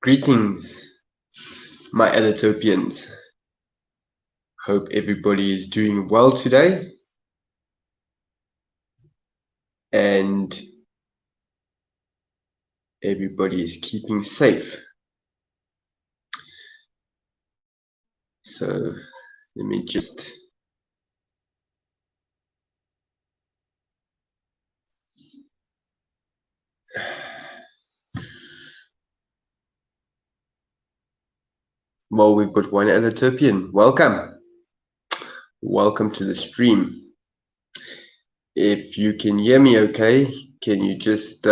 Greetings, my Elitopians. Hope everybody is doing well today and everybody is keeping safe. So let me just well, we've got one Elitopian. Welcome to the stream. If you can hear me okay, can you just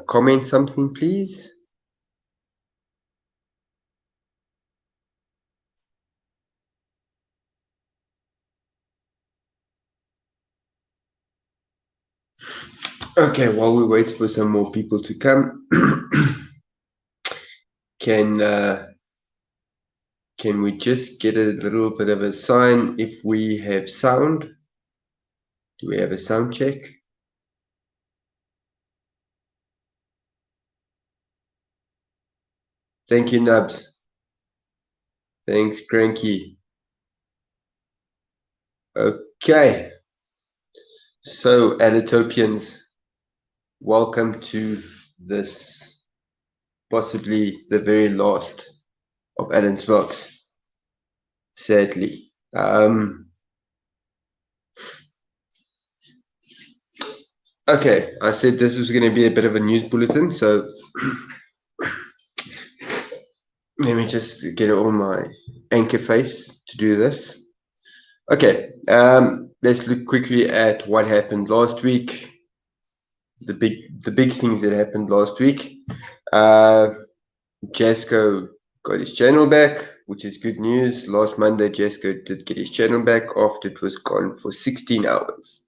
comment something, please? Okay, while we wait for some more people to come, can we just get a little bit of a sign if we have sound? Do we have a sound check? Thank you, Nubs. Thanks, Cranky. Okay. So, Elitopians, welcome to this, possibly the very last of Allan's vlogs, sadly. Okay, I said this was going to be a bit of a news bulletin, so let me just get on my anchor face to do this. Okay, let's look quickly at what happened last week. The big things that happened last week. Jasko got his channel back, which is good news. Last Monday, Jasko did get his channel back after it was gone for 16 hours.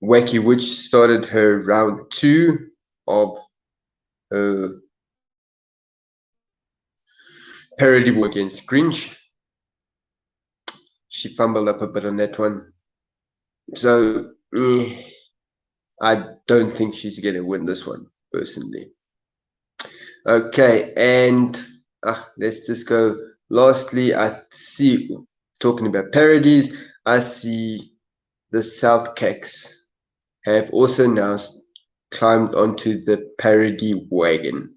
Wacky Witch started her round 2 of her parody war against Grinch. She fumbled up a bit on that one. So, I don't think she's going to win this one, personally. Okay, and let's just go. Lastly, I see, talking about parodies, I see the South Cakes have also now climbed onto the parody wagon.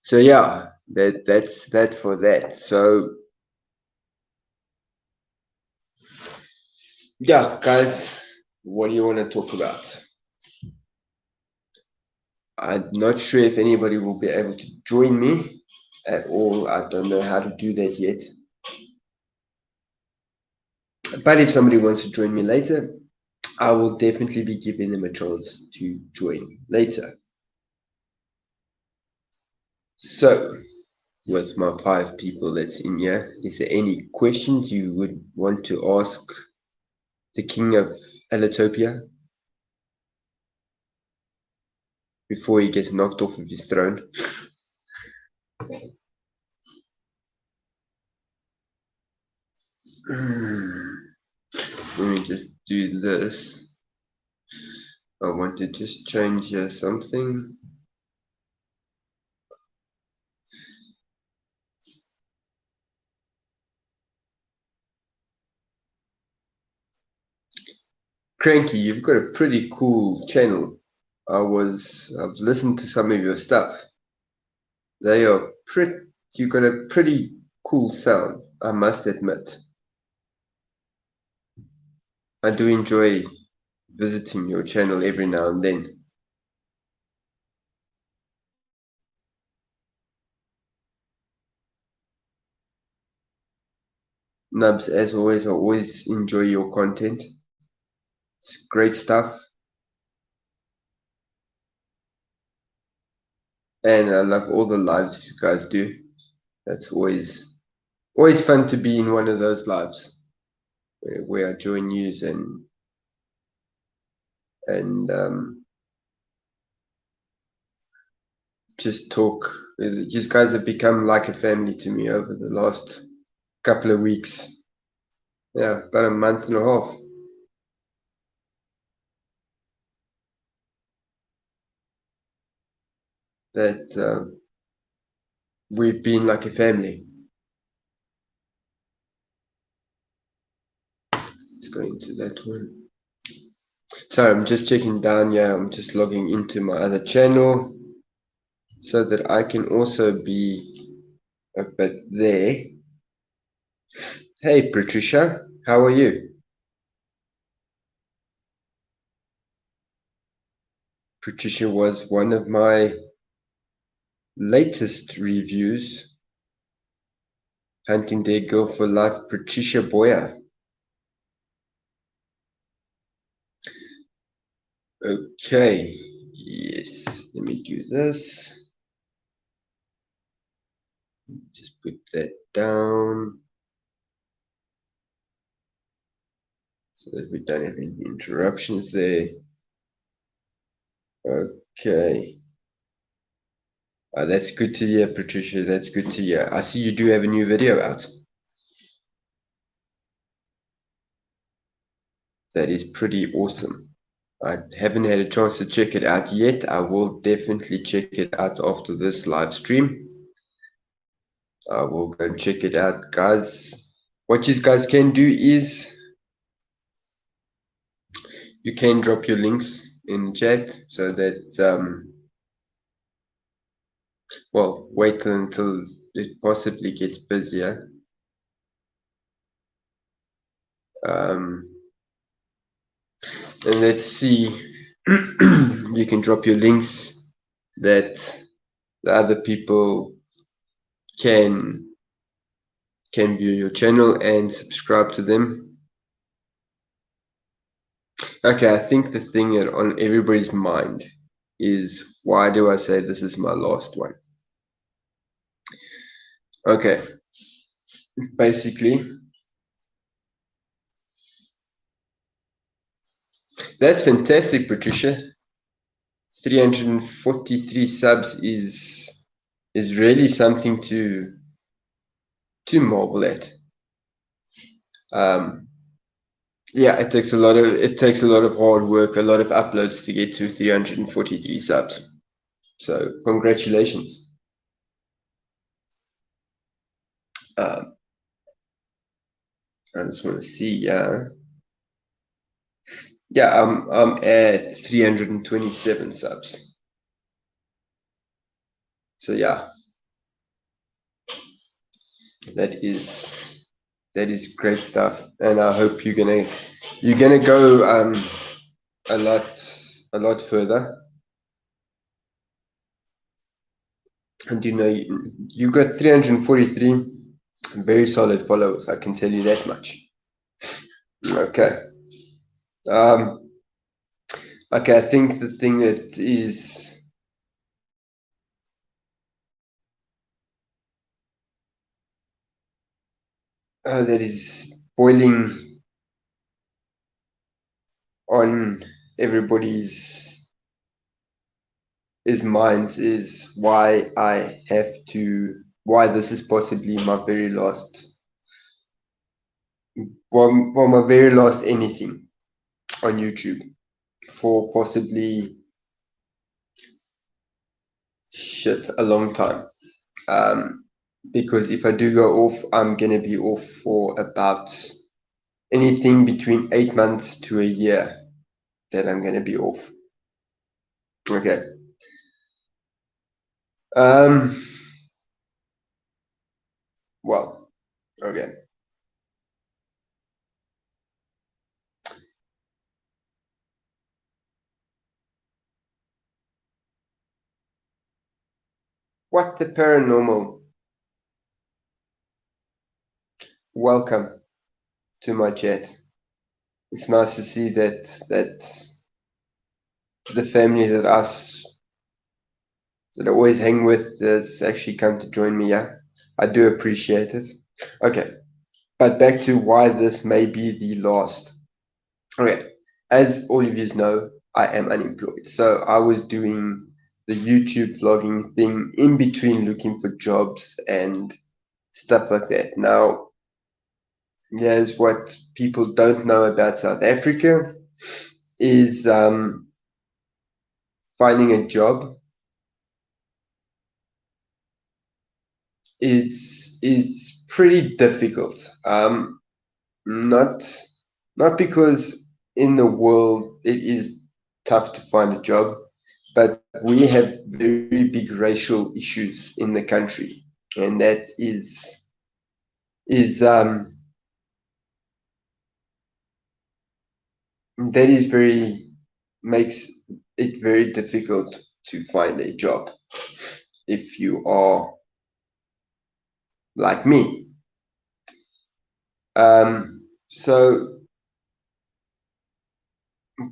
So yeah, that's that for that. So yeah, guys, what do you want to talk about? I'm not sure if anybody will be able to join me at all. I don't know how to do that yet. But if somebody wants to join me later, I will definitely be giving them a chance to join later. So, with my 5 people that's in here, is there any questions you would want to ask the king of Elitopia before he gets knocked off of his throne? Let me just do this. I want to just change here something. Cranky, you've got a pretty cool channel. I've listened to some of your stuff. You've got a pretty cool sound, I must admit. I do enjoy visiting your channel every now and then. Nubs, as always, I always enjoy your content. It's great stuff. And I love all the lives you guys do. That's always fun to be in one of those lives where I join you and just talk. You guys have become like a family to me over the last couple of weeks. Yeah, about a month and a half. that we've been like a family. Let's go into that one. Sorry, I'm just checking down here. I'm just logging into my other channel so that I can also be a bit there. Hey, Patricia, how are you? Patricia was one of my latest reviews. Hunting Their Girl for Life, Patricia Boyer. Okay, yes, let me do this. Just put that down so that we don't have any interruptions there. Okay. That's good to hear, Patricia. That's good to hear. I see you do have a new video out. That is pretty awesome. I haven't had a chance to check it out yet. I will definitely check it out after this live stream. I will go and check it out, guys. What you guys can do is you can drop your links in the chat so that well, wait until it possibly gets busier. And let's see. You can drop your links that the other people can view your channel and subscribe to them. Okay, I think the thing that on everybody's mind is, why do I say this is my last one? Okay, basically, that's fantastic, Patricia. 343 subs is really something to marvel at. Yeah, it takes a lot of hard work, a lot of uploads to get to 343 subs. So congratulations. I just want to see, yeah, I'm at 327 subs. So yeah, that is great stuff, and I hope you're gonna go a lot further. And you know, you got 343 very solid followers. I can tell you that much. Okay. Okay, I think the thing that is boiling on everybody's minds is why this is possibly my very last, my very last anything on YouTube for possibly a long time. Because if I do go off, I'm gonna be off for about anything between 8 months to a year that I'm gonna be off. Okay. Well, okay. What the paranormal? Welcome to my chat. It's nice to see that the family that I always hang with has actually come to join me. Yeah, I do appreciate it. Okay, but back to why this may be the last. Okay, as all of you know, I am unemployed, so I was doing the YouTube vlogging thing in between looking for jobs and stuff like that. Now, here's what people don't know about South Africa is finding a job is pretty difficult. Not not because in the world it is tough to find a job, but we have very big racial issues in the country, and that is that is very makes it very difficult to find a job if you are like me. So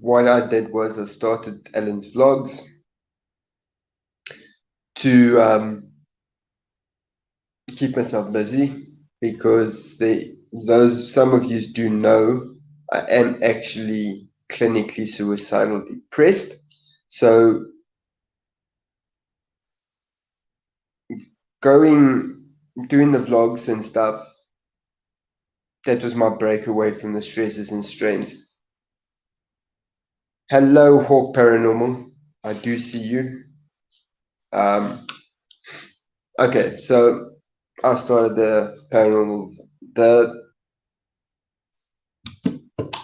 what I did was I started Allan's vlogs to keep myself busy because those some of you do know I am actually clinically suicidal depressed. So doing the vlogs and stuff, that was my break away from the stresses and strains. Hello, Hawk Paranormal. I do see you. Okay, so I started the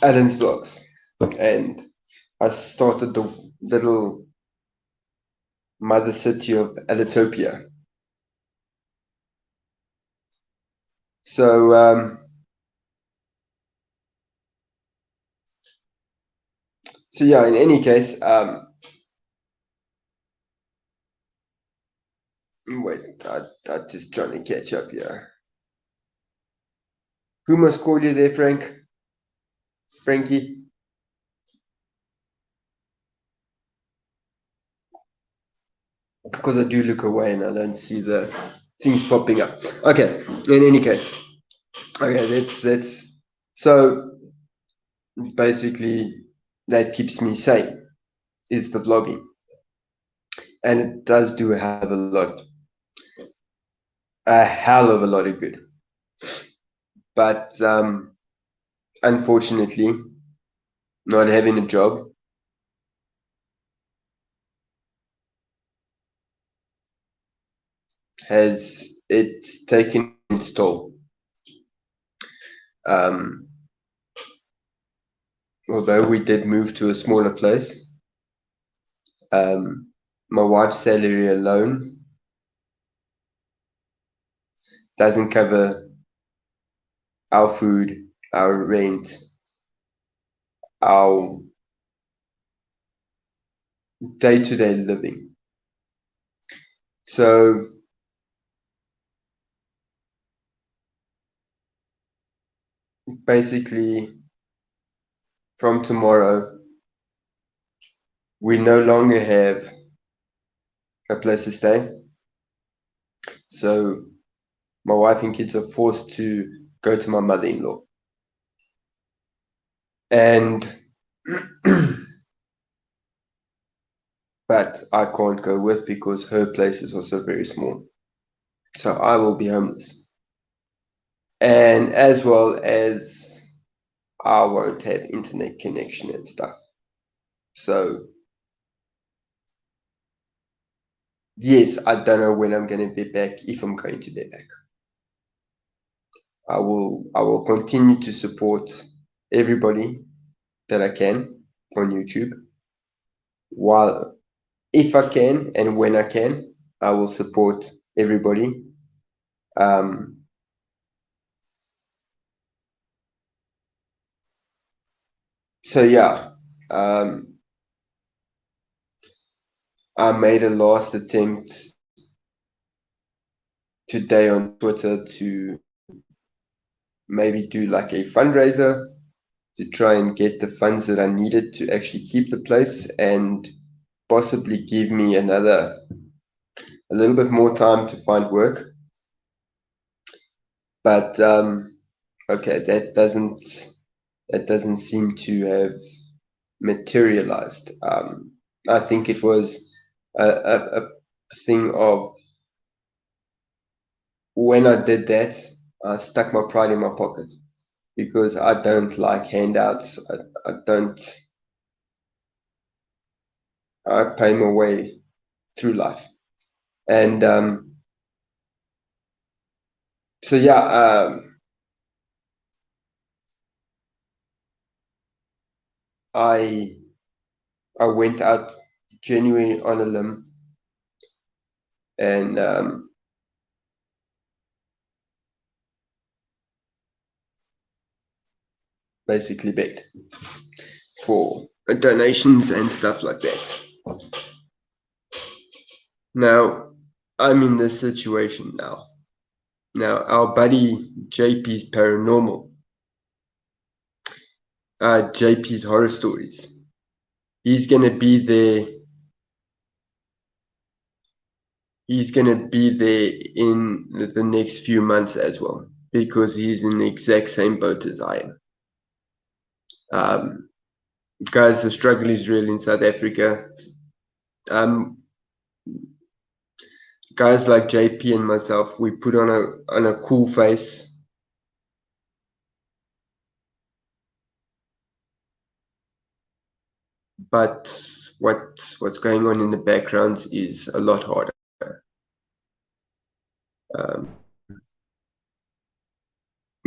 Allen's vlogs, and I started the little mother city of Elitopia. So so yeah, in any case, wait, I just trying to catch up here. Who must call you there, Frankie? Because I do look away and I don't see the things popping up. Okay, in any case, okay, that's so basically that keeps me sane is the vlogging, and it does do a hell of a lot of good. But unfortunately, not having a job has it's taken its toll. Um, Although we did move to a smaller place, my wife's salary alone doesn't cover our food, our rent, our day-to-day living. So basically, from tomorrow, we no longer have a place to stay. So my wife and kids are forced to go to my mother-in-law. And but I can't go with because her place is also very small. So I will be homeless. And as well as I won't have internet connection and stuff. So yes, I don't know when I'm going to be back, if I'm going to be back. I will continue to support everybody that I can on YouTube. While if I can and when I can, I will support everybody. So yeah, I made a last attempt today on Twitter to maybe do like a fundraiser to try and get the funds that I needed to actually keep the place and possibly give me a little bit more time to find work. But okay, that doesn't seem to have materialized. I think it was a thing of when I did that, I stuck my pride in my pocket because I don't like handouts. I don't. I pay my way through life, and So yeah, I went out genuinely on a limb and basically begged for donations and stuff like that. Now, I'm in this situation now. Now, our buddy JP's Paranormal, JP's Horror Stories, he's going to be there. He's going to be there in the next few months as well, because he's in the exact same boat as I am. Guys, the struggle is real in South Africa. Guys like JP and myself, we put on a cool face. But what's going on in the backgrounds is a lot harder.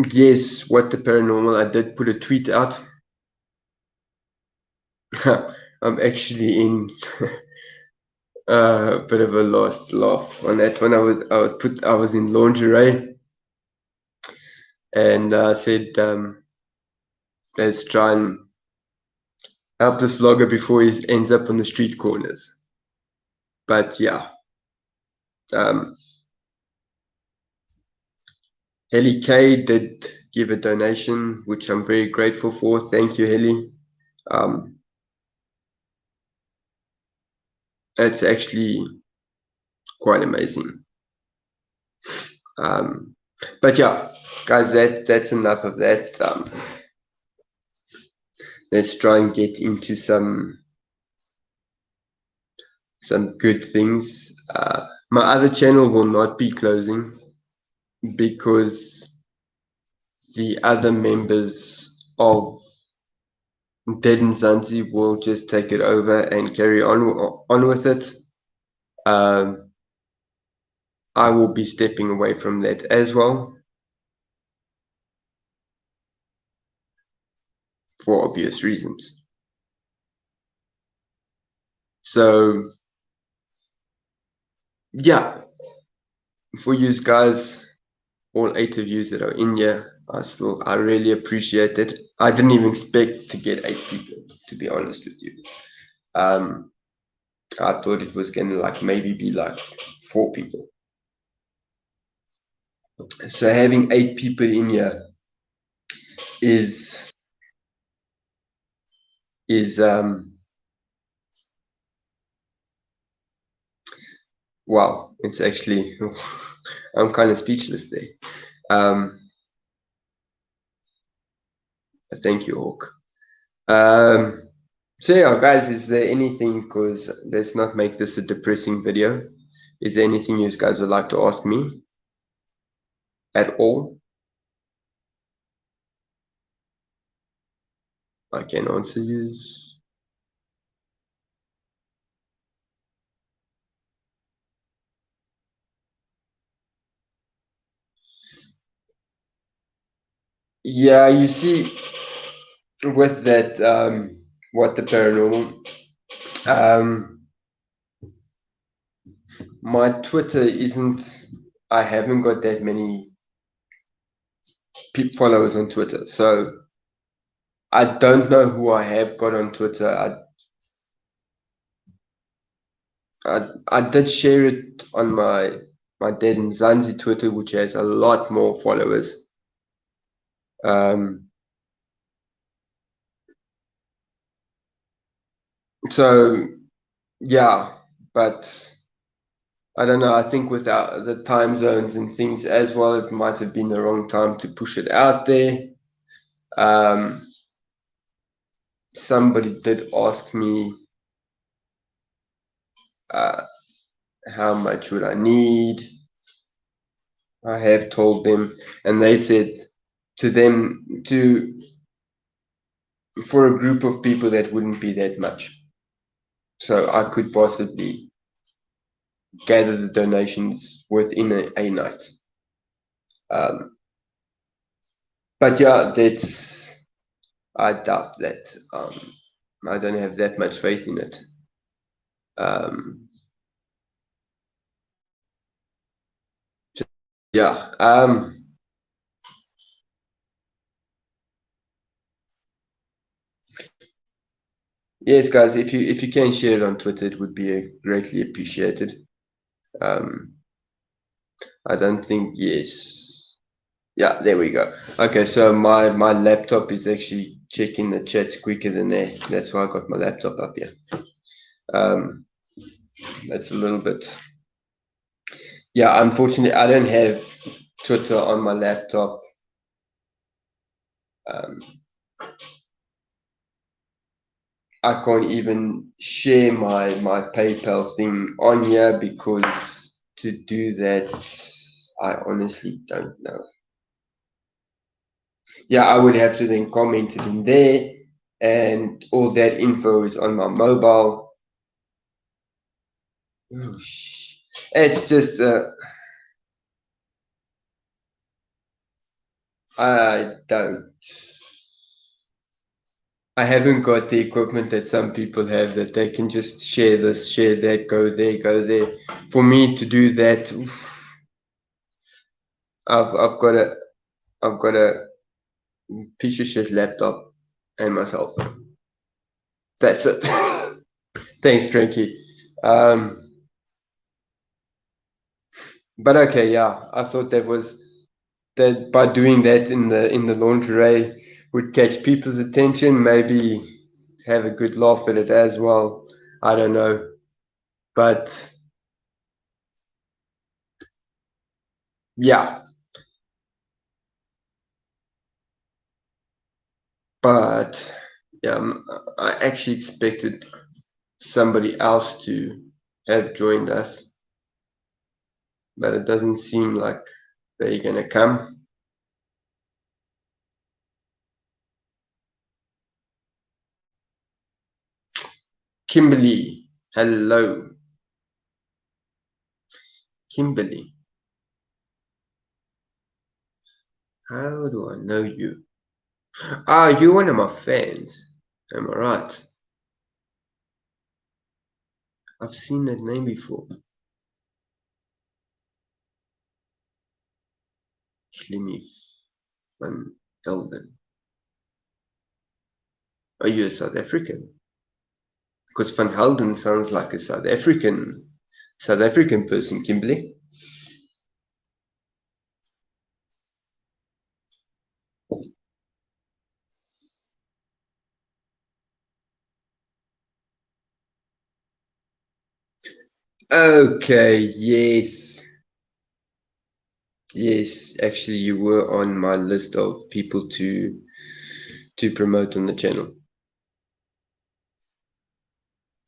Yes, what the paranormal, I did put a tweet out. I'm actually in a bit of a lost laugh on that one. I was in lingerie and said let's try and help this vlogger before he ends up on the street corners. But yeah, Heli K did give a donation, which I'm very grateful for. Thank you, Heli. That's actually quite amazing. But yeah, guys, that's enough of that. Let's try and get into some good things. My other channel will not be closing because the other members of Dead and Zanzi will just take it over and carry on with it. I will be stepping away from that as well, for obvious reasons. So yeah, for you guys, all 8 of you that are in here, I really appreciate it. I didn't even expect to get 8 people, to be honest with you. I thought it was gonna like maybe be like 4 people. So having 8 people in here is wow, it's actually I'm kind of speechless there. Thank you, Hawk. So yeah, guys, is there anything, because let's not make this a depressing video, is there anything you guys would like to ask me at all? I can answer you. Yeah, you see, with that, what the paranormal, my Twitter isn't, I haven't got that many followers on Twitter, so I don't know who I have got on Twitter. I did share it on my Dead and Zanzi Twitter, which has a lot more followers. So yeah, but I don't know. I think without the time zones and things as well, it might have been the wrong time to push it out there. Somebody did ask me how much would I need. I have told them, and they said to them for a group of people that wouldn't be that much. So I could possibly gather the donations within a night. Um, but yeah, I doubt that. I don't have that much faith in it. Um, yeah. Yes, guys, if you can share it on Twitter, it would be greatly appreciated. Um, I don't think yes. Yeah, there we go. Okay, so my laptop is actually checking the chats quicker than that. That's why I got my laptop up here. Um, that's a little bit. Yeah, unfortunately, I don't have Twitter on my laptop. Um, I can't even share my PayPal thing on here because to do that, I honestly don't know. Yeah, I would have to then comment it in there, and all that info is on my mobile. Oh, it's just I don't. I haven't got the equipment that some people have that they can just share this, share that, go there, go there. For me to do that, oof, I've got a piece of shit laptop and my cell phone. That's it. Thanks, Cranky. But okay, yeah, I thought that by doing that in the lingerie would catch people's attention, maybe have a good laugh at it as well. I don't know, but yeah, but yeah, I actually expected somebody else to have joined us, but it doesn't seem like they're gonna come. Kimberly, hello, Kimberly. How do I know you? Ah, you're one of my fans. Am I right? I've seen that name before. Clemmy van Helden. Are you a South African? Because Van Helden sounds like a South African person, Kimberly. Okay, yes. Yes, actually you were on my list of people to promote on the channel.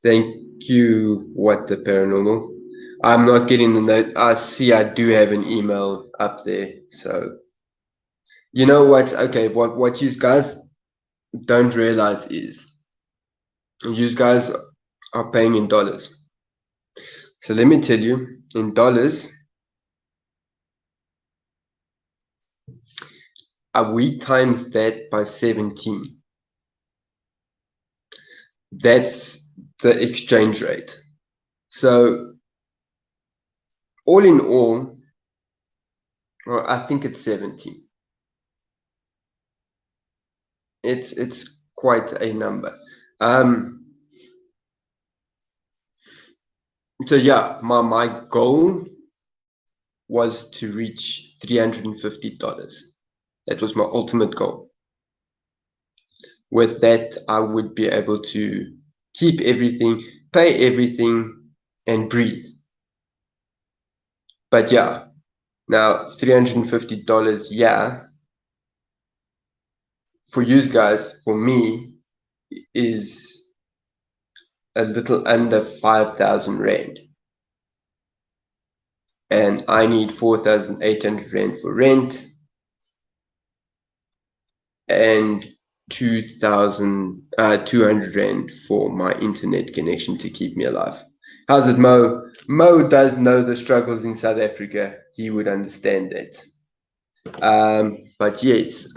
Thank you, What the Paranormal. I'm not getting the note. I see I do have an email up there. So you know what? Okay, what you guys don't realize is you guys are paying in dollars. So let me tell you, in dollars, we times that by 17. That's the exchange rate. So all in all, well, I think it's 17. It's quite a number. So yeah, my goal was to reach $350. That was my ultimate goal. With that, I would be able to keep everything, pay everything, and breathe. But yeah, now $350, yeah, for you guys, for me, is a little under 5,000 Rand. And I need 4,800 Rand for rent and 2,200 Rand for my internet connection to keep me alive. How's it, Mo? Mo does know the struggles in South Africa. He would understand that. But yes,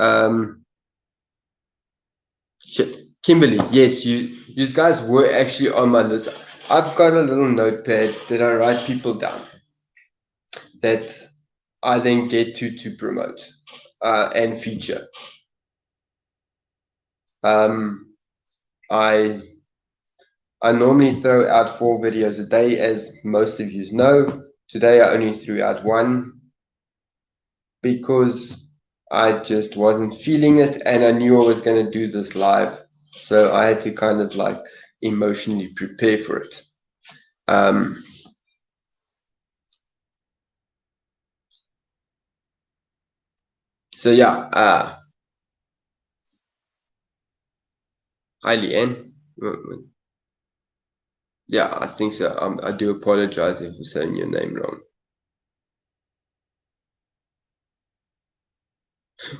shit. Kimberly, yes, you guys were actually on my list. I've got a little notepad that I write people down that I then get to promote and feature. I normally throw out 4 videos a day, as most of you know. Today I only threw out one because I just wasn't feeling it, and I knew I was going to do this live, so I had to kind of like emotionally prepare for it. So yeah, hi Leanne. Yeah, I think so. I do apologize if I'm saying your name wrong.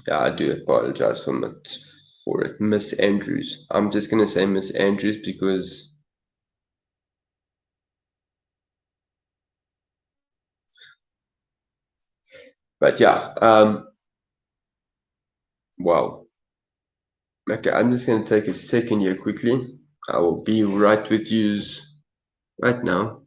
Yeah, I do apologize for it, Miss Andrews. I'm just gonna say Miss Andrews because, but yeah, wow. Okay, I'm just gonna take a second here quickly. I will be right with yous right now.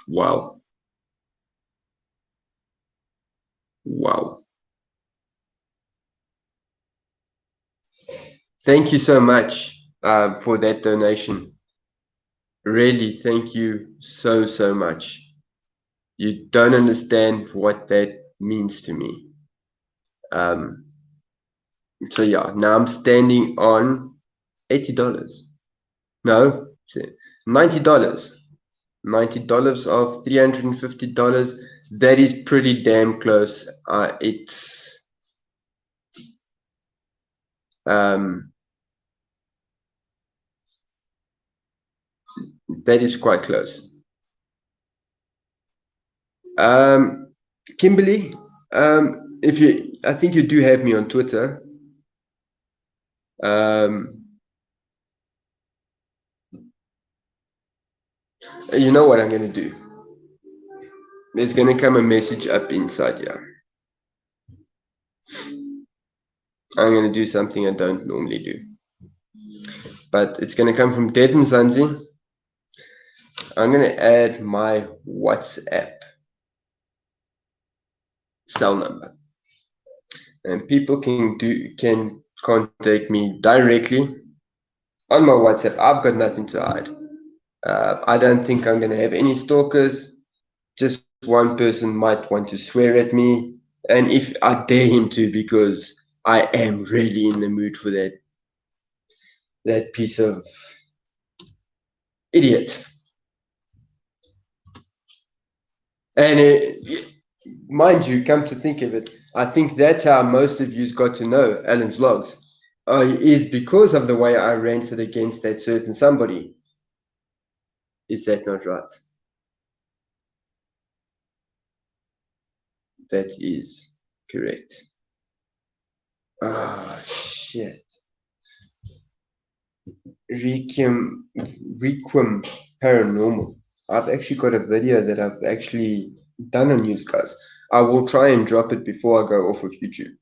Wow, wow. Thank you so much for that donation. Really, thank you so much. You don't understand what that means to me. Um, so yeah, now I'm standing on $80. No, $90. $90 of $350. That is pretty damn close. It's that is quite close. Kimberly, if you, I think you do have me on Twitter. You know what I'm gonna do? There's gonna come a message up inside here. I'm gonna do something I don't normally do, but it's gonna come from Dead Mzansi. I'm gonna add my WhatsApp cell number, and people can contact me directly on my WhatsApp. I've got nothing to hide. I don't think I'm gonna have any stalkers. Just one person might want to swear at me, and if I dare him to, because I am really in the mood for that piece of idiot. And mind you, come to think of it, I think that's how most of you got to know Allan's vlogs. Is because of the way I ranted against that certain somebody. Is that not right? That is correct. Ah, shit. Requiem Paranormal. I've actually got a video that I've actually done on news, guys. I will try and drop it before I go off of YouTube.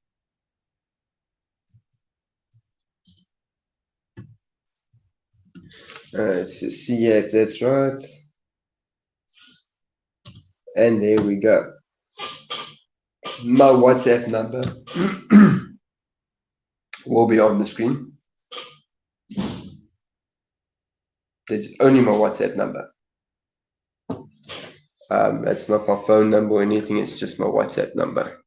Let's just see if that's right. And there we go. My WhatsApp number will be on the screen. It's only my WhatsApp number. That's not my phone number or anything. It's just my WhatsApp number.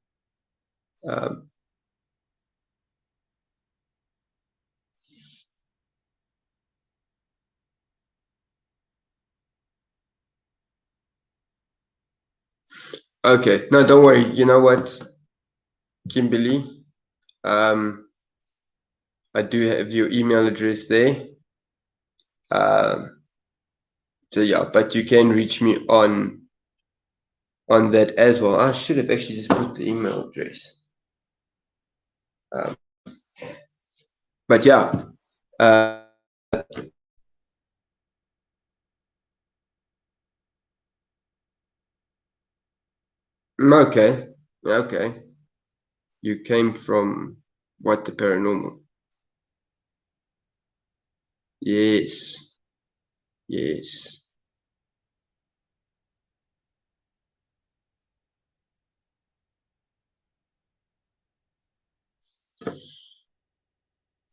Okay. No, don't worry. You know what, Kimberly? I do have your email address there. So yeah, but you can reach me on that as well. I should have actually just put the email address. Um, but yeah, uh, okay, okay. You came from what, the paranormal? Yes, yes.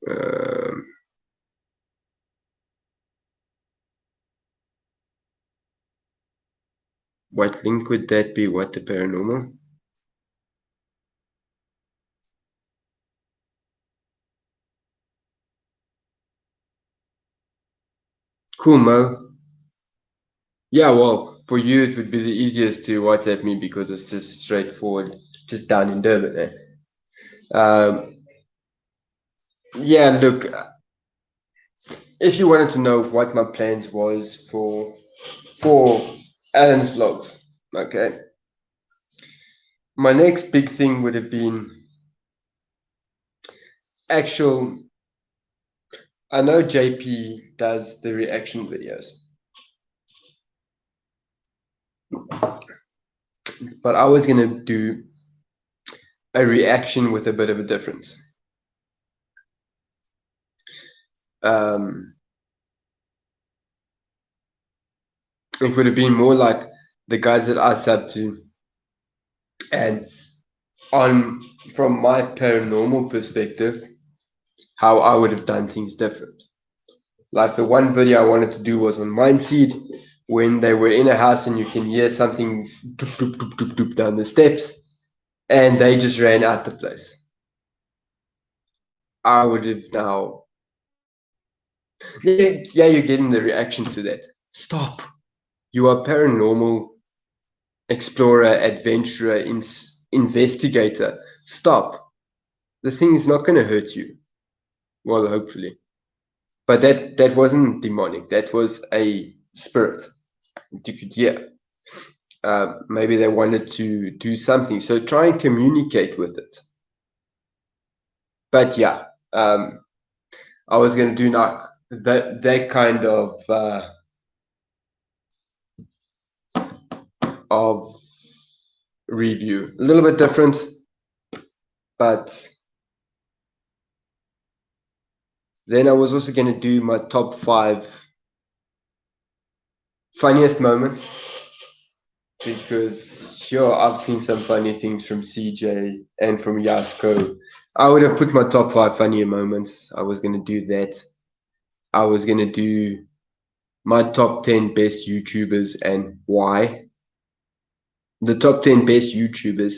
Um, what link would that be? What, the paranormal? Cool, Mo. Yeah, well, for you it would be the easiest to WhatsApp me because it's just straightforward, just down in Durban. Yeah, look, if you wanted to know what my plans was for Allan's vlogs, okay, my next big thing would have been actual. I know JP does the reaction videos, but I was gonna do a reaction with a bit of a difference. Um, it would have been more like the guys that I sub to, and on from my paranormal perspective, how I would have done things different. Like the one video I wanted to do was on Mindseed, when they were in a house and you can hear something doop, doop, doop, doop, doop down the steps, and they just ran out the place. I would have now, yeah, you're getting the reaction to that. Stop. You are paranormal explorer, adventurer, investigator. Stop. The thing is not going to hurt you. Well, hopefully. But that wasn't demonic. That was a spirit. You could hear. Maybe they wanted to do something. So try and communicate with it. But yeah, I was going to do like that kind of review. A little bit different, but then I was also going to do my top 5 funniest moments, because sure, I've seen some funny things from CJ and from Yasko. I would have put my top 5 funnier moments. I was going to do that. I was going to do my top 10 best YouTubers and why. The top 10 best YouTubers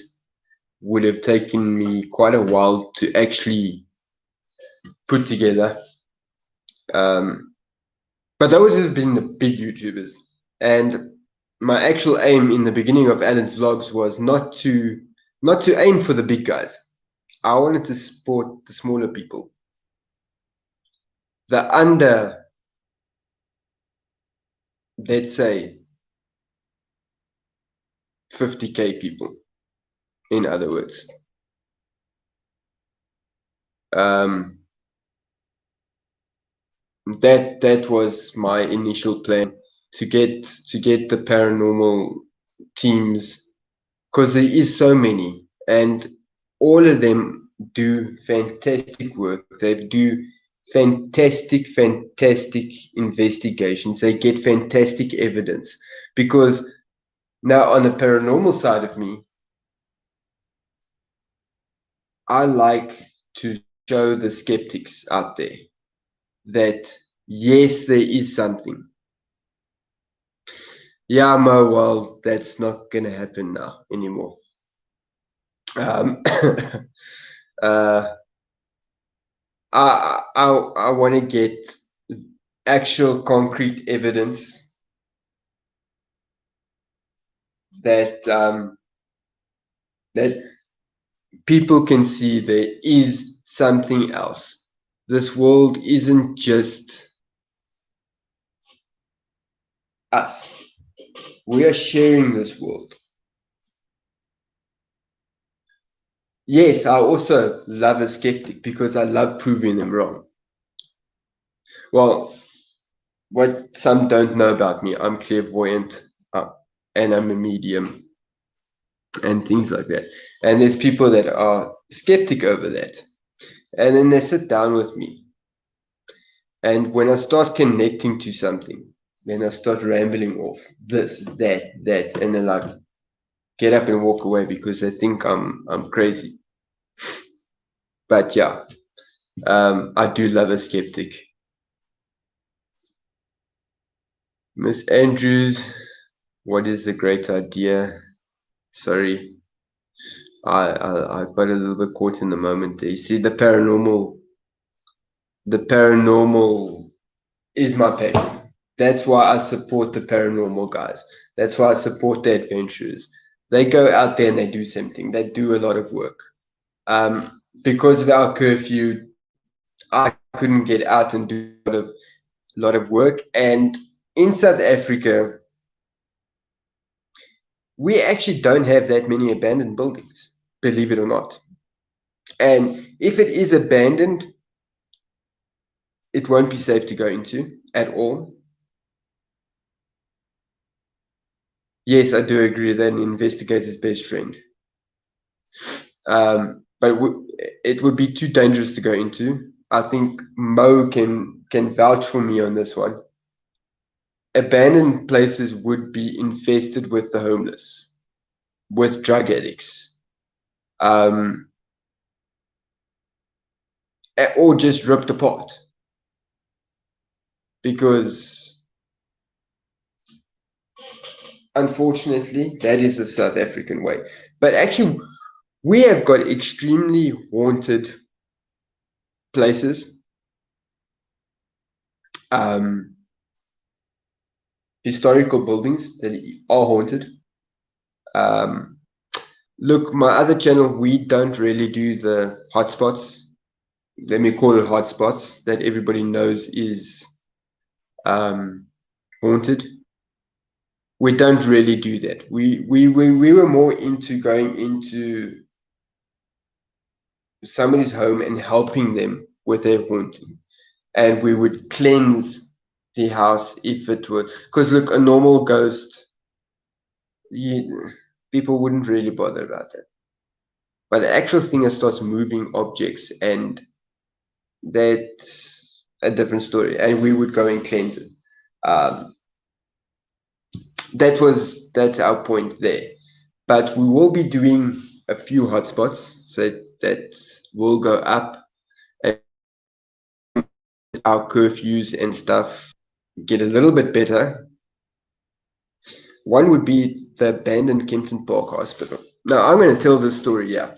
would have taken me quite a while to actually put together. But those have been the big YouTubers. And my actual aim in the beginning of Allan's vlogs was not to aim for the big guys. I wanted to support the smaller people, the under, let's say, 50K people. In other words, um, that was my initial plan, to get the paranormal teams, because there is so many, and all of them do fantastic work. They do fantastic investigations. They get fantastic evidence, because now on the paranormal side of me, I like to show the skeptics out there that yes, there is something. Yeah, Mo, well, that's not going to happen now anymore. Um, uh, I want to get actual concrete evidence that that people can see there is something else. This world isn't just us. We are sharing this world. Yes, I also love a skeptic because I love proving them wrong. Well, what some don't know about me, I'm clairvoyant and I'm a medium and things like that. And there's people that are skeptic over that. And then they sit down with me. And when I start connecting to something, then I start rambling off this, that, and then like get up and walk away because they think I'm crazy. But yeah, I do love a skeptic. Miss Andrews, what is the great idea? Sorry, I got a little bit caught in the moment there. You see, the paranormal is my passion. That's why I support the paranormal guys. That's why I support the adventurers. They go out there and they do something. They do a lot of work. Because of our curfew, I couldn't get out and do a lot of work. And in South Africa, we actually don't have that many abandoned buildings, believe it or not. And if it is abandoned, it won't be safe to go into at all. Yes, I do agree that an investigator's best friend. But it would be too dangerous to go into. I think Mo can vouch for me on this one. Abandoned places would be infested with the homeless, with drug addicts, or just ripped apart. Because unfortunately, that is the South African way. But actually, we have got extremely haunted places, historical buildings that are haunted. Look, my other channel, we don't really do the hotspots. Let me call it hotspots that everybody knows is haunted. We don't really do that. We were more into going into somebody's home and helping them with their haunting. And we would cleanse the house if it were, because look, a normal ghost, people wouldn't really bother about that. But the actual thing that starts moving objects, and that's a different story. And we would go and cleanse it. That's our point there. But we will be doing a few hotspots, so that will go up, and our curfews and stuff get a little bit better. One would be the abandoned Kempton Park Hospital. Now I'm going to tell this story here.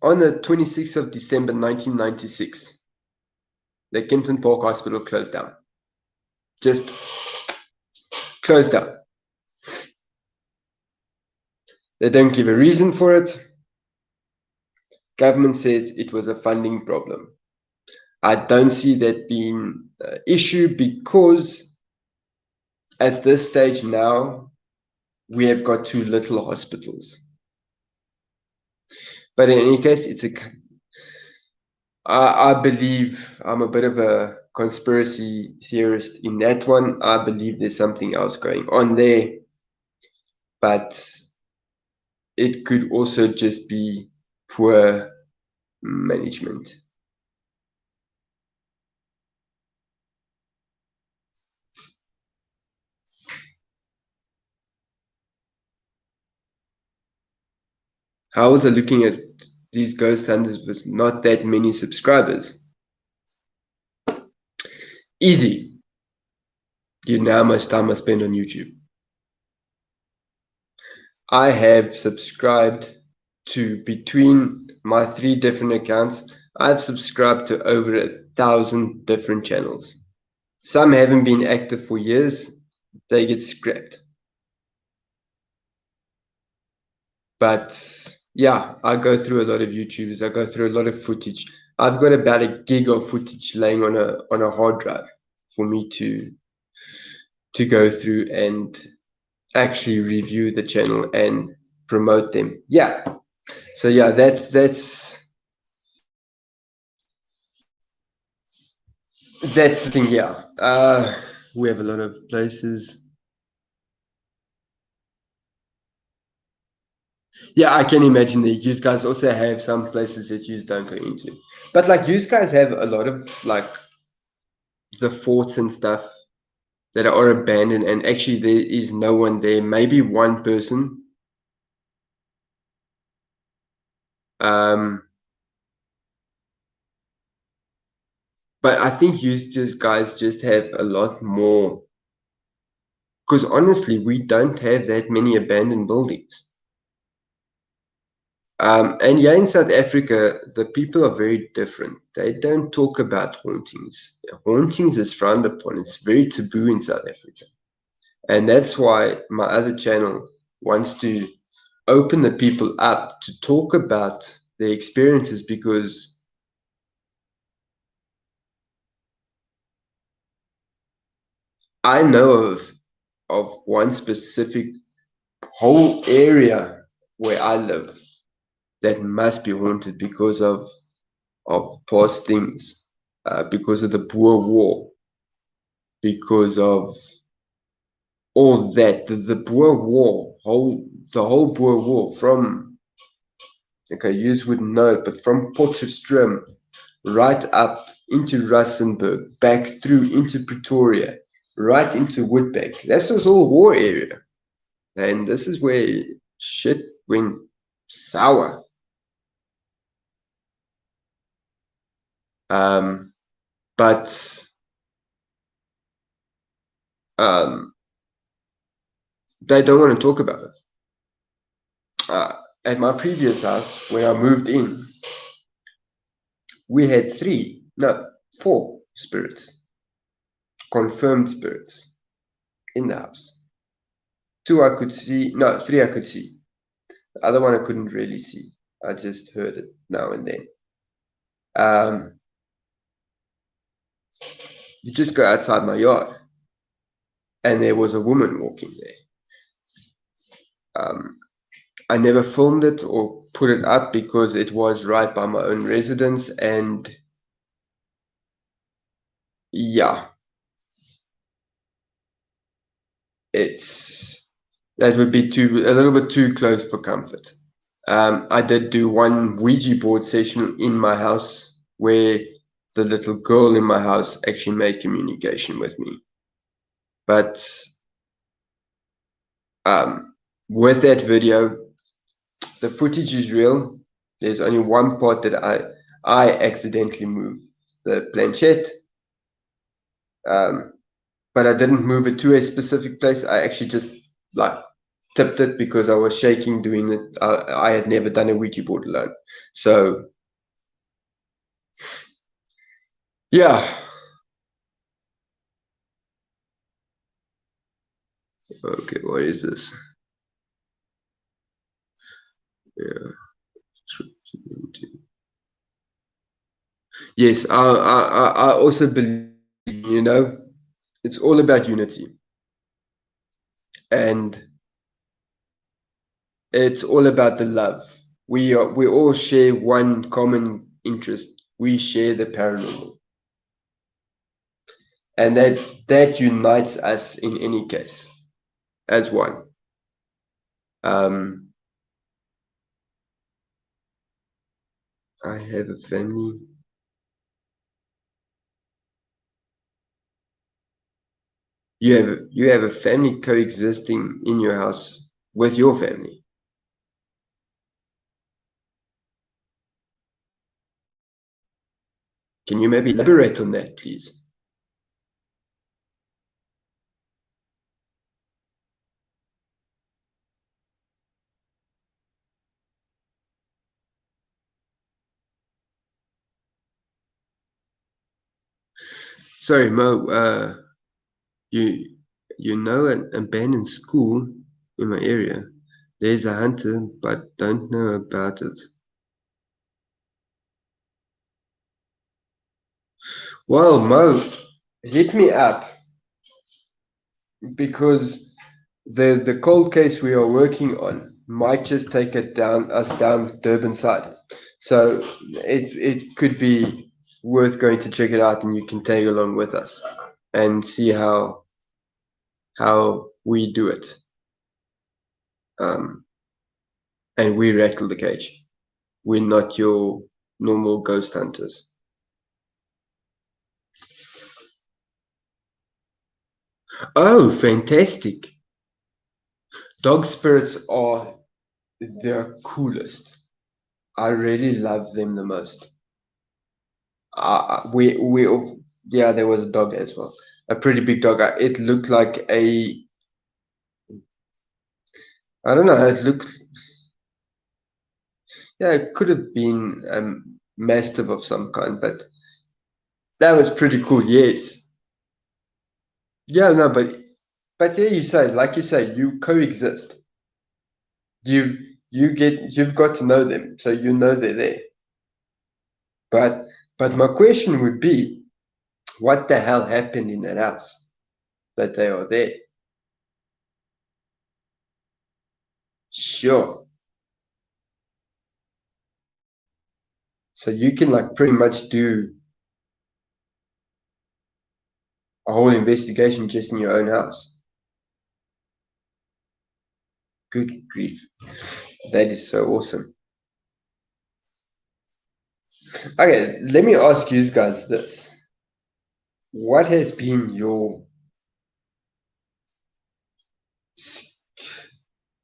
On the 26th of December 1996, the Kempton Park Hospital closed down. Just closed down. They don't give a reason for it. Government says it was a funding problem. I don't see that being an issue because at this stage now, we have got too little hospitals. But in any case, I believe I'm a bit of a conspiracy theorist in that one. I believe there's something else going on there, but it could also just be poor management. How was I looking at these ghost hunters with not that many subscribers? Easy. You know how much time I spend on YouTube. I have subscribed to, between my 3 different accounts, I've subscribed to over 1,000 different channels. Some haven't been active for years, they get scrapped. But yeah, I go through a lot of YouTubers, I go through a lot of footage. I've got about 1 gig of footage laying on a hard drive for me to go through and actually review the channel and promote them. Yeah. So yeah, that's the thing. Yeah. We have a lot of places. Yeah, I can imagine that you guys also have some places that you don't go into. But like you guys have a lot of like the forts and stuff that are abandoned and actually there is no one there. Maybe one person. Um, but I think you just guys just have a lot more because honestly, we don't have that many abandoned buildings. And yeah, in South Africa, the people are very different. They don't talk about hauntings. Hauntings is frowned upon. It's very taboo in South Africa. And that's why my other channel wants to open the people up to talk about their experiences because I know of one specific whole area where I live that must be haunted because of past things, because of the Boer War, because of all that. The Boer War, the whole Boer War from, okay, you wouldn't know it, but from Potchefstroom right up into Rustenburg, back through into Pretoria, right into Woodbank. That was all war area. And this is where shit went sour. Um, but um, they don't want to talk about it. At my previous house, when I moved in, we had four spirits, confirmed spirits in the house. Two I could see, no, three I could see. The other one I couldn't really see. I just heard it now and then. You just go outside my yard, and there was a woman walking there. I never filmed it or put it up because it was right by my own residence, and yeah, it's that would be a little bit too close for comfort. I did do one Ouija board session in my house where the little girl in my house actually made communication with me. But with that video, the footage is real. There's only one part that I accidentally moved the planchette, but I didn't move it to a specific place. I actually just like tipped it because I was shaking doing it. I had never done a Ouija board alone, so yeah. Okay, what is this? Yeah. Yes, I also believe, it's all about unity. And it's all about the love. We all share one common interest. We share the paranormal. And that unites us in any case as one. Um, I have a family. You have a family coexisting in your house with your family. Can you maybe elaborate on that, please? Sorry, Mo. You you know an abandoned school in my area. There's a hunter, but don't know about it. Well, Mo, hit me up, because the cold case we are working on might just take us down Durban side. So it could be worth going to check it out, and you can tag along with us and see how we do it. And we rattle the cage. We're not your normal ghost hunters. Oh, fantastic. Dog spirits are the coolest. I really love them the most. We yeah, there was a dog as well, a pretty big dog. It looked like I don't know. It looked, yeah, it could have been a mastiff of some kind, but that was pretty cool. Yes, yeah, no, but yeah, like you say, you coexist. You've you've got to know them, so you know they're there. But my question would be, what the hell happened in that house that they are there? Sure. So you can like pretty much do a whole investigation just in your own house. Good grief. That is so awesome. Okay, let me ask you guys this. What has been your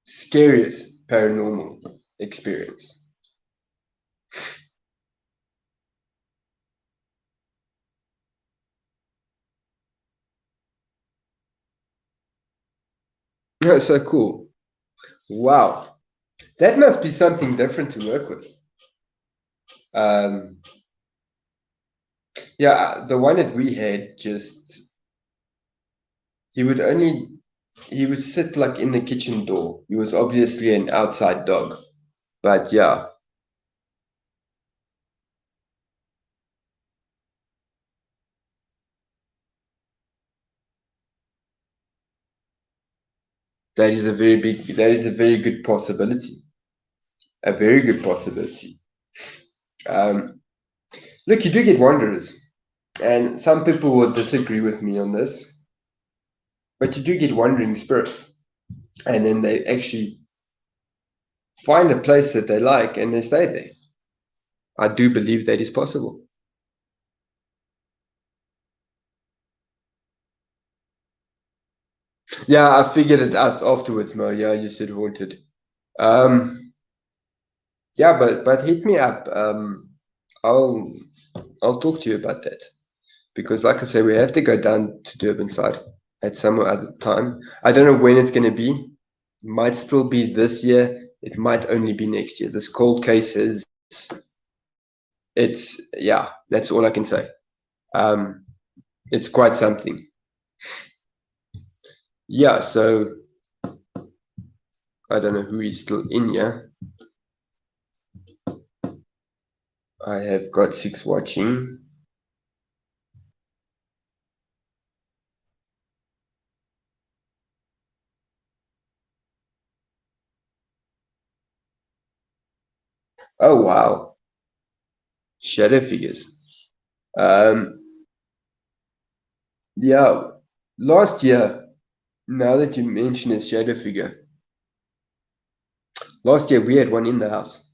scariest paranormal experience? That's so cool. Wow. That must be something different to work with. Um, yeah, the one that we had, just he would only he would sit like in the kitchen door. He was obviously an outside dog. But yeah, that is a very good possibility. A very good possibility. Um, Look, you do get wanderers, and some people will disagree with me on this, but you do get wandering spirits, and then they actually find a place that they like and they stay there. I do believe that is possible. Yeah, I figured it out afterwards, Mo. Yeah, you said haunted. Um, yeah, but hit me up. I'll I'll talk to you about that, because, like I say, we have to go down to Durban side at some other time. I don't know when it's going to be. It might still be this year. It might only be next year. This cold case is, it's, yeah, that's all I can say. Um, it's quite something. Yeah, so I don't know who is still in here. I have got 6 watching. Oh wow, shadow figures. Um, yeah, last year, now that you mention a shadow figure, last year we had one in the house.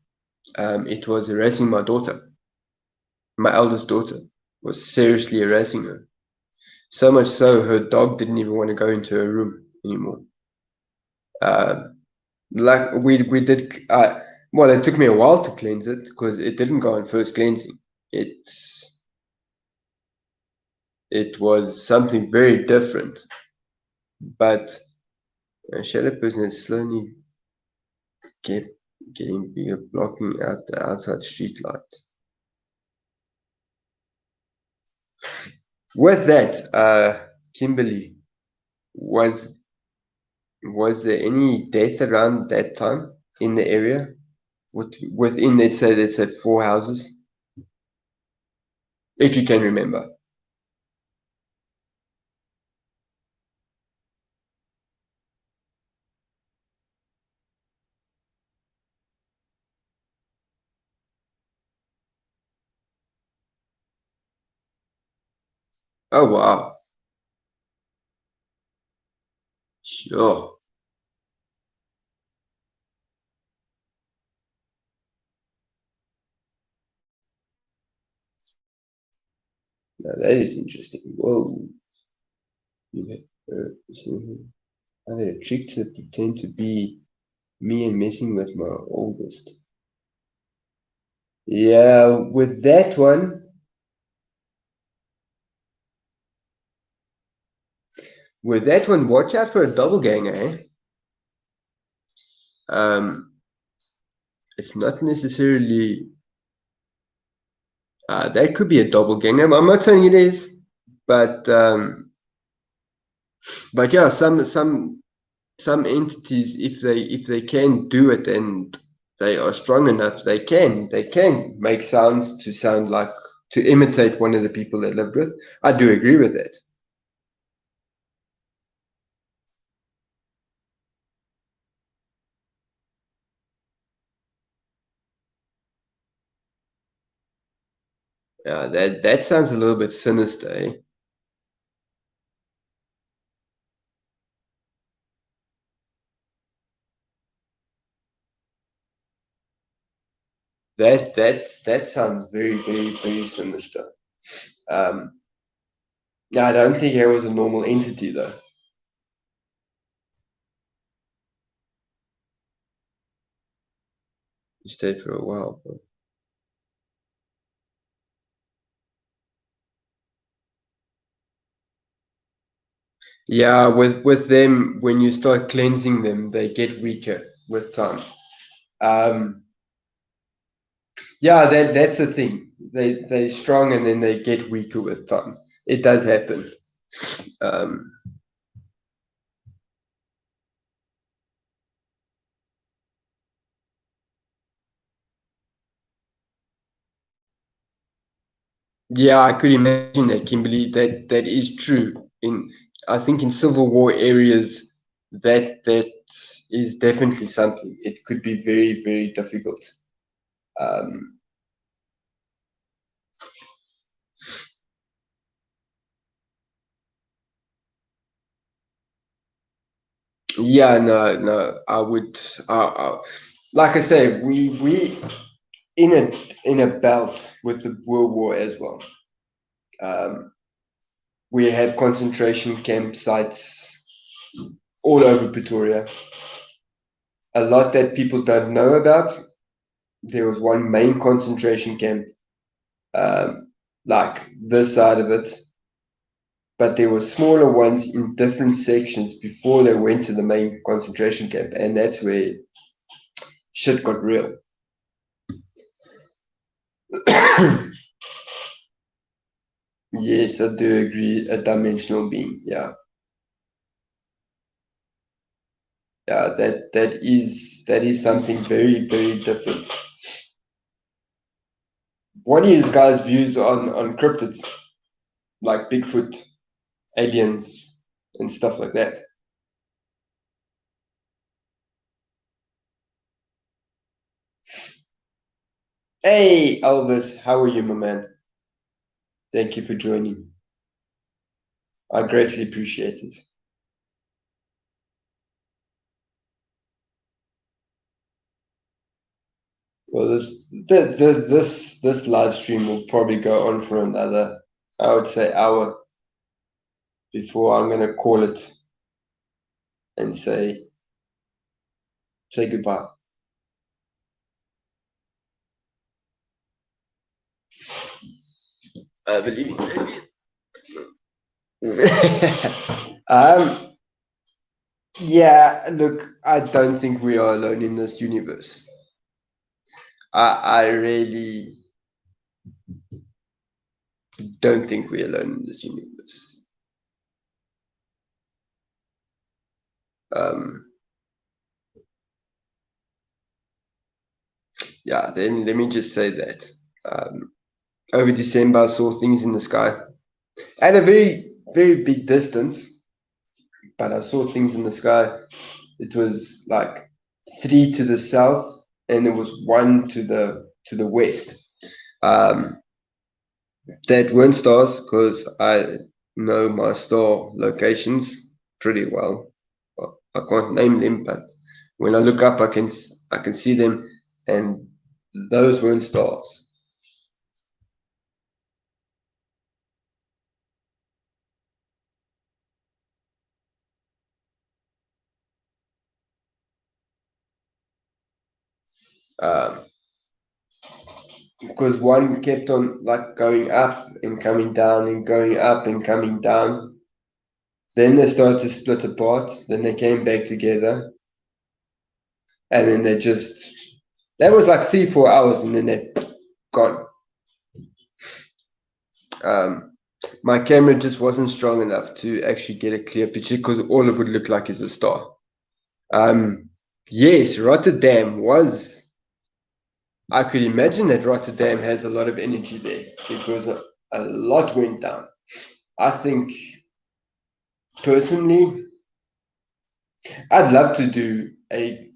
It was harassing my daughter. My eldest daughter was seriously harassing her. So much so, her dog didn't even want to go into her room anymore. Uh, like we did. Well, it took me a while to cleanse it because it didn't go on first cleansing. It was something very different. But a shadow person is slowly get, getting bigger, blocking out the outside street light. With that, Kimberly, was was there any death around that time in the area? Within, let's say 4 houses, if you can remember. Oh wow. Sure. Now that is interesting. Whoa. You have, are there tricks that pretend to be me and messing with my oldest? Yeah, with that one, watch out for a double ganger, eh? Um, it's not necessarily that could be a double ganger. I'm not saying it is, but yeah, some entities, if they can do it and they are strong enough, they can make sounds to sound like to imitate one of the people they lived with. I do agree with that. Yeah, that sounds a little bit sinister, eh? That sounds very, very, very sinister. Um, yeah, I don't think he was a normal entity though. He stayed for a while. But yeah, with them, when you start cleansing them, they get weaker with time. Um, yeah, that's the thing. They're strong and then they get weaker with time. It does happen. Um, yeah, I could imagine that, Kimberly. That is true. In I think in Civil War areas, that is definitely something. It could be very, very difficult. Um, yeah, no, I would. Like I say, we in a belt with the World War as well. Um, we had concentration camp sites all over Pretoria. A lot that people don't know about. There was one main concentration camp, like this side of it, but there were smaller ones in different sections before they went to the main concentration camp, and that's where shit got real. Yes, I do agree. A dimensional being, yeah, yeah. That is something very, very different. What are you guys' views on cryptids like Bigfoot, aliens, and stuff like that? Hey, Elvis, how are you, my man? Thank you for joining. I greatly appreciate it. Well, this live stream will probably go on for another, I would say, hour before I'm gonna call it and say goodbye. I believe it. Yeah, look, I don't think we are alone in this universe. I really don't think we're alone in this universe. Um, yeah, then let me just say that. Over December, I saw things in the sky at a very, very big distance, but I saw things in the sky. It was like three to the south, and there was one to the west. Um, that weren't stars because know my star locations pretty well. I can't name them, but when I look up, I can see them, and those weren't stars. Um, because one kept on like going up and coming down and going up and coming down. Then they started to split apart. Then they came back together, and then they just that was like 3 4 hours, and then they gone. Um, my camera just wasn't strong enough to actually get a clear picture because all it would look like is a star. Yes, Rotterdam was. I could imagine that Rotterdam has a lot of energy there because a lot went down. I think personally, I'd love to do a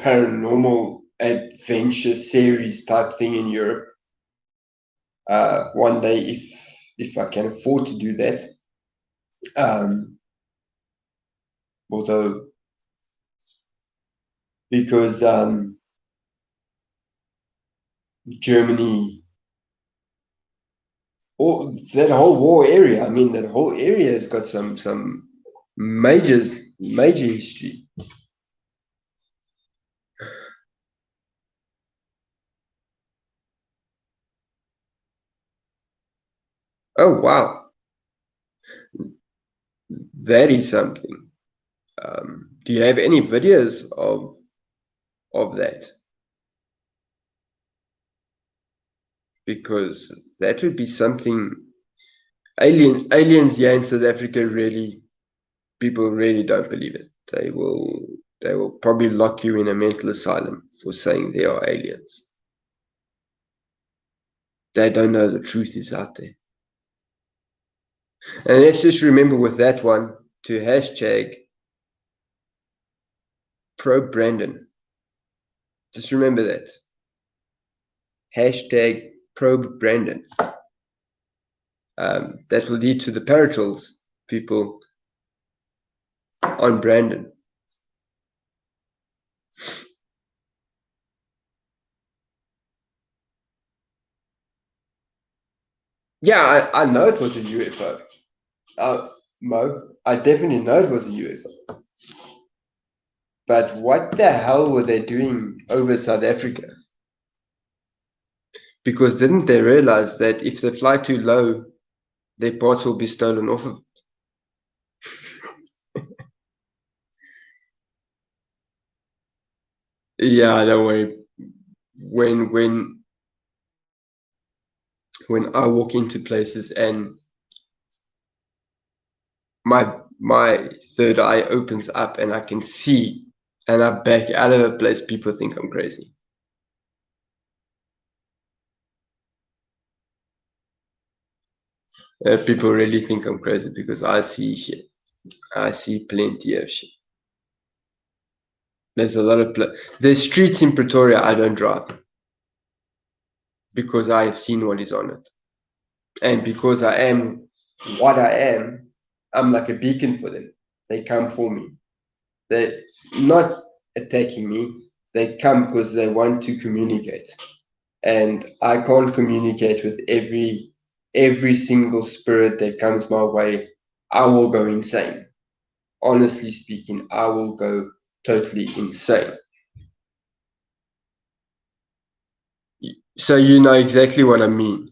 paranormal adventure series type thing in Europe one day if I can afford to do that. Um, although because Germany or that whole war area, I mean that whole area has got some major history. Oh wow, that is something. Do you have any videos of that? Because that would be something. Aliens here in South Africa really people really don't believe it. They will probably lock you in a mental asylum for saying there are aliens. They don't know the truth is out there. And let's just remember with that one to hashtag pro Brandon. Just remember that. Hashtag probe Brandon. That will lead to the paratrolls people on Brandon. Yeah, I know it was a UFO. Mo, I definitely know it was a UFO. But what the hell were they doing over South Africa? Because didn't they realize that if they fly too low, their parts will be stolen off of? Yeah, don't worry. When when when I walk into places and my third eye opens up and I can see and I back out of a place, people think I'm crazy. People really think I'm crazy because I see shit. I see plenty of shit. There's a lot of there's streets in Pretoria I don't drive because I have seen what is on it, and because I am what I am, I'm like a beacon for them. They come for me. They're not attacking me. They come because they want to communicate, and I can't communicate with every single spirit that comes my way. I will go insane. Honestly speaking, I will go totally insane. So you know exactly what I mean.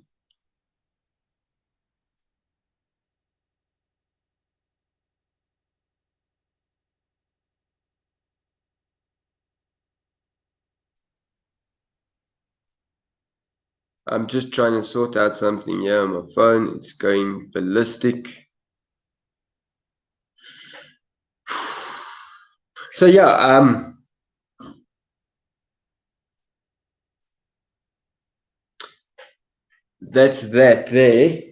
I'm just trying to sort out something here on my phone. It's going ballistic. So yeah, that's that there.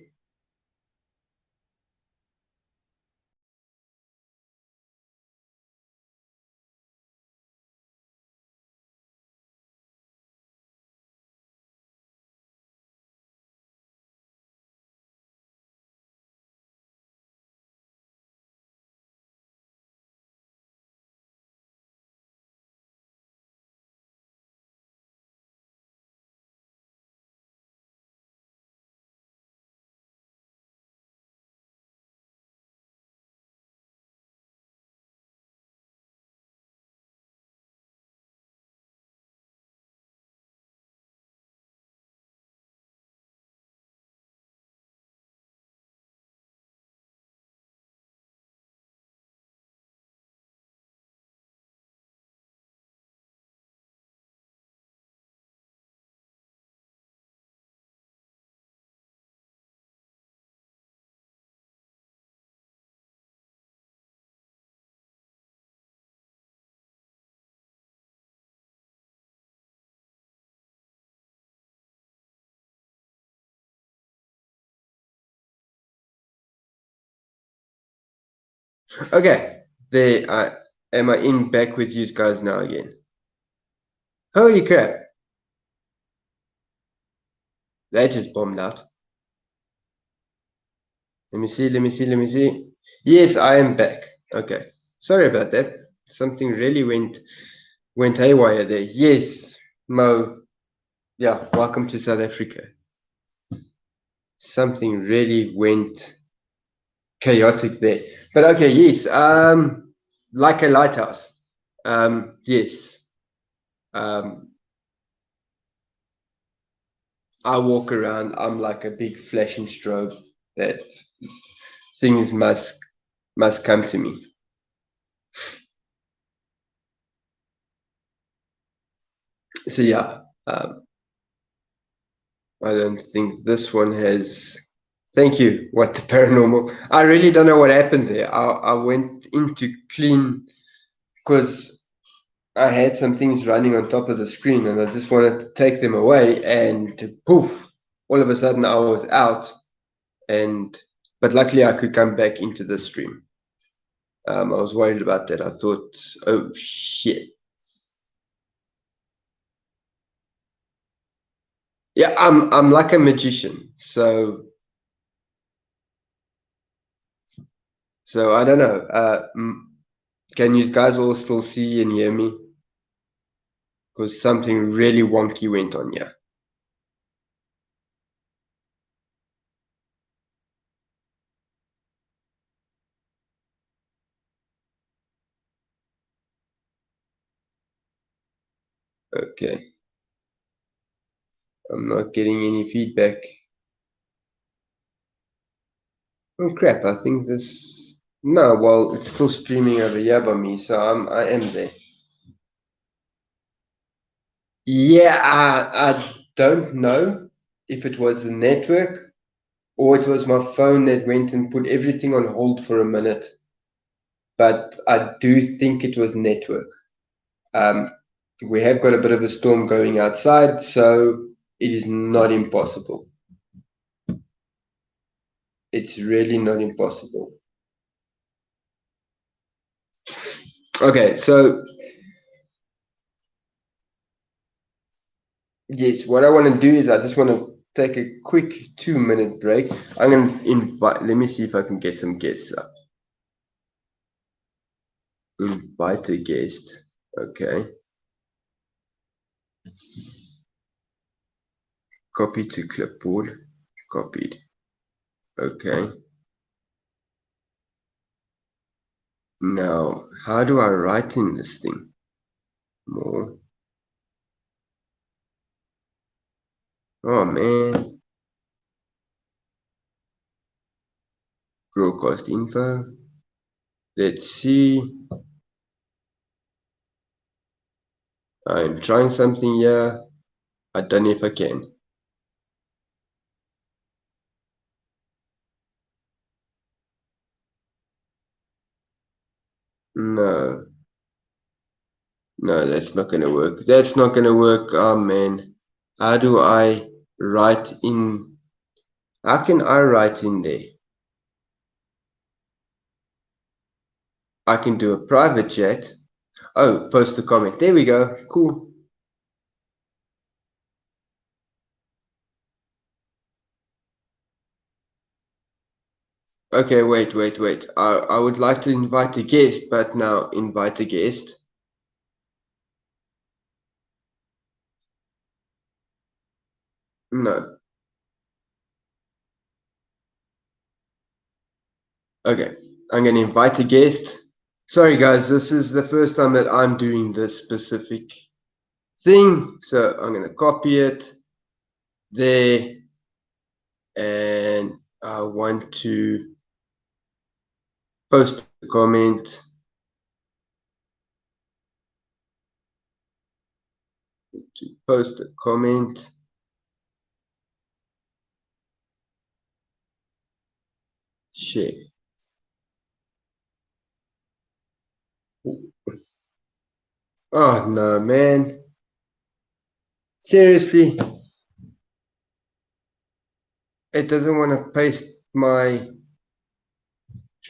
Okay, there I am. I in back with you guys now again. Holy crap, that just bombed out. Let me see, let me see, let me see. Yes, I am back. Okay, sorry about that. Something really went haywire there. Yes, Mo. Yeah, welcome to South Africa. Something really went chaotic there. But okay, yes. Like a lighthouse. Yes. Um, I walk around, I'm like a big flashing strobe that things must come to me. So yeah, I don't think this one has. Thank you. What the paranormal? I really don't know what happened there. I went in to clean because I had some things running on top of the screen and I just wanted to take them away and poof, all of a sudden I was out and but luckily I could come back into the stream. I was worried about that. I thought, oh shit. Yeah, I'm like a magician. So I don't know. Can you guys all still see and hear me? Because something really wonky went on here. Okay. I'm not getting any feedback. Oh crap, I think this no, well it's still streaming over here by me, so I am there. Yeah, I don't know if it was the network or it was my phone that went and put everything on hold for a minute, but I do think it was network. Um, we have got a bit of a storm going outside, so it is not impossible. It's really not impossible. Okay, so yes, what I want to do is I just want to take a quick 2 minute break. I'm going to invite, let me see if I can get some guests up. Invite a guest. Okay. Copy to clipboard. Copied. Okay. Now, how do I write in this thing? More. Oh man. Broadcast info. Let's see. I'm trying something here. I don't know if I can. No. No, that's not gonna work. That's not gonna work. Oh man. How do I write in? How can I write in there? I can do a private chat. Oh, post a comment. There we go. Cool. Okay, wait. I would like to invite a guest, but now invite a guest. No. Okay. I'm gonna invite a guest. Sorry guys, this is the first time that I'm doing this specific thing. So I'm gonna copy it there and I want to post a comment. To post a comment. Share. Oh no, man. Seriously, it doesn't want to paste my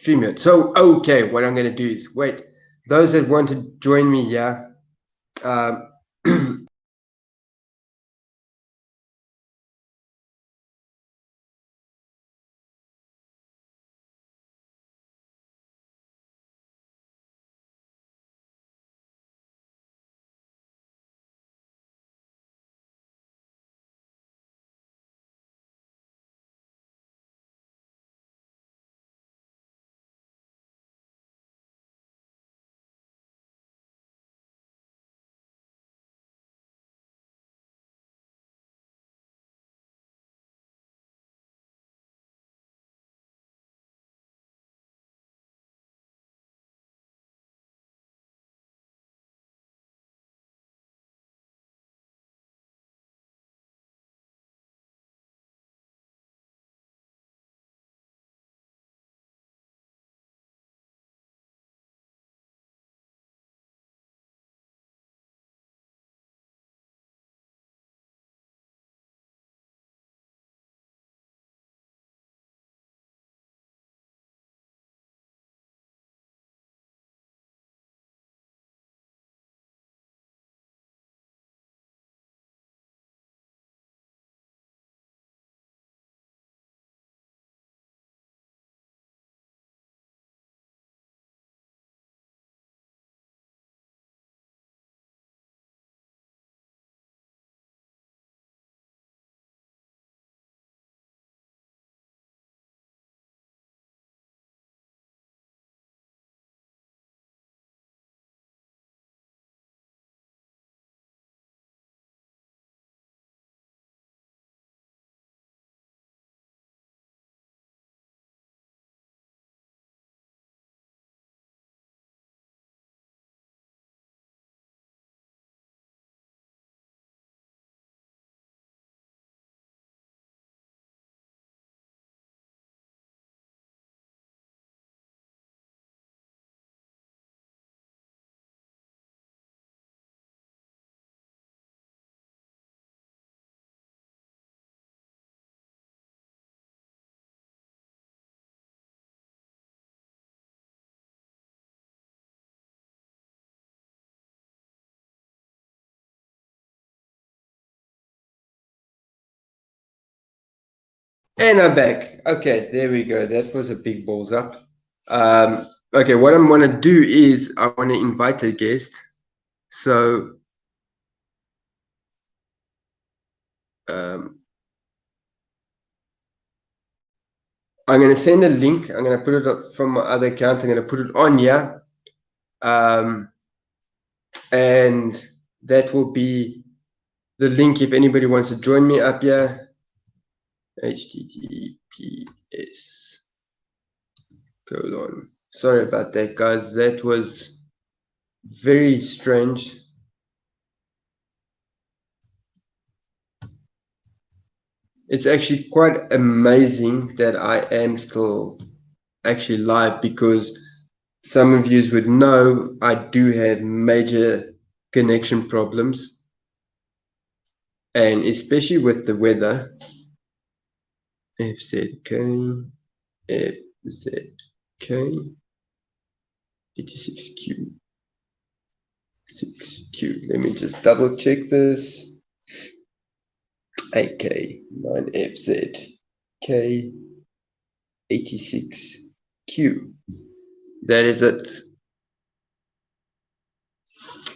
StreamYard. So, okay, what I'm going to do is wait. Those that want to join me here, and I'm back. Okay, there we go. That was a big balls up. Okay, what I'm going to do is I want to invite a guest. So, I'm going to send a link. I'm going to put it up from my other account. I'm going to put it on here. And that will be the link if anybody wants to join me up here. HTTPS. Colon. Sorry about that, guys. That was very strange. It's actually quite amazing that I am still actually live, because some of you would know I do have major connection problems, and especially with the weather. FZK, FZK, 86Q, 6Q. Let me just double check this. AK 9FZ K 86Q. That is it.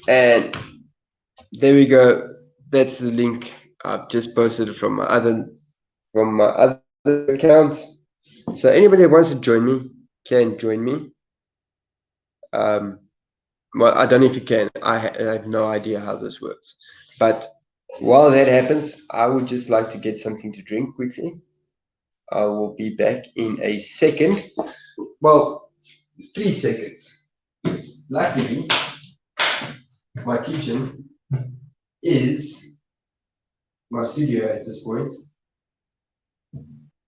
And there we go. That's the link. I've just posted it from my other account. So anybody who wants to join me can join me. Well, I don't know if you can. I have no idea how this works. But while that happens, I would just like to get something to drink quickly. I will be back in a second. Well, 3 seconds. Luckily, my kitchen is my studio at this point.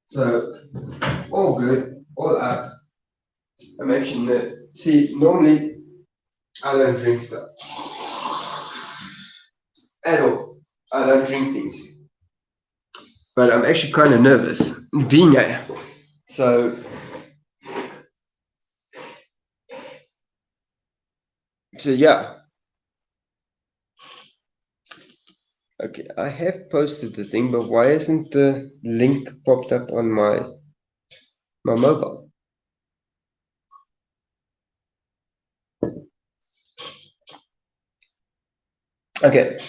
So, all good, all up. I'm actually, see, normally I don't drink stuff at all. I don't drink things. But I'm actually kind of nervous being here. So, So yeah. Okay, I have posted the thing, but why isn't the link popped up on my mobile? Okay.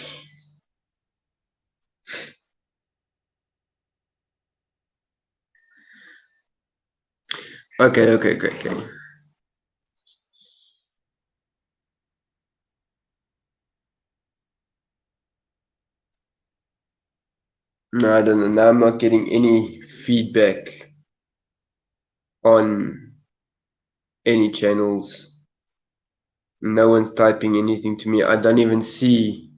Okay. No, I don't know. Now I'm not getting any feedback on any channels. No one's typing anything to me. I don't even see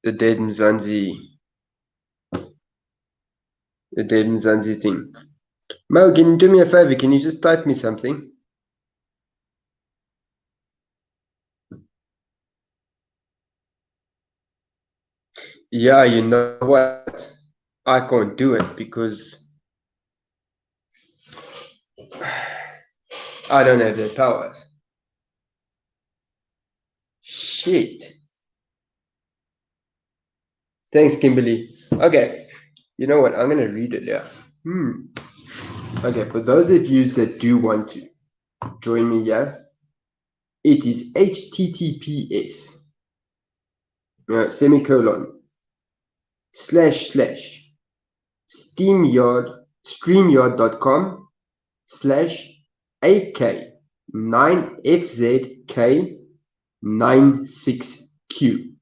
the Dead Mzansi, thing. Mo, can you do me a favor? Can you just type me something? Yeah, you know what? I can't do it because I don't have that powers. Shit. Thanks, Kimberly. Okay. You know what? I'm going to read it, yeah. Okay, for those of you that do want to join me, yeah, it is https semicolon // streamyard.com /AK9FZK96Q.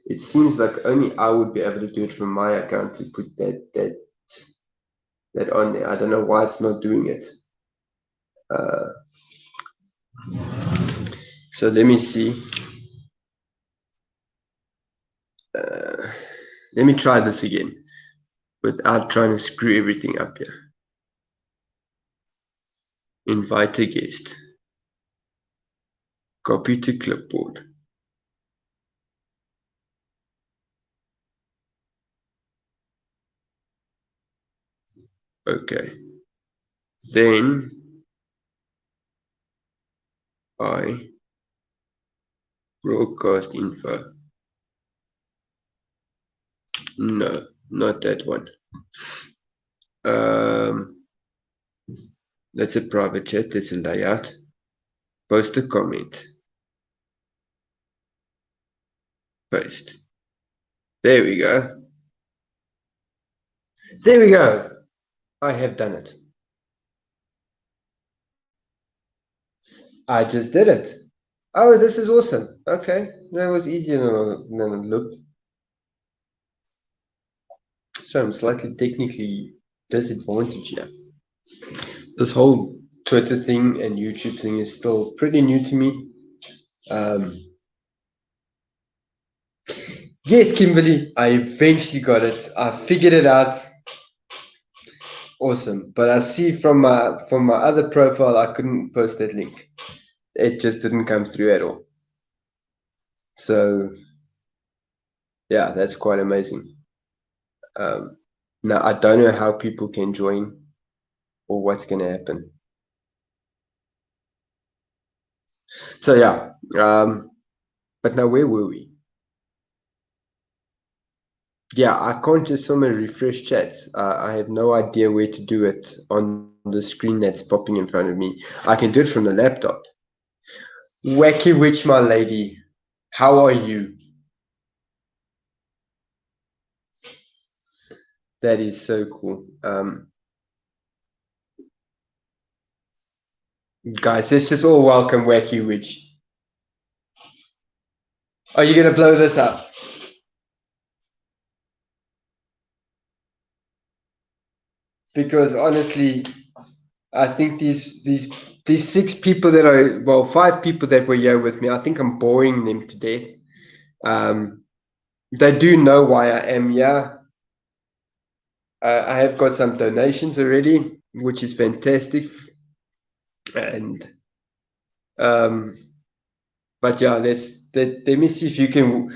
It seems like only I would be able to do it from my account to put that on there. I don't know why it's not doing it. So let me see. Let me try this again without trying to screw everything up here. Invite a guest. Copy to clipboard. Okay. Then I broadcast info. No, not that one. That's a private chat. That's a layout. Post a comment. Paste. There we go. There we go. I have done it. I just did it. Oh, this is awesome. Okay, that was easier than it looked. So I'm slightly technically disadvantaged here. This whole Twitter thing and YouTube thing is still pretty new to me. Yes, Kimberly, I eventually got it. I figured it out. Awesome. But I see from my other profile, I couldn't post that link. It just didn't come through at all. So yeah, that's quite amazing. Now I don't know how people can join or what's going to happen. So yeah, but now where were we? Yeah, I can't just summon refresh chats. I have no idea where to do it on the screen that's popping in front of me. I can do it from the laptop. Wacky Witch, my lady, how are you? That is so cool. Guys, let's just all welcome Wacky Witch. Are you going to blow this up? Because honestly, I think these 6 people that are, well, 5 people that were here with me, I think I'm boring them to death. They do know why I am here. I have got some donations already, which is fantastic. And but yeah, let me see if you can,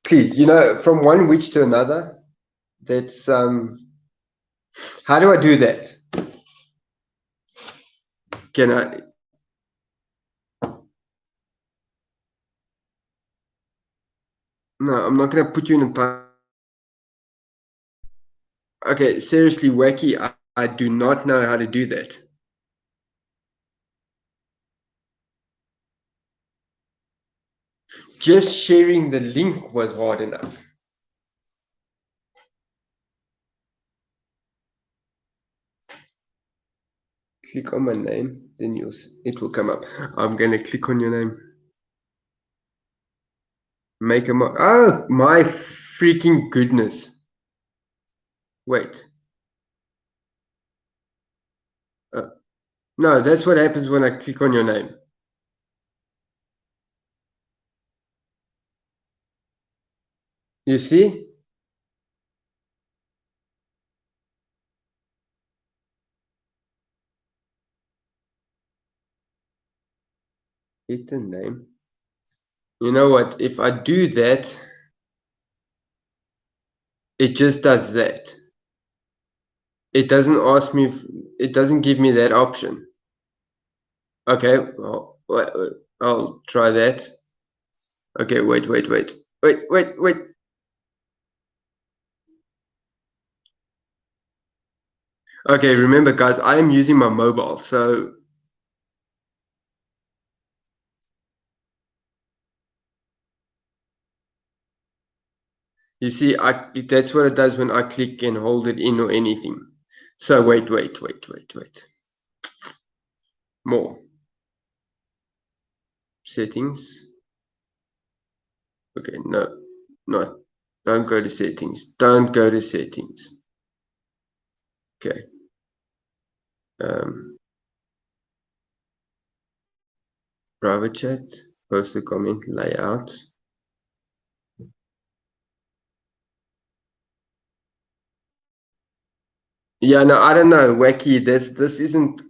please, from one witch to another. That's how do I do that? Can I? No, I'm not gonna put you in a time. Okay, seriously, Wacky, I do not know how to do that. Just sharing the link was hard enough. Click on my name, then it will come up. I'm gonna click on your name. Make a oh my freaking goodness. Wait. No, that's what happens when I click on your name. You see? Hit the name. You know what? If I do that, it just does that. It doesn't ask me, it doesn't give me that option. Okay, well, I'll try that. Okay, wait. Okay, remember guys, I am using my mobile, so you see, that's what it does when I click and hold it in or anything. So wait. More. Settings. Okay, no, not. Don't go to settings. Don't go to settings. Okay. Private chat, post a comment, layout. Yeah, no, I don't know, Wacky. This isn't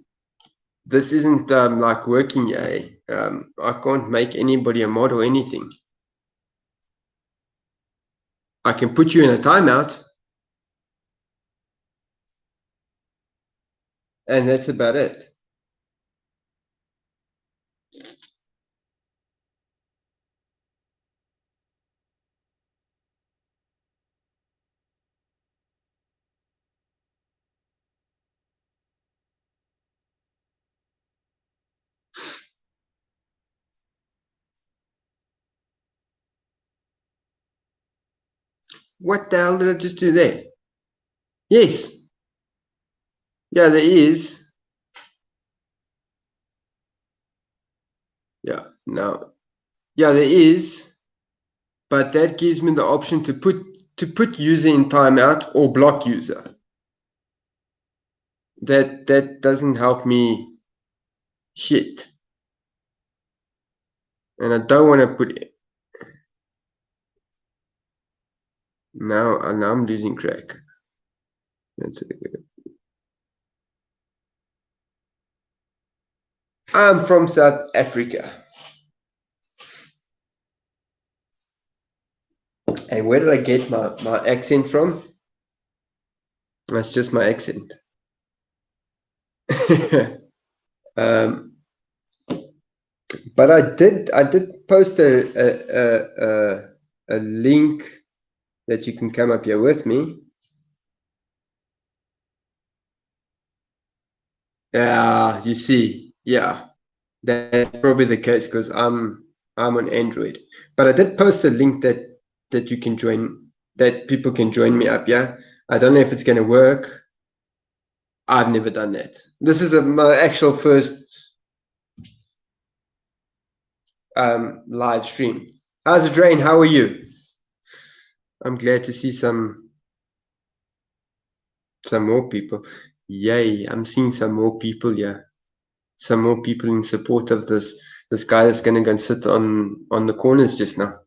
like working. I can't make anybody a mod or anything. I can put you in a timeout, and that's about it. What the hell did I just do there? Yes. Yeah, there is. Yeah, no. Yeah, there is. But that gives me the option to put user in timeout or block user. That doesn't help me shit. And I don't want to put it. Now I'm losing track. That's it. I'm from South Africa. And where did I get my accent from? That's just my accent. um, but I did post a link that you can come up here with me. Yeah, you see, yeah, that's probably the case because I'm on Android. But I did post a link that you can join, that people can join me up. Yeah, I don't know if it's going to work. I've never done that. This is my actual first live stream. How's it, Drain? How are you? I'm glad to see some more people. Yay! I'm seeing some more people. Yeah, some more people in support of this guy that's going to go and sit on the corners just now.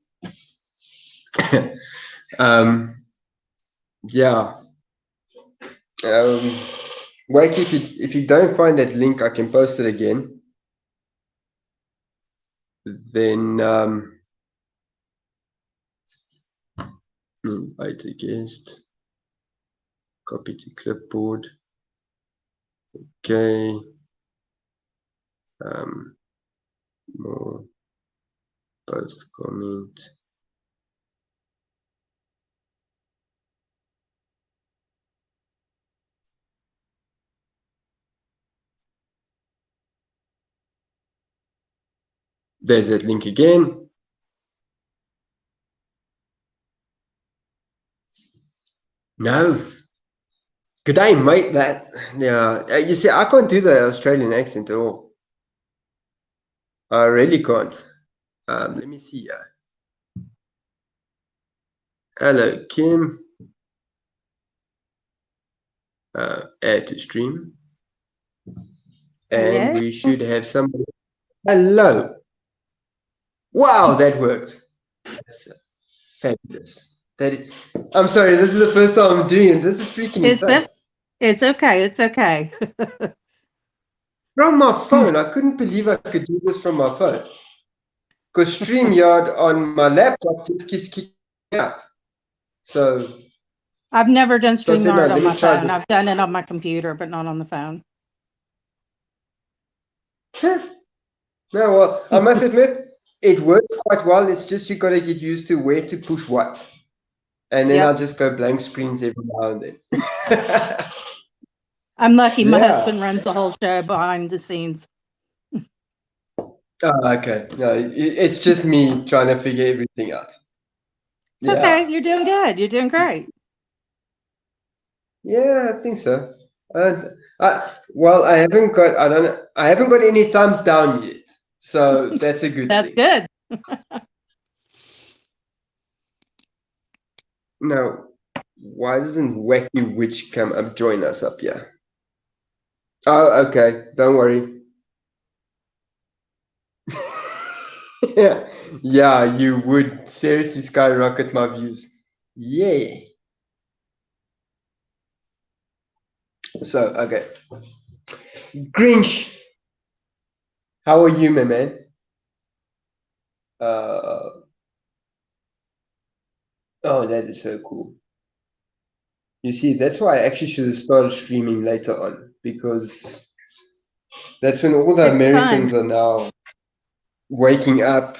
Yeah. Wait, if you don't find that link, I can post it again. Then invite a guest. Copy to clipboard. Okay. More post comment. There's that link again. No. G'day, mate. That, yeah. You see, I can't do the Australian accent at all. I really can't. Let me see. Hello, Kim. Add to stream. And Hello. we should have somebody. Hello. Wow, that worked. That's fabulous. I'm sorry, this is the first time I'm doing it. This is freaking insane. It's okay. It's okay. From my phone, I couldn't believe I could do this from my phone. Because StreamYard on my laptop just keeps kicking out. So I've never done So I said, no, StreamYard on let me my try phone. this. I've done it on my computer, but not on the phone. No, well, I must admit, it works quite well. It's just you got to get used to where to push what. And then I'll Yep. just go blank screens every now and then. I'm lucky my Yeah. husband runs the whole show behind the scenes. Oh, okay. No, it's just me trying to figure everything out. It's okay. You're doing good. You're doing great. Yeah, I think so. Well, I haven't got any thumbs down yet. So that's a good That's thing. good. Now, why doesn't Wacky Witch come up join us up here? Oh, okay. Don't worry. Yeah, you would seriously skyrocket my views. Yeah. So, okay. Grinch, how are you, my man? Oh, that is so cool. You see, that's why I actually should have started streaming later on, because that's when all the It's Americans fun. are now waking up.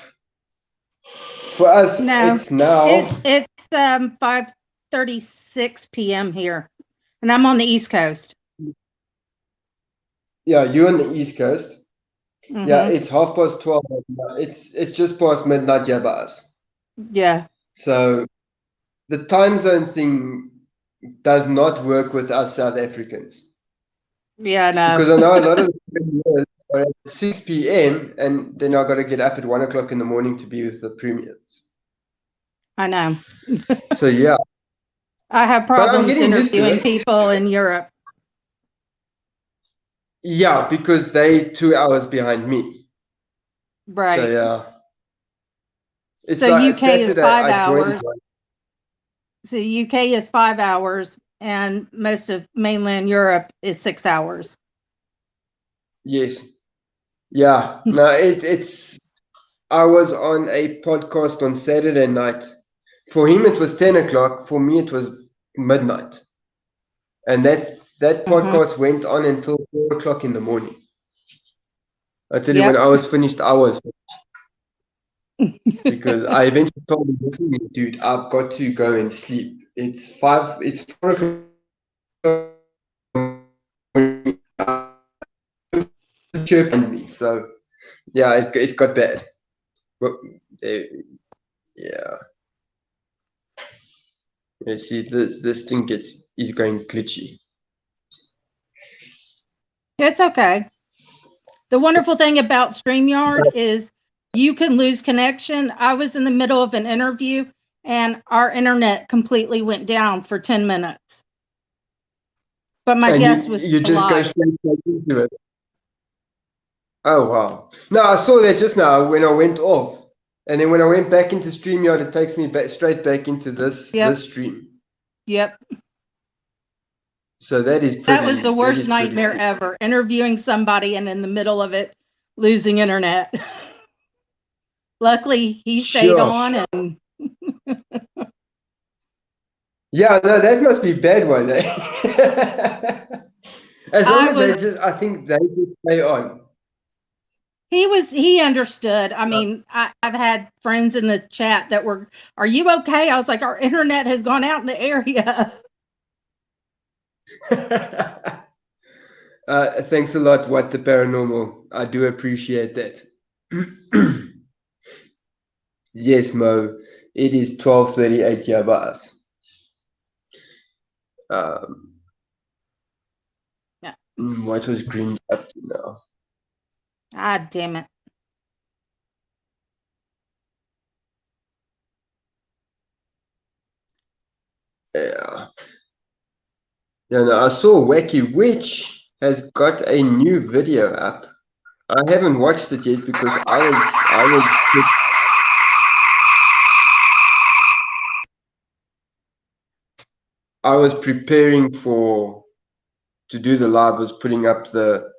For us, No, it's now. it's 5:36 p.m. here, and I'm on the East Coast. Yeah, you're on the East Coast. Yeah, Mm-hmm. it's 12:30. It's just past midnight here by us. Yeah. So the time zone thing does not work with us South Africans, Yeah. No. because I know a lot of the premiers are at 6 p.m. and then I got to get up at 1 o'clock in the morning to be with the premiers. I know. So yeah, I have but I'm problems getting used to interviewing it. people in Europe. Yeah, because they 2 hours behind me. So Right. yeah, it's So like UK is Saturday five I joined hours. one. So UK is 5 hours, and most of mainland Europe is 6 hours. Yes. Yeah. No, it's. I was on a podcast on Saturday night. For him, it was 10 o'clock. For me, it was midnight. And that Mm-hmm. podcast went on until 4 o'clock in the morning. I tell you, when Yep. I was finished, I was because I eventually told him, listen, dude, I've got to go and sleep. It's 4 o'clock. Chirping me. So yeah, it got bad. But yeah, you see, this thing is going glitchy. It's okay. The wonderful thing about StreamYard is you can lose connection. I was in the middle of an interview and our internet completely went down for 10 minutes. But my And guest was you still just go live. straight into it. Oh wow! No, I saw that just now when I went off, and then when I went back into StreamYard, it takes me back straight back into this Yep. stream. Yep. So that is That was the worst pretty nightmare cool. ever, interviewing somebody and in the middle of it losing internet. Luckily, he stayed Sure. on and Yeah, no, that must be bad one, eh? As long I as they was just, I think they just stay on. he understood. I mean, I've had friends in the chat that were, "Are you okay?" I was like, "Our internet has gone out in the area." Thanks a lot, What the Paranormal. I do appreciate that. Yes, Mo, it is 12:38 here by us. Um, Yeah. what was Green up to now? Ah, damn it. Yeah. Yeah, no, I saw Wacky Witch has got a new video up. I haven't watched it yet because I was preparing to do the live. I was putting up the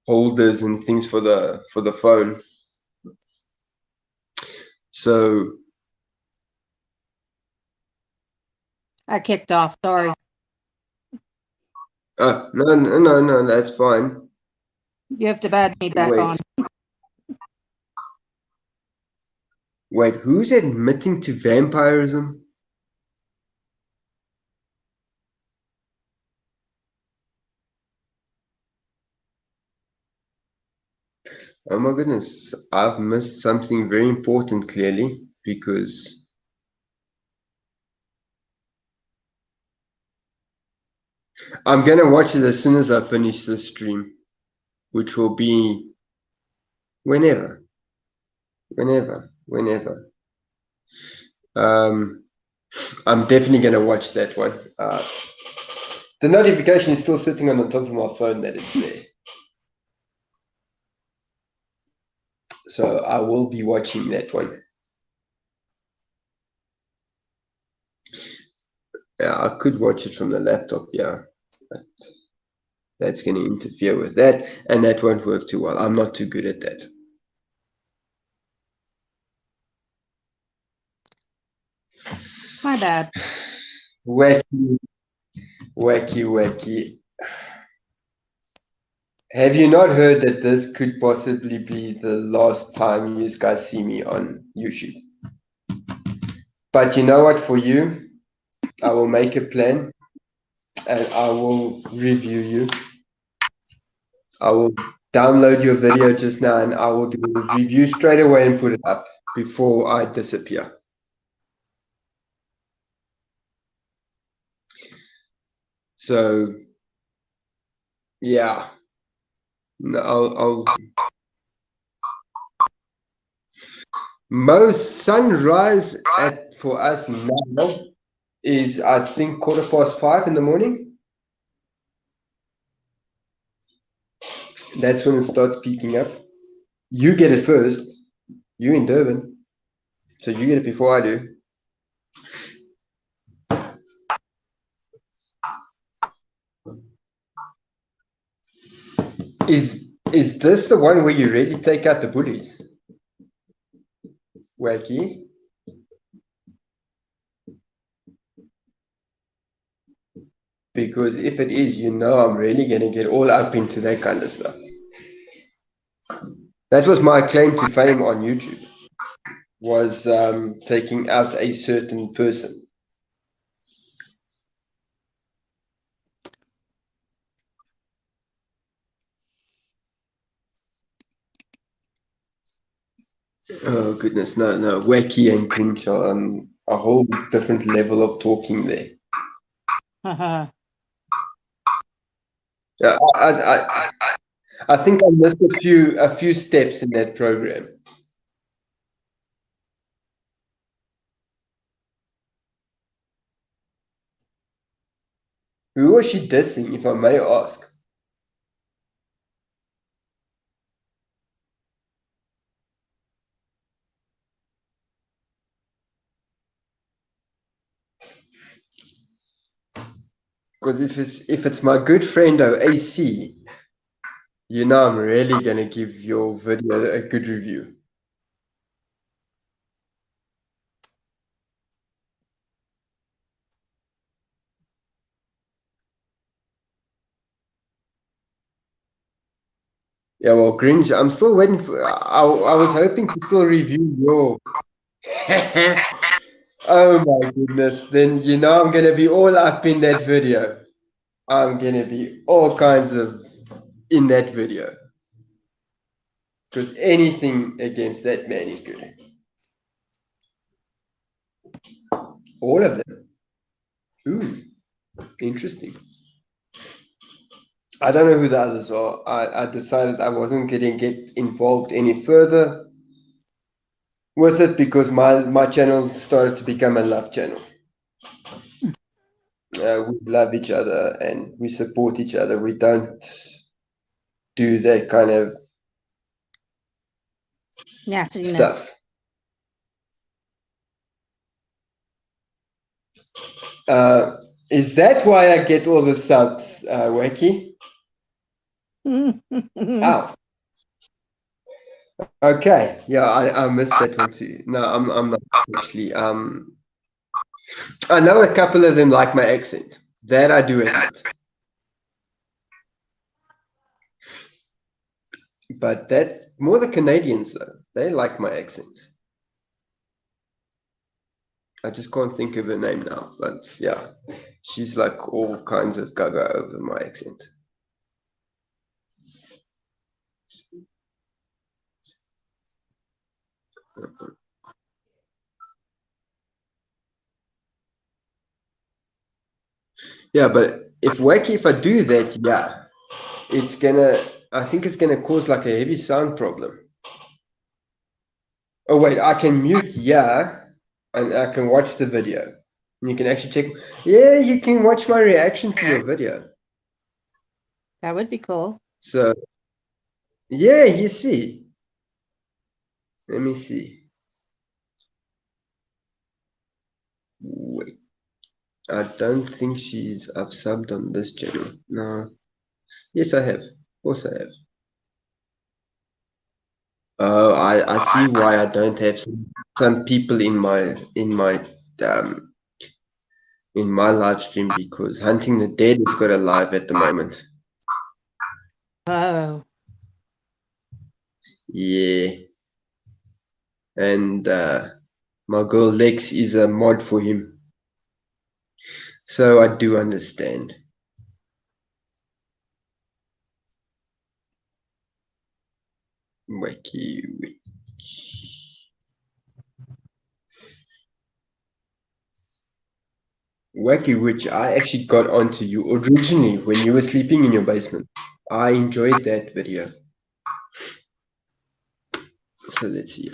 holders and things for the phone. So I kicked off. Sorry. no, that's fine. You have to add me back on. Wait, who's admitting to vampirism? Oh my goodness, I've missed something very important clearly because I'm gonna watch it as soon as I finish this stream, which will be whenever, whenever. Um, I'm definitely gonna watch that one. The notification is still sitting on the top of my phone that it's there. So I will be watching that one. Yeah, I could watch it from the laptop, yeah. But that's going to interfere with that, and that won't work too well. I'm not too good at that. My bad. Wacky, wacky. Have you not heard that this could possibly be the last time you guys see me on YouTube? But you know what, for you, I will make a plan and I will review you. I will download your video just now and I will do a review straight away and put it up before I disappear. So, yeah, no, I'll most sunrise at for us now is I think 5:15 in the morning. That's when it starts peaking up. You get it first. You in Durban, so you get it before I do. Is this the one where you really take out the bullies? Wacky. Because if it is, you know I'm really gonna get all up into that kind of stuff. That was my claim to fame on YouTube, was taking out a certain person. Oh goodness, no, Wacky and Grinch are on a whole different level of talking there. Yeah, I think I missed a few steps in that program. Who was she dissing, if I may ask? Because if it's my good friend OAC, you know I'm really gonna give your video a good review. Yeah, well, Grinch, I'm still waiting for. I was hoping to still review your. Oh my goodness! Then you know I'm gonna be all up in that video. I'm gonna be all kinds of in that video because anything against that man is good. All of them. Ooh, interesting. I don't know who the others are. I decided I wasn't going to get involved any further with it because my channel started to become a love channel. We love each other and we support each other. We don't do that kind of Nastiness. stuff. Is that why I get all the subs, Wacky? Oh, okay. Yeah, I missed that one too. No, I'm not actually. I know a couple of them like my accent. That I do admit. But that's more the Canadians though. They like my accent. I just can't think of her name now, but yeah, she's like all kinds of gaga over my accent. Yeah, but if I do that, yeah, it's gonna. I think it's gonna cause like a heavy sound problem. Oh wait, I can mute, yeah, and I can watch the video. And you can actually check. Yeah, you can watch my reaction to your video. That would be cool. So yeah, you see. Let me see. Wait, I don't think I've subbed on this channel. No. Yes, I have. Of course I have. Oh, I see why I don't have some people um in my live stream because Hunting the Dead has got a live at the moment. Oh. Yeah. And my girl Lex is a mod for him. So I do understand. Wacky Witch. Wacky Witch, I actually got onto you originally when you were sleeping in your basement. I enjoyed that video. So let's see.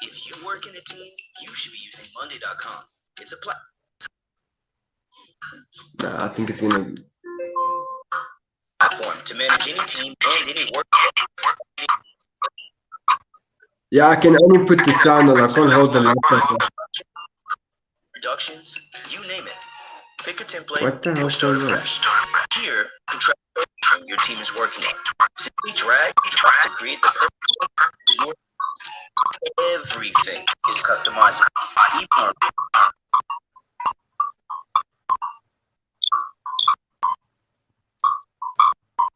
If you work in a team, you should be using Monday.com. It's a I think it's gonna. platform to manage any team and any work. Yeah, I can only put the sound on. I can't hold the laptop. Reductions, you name it. Pick a template What the and hell's start going on? fresh. Here, contract your team is working on. Simply drag and drop to create the perfect. Everything is customizable. Even our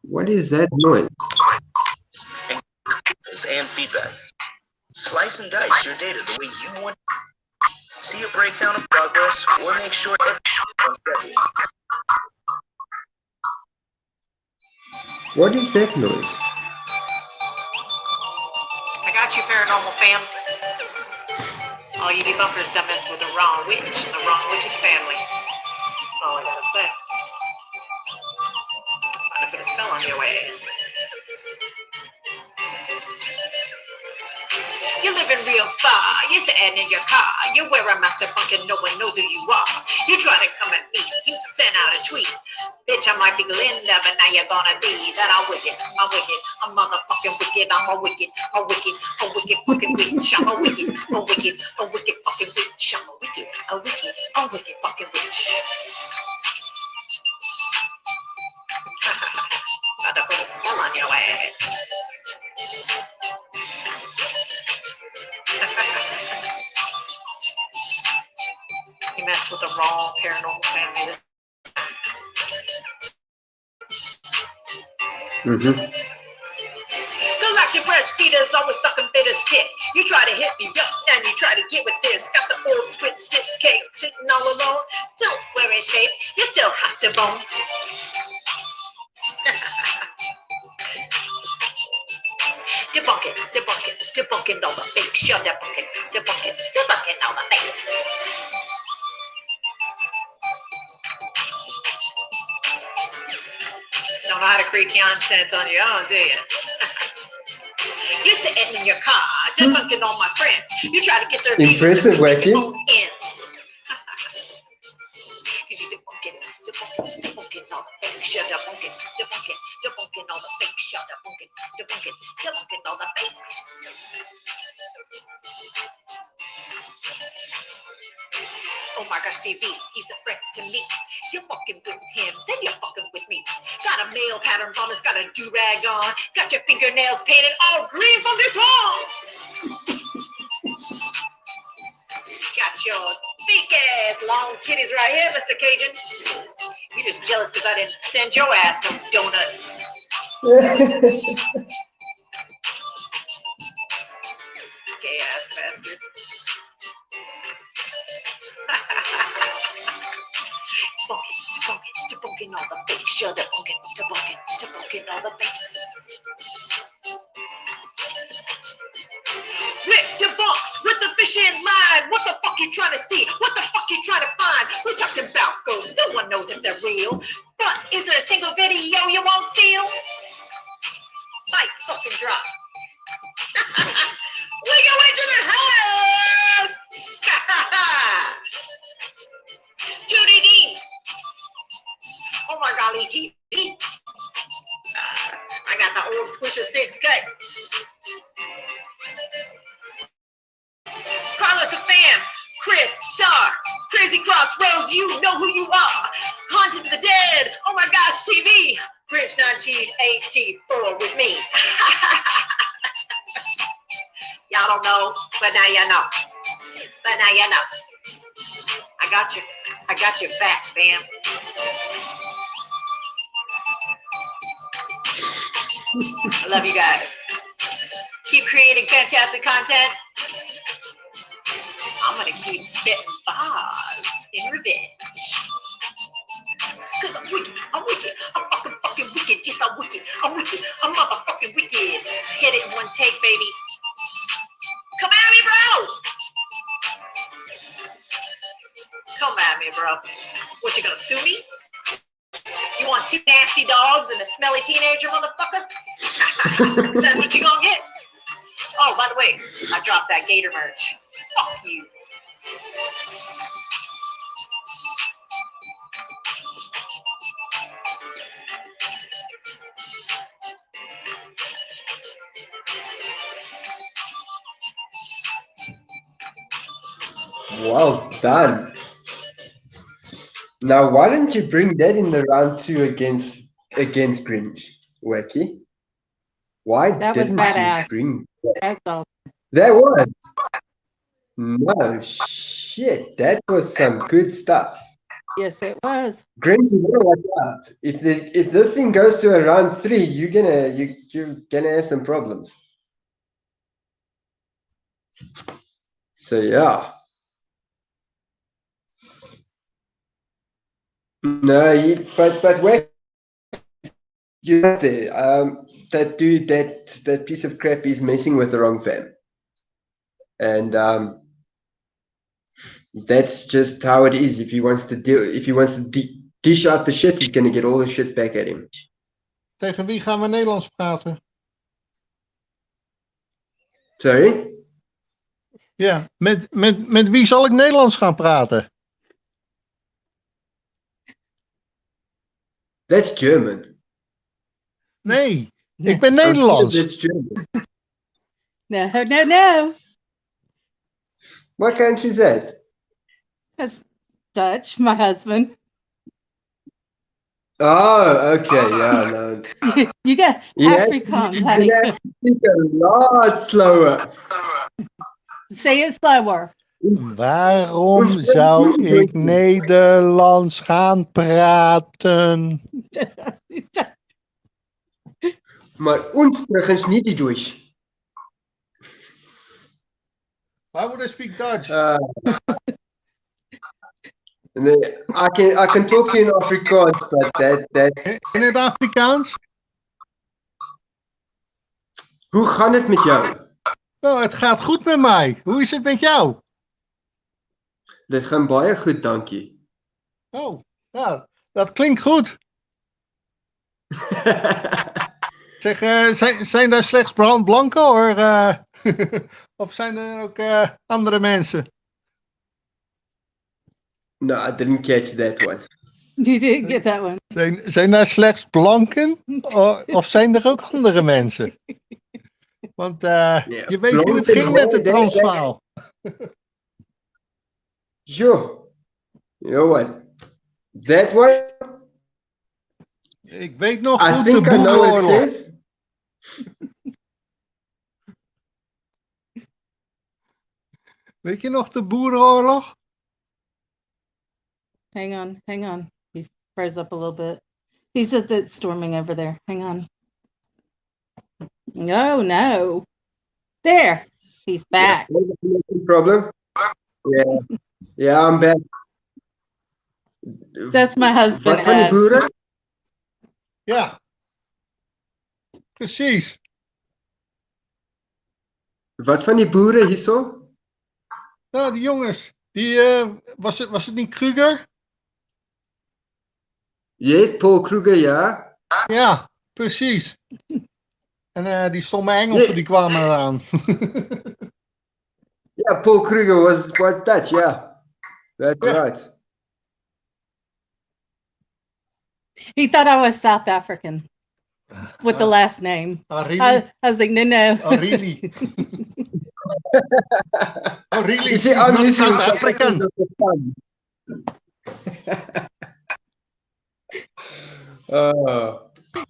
What is that noise? and feedback. Slice and dice your data the way you want. See a breakdown of progress or make sure everything's on schedule. What is that noise? I got you, paranormal fam. All you debunkers done mess with the wrong witch and the wrong witch's family. That's all I gotta say. I'm gonna put a spell on your ass. You're living real far. You're sitting in your car. You wear a mask to function. No one knows who you are. You try to come at me. You send out a tweet. Bitch, I might be Linda, but now you're gonna see that I'm wicked. I'm wicked. I'm motherfucking wicked. I'm a wicked fucking witch. I'm a wicked fucking witch. I'm a wicked fucking witch. About to put a spell on your ass. You mess with the wrong paranormal family. Galactic breastfeeders always sucking bitter tit. You try to hit me up and you try to get with this. Got the orb switch 6K sitting all alone. Don't worry, shape, you still have to bone. Debunking, debunking, debunking all the fakes. You're debunking, debunking, debunking all the fakes. Don't know how to create nonsense on your own, do you? You're sitting in your car, debunking all my friends. You try to get their Impressive, Wacky. You're debunking all the fakes. You're debunking, debunking all the fakes. You're debunking all the fakes. Oh my gosh, TV, he's a threat to me. You're fucking with him, then you're fucking with me. Got a male pattern bonus, got a do-rag on. Got your fingernails painted all green from this wall. Got your fake ass long titties right here, Mr. Cajun. You're just jealous because I didn't send your ass no donuts. Gay ass bastard. Debunking all the fakes. You're debunking all the fakes. Rick debunks with the fish in mind. What the fuck you trying to see? What the fuck you trying to find? We're talking about ghosts. No one knows if they're real. But is there a single video you won't steal? Fight fucking drop. We go into the house. 2D. Oh my golly, TV. I got the orb squisher 6K. Carlos the Fam, Chris, Star, Crazy Crossroads, you know who you are. Haunted the Dead, oh my gosh, TV. French 1984 with me. Y'all don't know, but now you know. But now you know. I got your back, fam. I love you guys. Keep creating fantastic content. I'm gonna keep spitting bars in revenge. Cause I'm wicked, I'm fucking wicked, yes I'm wicked, I'm motherfucking wicked. Hit it in one take, baby. Come at me, bro! Come at me, bro. What, you gonna sue me? You want two nasty dogs and a smelly teenager, motherfucker? That's what you gonna get? Oh, by the way, I dropped that Gator merch. Fuck you. Well done. Now, why didn't you bring that in the round 2 against Grinch, Wacky? Why That was didn't badass. you bring That's all. that? Was no shit. That was some good stuff. Yes, it was. Grinch, you gotta watch out. If this thing goes to a round 3, you're gonna have some problems. So yeah. No, but where you there? That dude, that piece of crap is messing with the wrong fam, and that's just how it is. If he wants to dish out the shit, he's gonna get all the shit back at him. Tegen wie gaan we Nederlands praten? Sorry? Ja, met wie zal ik Nederlands gaan praten? That's German. Nee, ik ben Nederlands. That's German. No. What country is that? That's Dutch, my husband. Oh, okay, yeah, no. You got Afrikaans, honey. You have to speak a lot slower. Say it slower. Waarom zou ik Nederlands gaan praten? Maar ons sprechen niet die Deutsch. Why would I speak Dutch? I can talk to you in Afrikaans, but that. In het Afrikaans? Hoe gaat het met jou? Nou, het gaat goed met mij. Hoe is het met jou? Dit gaan baie goed, dankie. Oh, ja, dat klinkt goed. Zeg, zijn daar slechts blanken of zijn er ook andere mensen? No, I didn't catch that one. You didn't get that one. Zijn daar slechts blanken of zijn er ook andere mensen? Want je weet hoe het ging met de Transvaal. Sure. You know what? That one. Ik weet nog I goed de think I know what it boerenoorlog. says. Weet je nog de boerenoorlog? Hang on. He froze up a little bit. He said that storming over there. Hang on. No. There. He's back. No problem. Yeah, I'm back. That's my husband. Wat van die Ed. boeren? Ja. Precies. Wat van die boeren hierso? Nou, die jongens. Was het niet Kruger? Ja, Paul Kruger, ja. Ja, precies. En die stomme Engelsen die kwamen eraan. Yeah, Paul Kruger was Dutch, yeah. That's right. He thought I was South African with the last name. Oh, really? I was like, no. Oh, really? Oh, really? You see, She's I'm not using South African.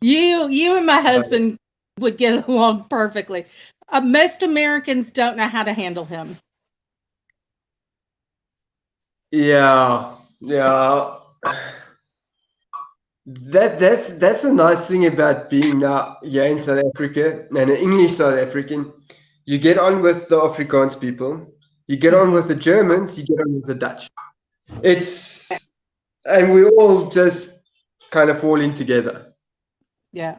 You and my husband would get along perfectly. Most Americans don't know how to handle him. Yeah. That's a nice thing about being now here in South Africa and an English South African. You get on with the Afrikaans people, you get on with the Germans, you get on with the Dutch. And we all just kind of fall in together. Yeah.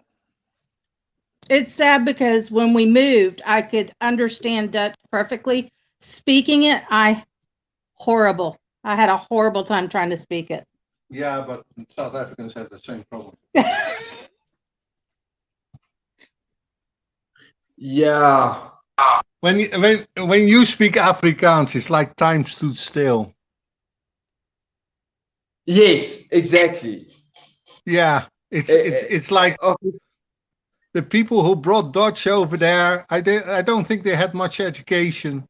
It's sad because when we moved, I could understand Dutch perfectly. Speaking it, horrible. I had a horrible time trying to speak it. Yeah, but South Africans have the same problem. Yeah. When you speak Afrikaans, it's like time stood still. Yes, exactly. Yeah, it's like the people who brought Dutch over there. I don't think they had much education.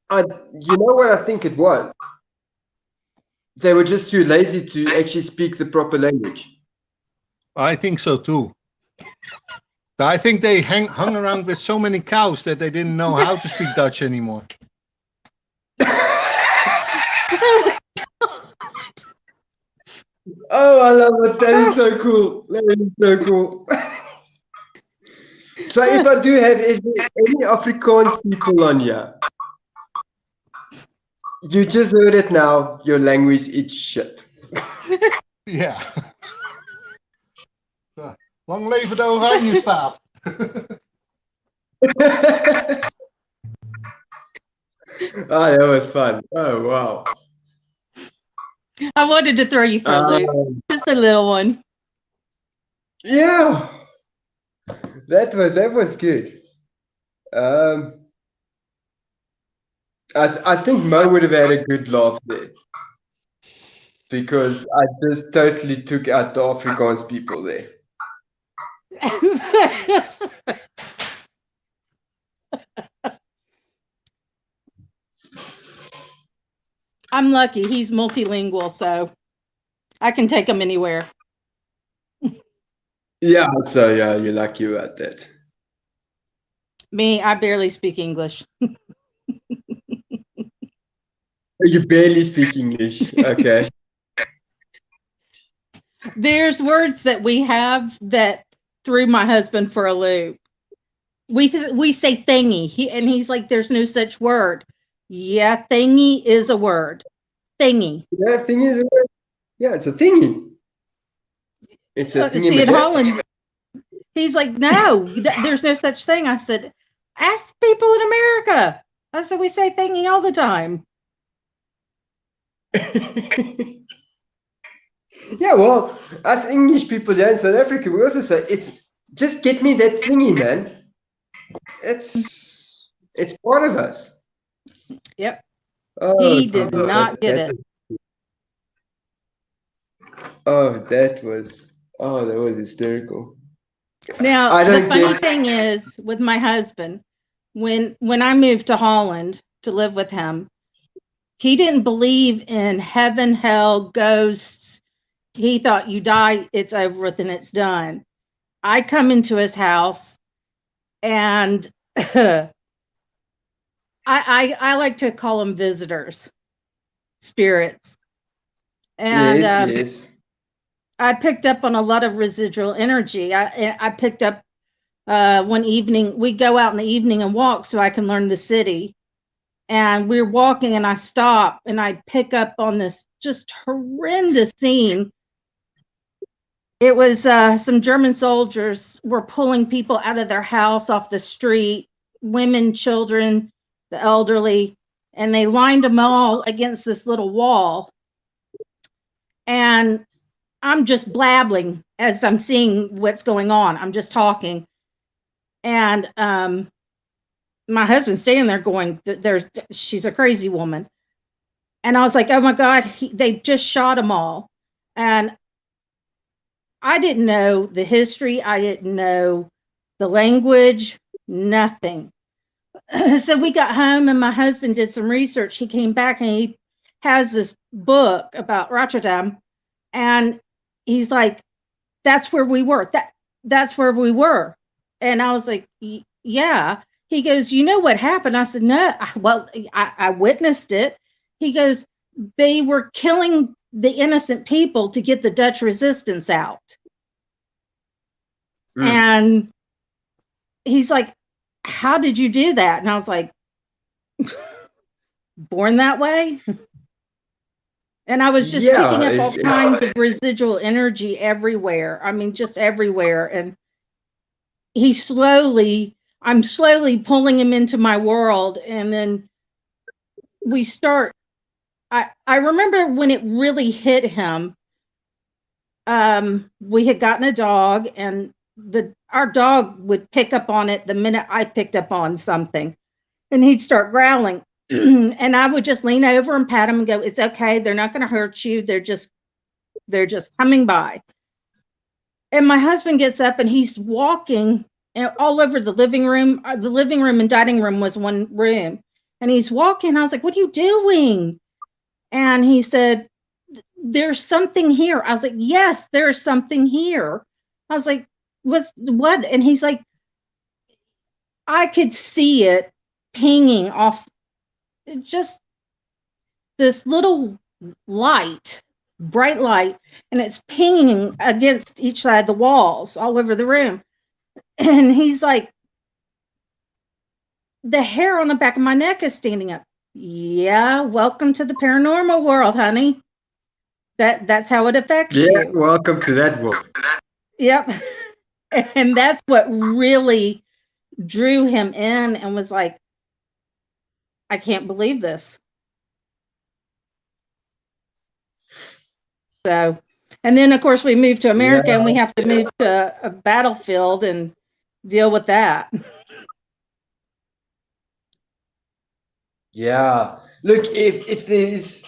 You know what I think it was? They were just too lazy to actually speak the proper language. I think so too. I think they hung around with so many cows that they didn't know how to speak Dutch anymore. Oh, I love it. That is so cool. That is so cool. So if I do have any Afrikaans people on here, you just heard it now. Your language is shit. Ja. Lang leven de Oranje staat. Oh, that was fun. Oh, wow. I wanted to throw you for a loop. Just a little one. Yeah. That was good. I think Mo would have had a good laugh there. Because I just totally took out the Afrikaans people there. I'm lucky. He's multilingual, so I can take him anywhere. Yeah, so yeah, you're lucky about that. Me, I barely speak English. You barely speak English. Okay. There's words that we have that threw my husband for a loop. We say thingy, he's like, there's no such word. Yeah, thingy is a word. Thingy. Yeah, thing is, yeah, it's a thingy. It's a thingy. See, in Holland, he's like, no, there's no such thing. I said, ask people in America. I said, we say thingy all the time. Yeah, well, us English people here in South Africa, we also say, it's just get me that thingy, man. It's part of us. Yep. Oh, He did not get it. That was hysterical. Now, the funny thing is with my husband, when I moved to Holland to live with him, he didn't believe in heaven, hell, ghosts. He thought you die, it's over with and it's done. I come into his house and I like to call them visitors, spirits. And yes. I picked up on a lot of residual energy. I picked up one evening, we go out in the evening and walk so I can learn the city. And we're walking and I stop and I pick up on this just horrendous scene. It was some German soldiers were pulling people out of their house off the street, women, children, the elderly, and they lined them all against this little wall. And I'm just blabbling as I'm seeing what's going on. I'm just talking. And my husband's standing there going, she's a crazy woman. And I was like, oh my God, they just shot them all. And I didn't know the history. I didn't know the language, nothing. So we got home and my husband did some research. He came back and he has this book about Rotterdam. And he's like, that's where we were. That's where we were. And I was like, yeah. He goes, you know what happened? I said, no. Well, I witnessed it. He goes, they were killing the innocent people to get the Dutch resistance out. And he's like, how did you do that? And I was like, born that way. And I was just picking up all kinds of residual energy everywhere. I mean, just everywhere. And I'm slowly pulling him into my world. And then we start, I remember when it really hit him, we had gotten a dog and our dog would pick up on it the minute I picked up on something and he'd start growling. And I would just lean over and pat him and go, it's okay. They're not going to hurt you. They're just coming by. And my husband gets up and he's walking all over the living room. The living room and dining room was one room. And he's walking. I was like, what are you doing? And he said, there's something here. I was like, yes, there's something here. I was like, what? And he's like, I could see it pinging off just this little light, bright light, and it's pinging against each side of the walls all over the room. And he's like, the hair on the back of my neck is standing up. Yeah, welcome to the paranormal world, honey. That's how it affects you. Yeah, welcome to that world. Yep. And that's what really drew him in and was like, I can't believe this. So, and then of course we moved to America and we have to move to a battlefield and deal with that. Yeah. Look, if there's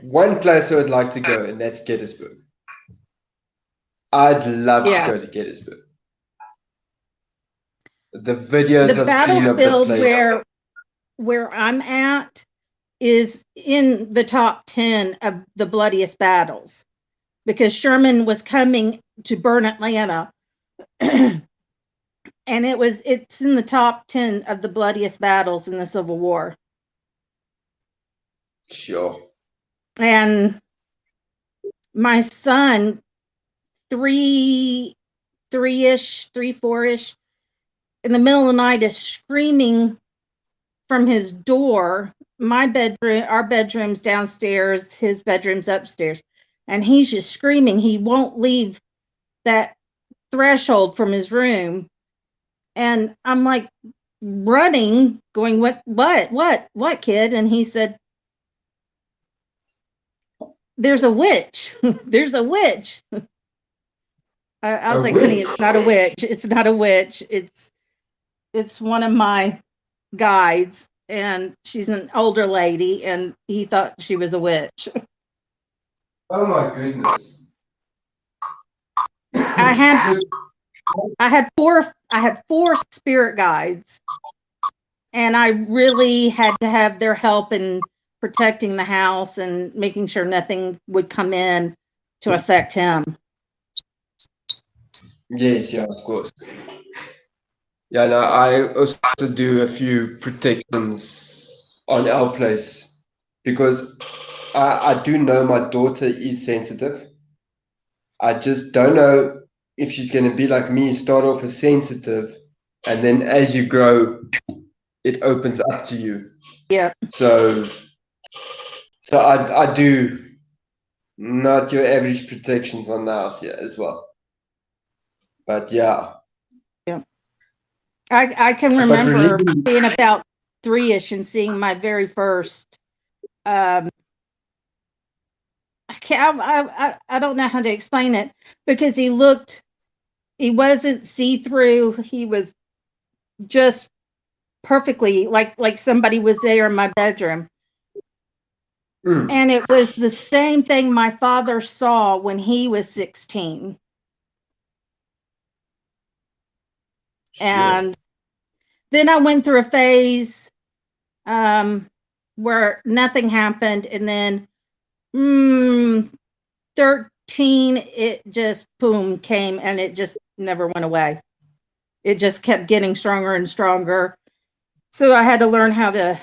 one place I would like to go, and that's Gettysburg. I'd love to go to Gettysburg. The videos I've seen of the place. Where I'm at is in the top 10 of the bloodiest battles because Sherman was coming to burn Atlanta. And it's in the top 10 of the bloodiest battles in the Civil War. Sure. And my son, 4-ish, in the middle of the night is screaming from his door. My bedroom, our bedroom's downstairs, his bedroom's upstairs. And he's just screaming. He won't leave that threshold from his room. And I'm like running, going, what, kid? And he said, there's a witch. There's a witch. I was like, honey, it's not a witch. It's not a witch. It's one of my guides, and she's an older lady, and he thought she was a witch. Oh my goodness. I had four spirit guides, and I really had to have their help in protecting the house and making sure nothing would come in to affect him. Yes, yeah, of course. Yeah, no, I also do a few protections on our place because I do know my daughter is sensitive. I just don't know if she's going to be like me, start off as sensitive, and then as you grow, it opens up to you. Yeah. So I do not your average protections on the house here as well. But yeah. Yeah. I can remember being about 3-ish and seeing my very first I don't know how to explain it, because he wasn't see-through. He was just perfectly like somebody was there in my bedroom. And it was the same thing my father saw when he was 16. Sure. And then I went through a phase where nothing happened, and then 13, it just boom came, and it just never went away. It just kept getting stronger and stronger. So I had to learn how to,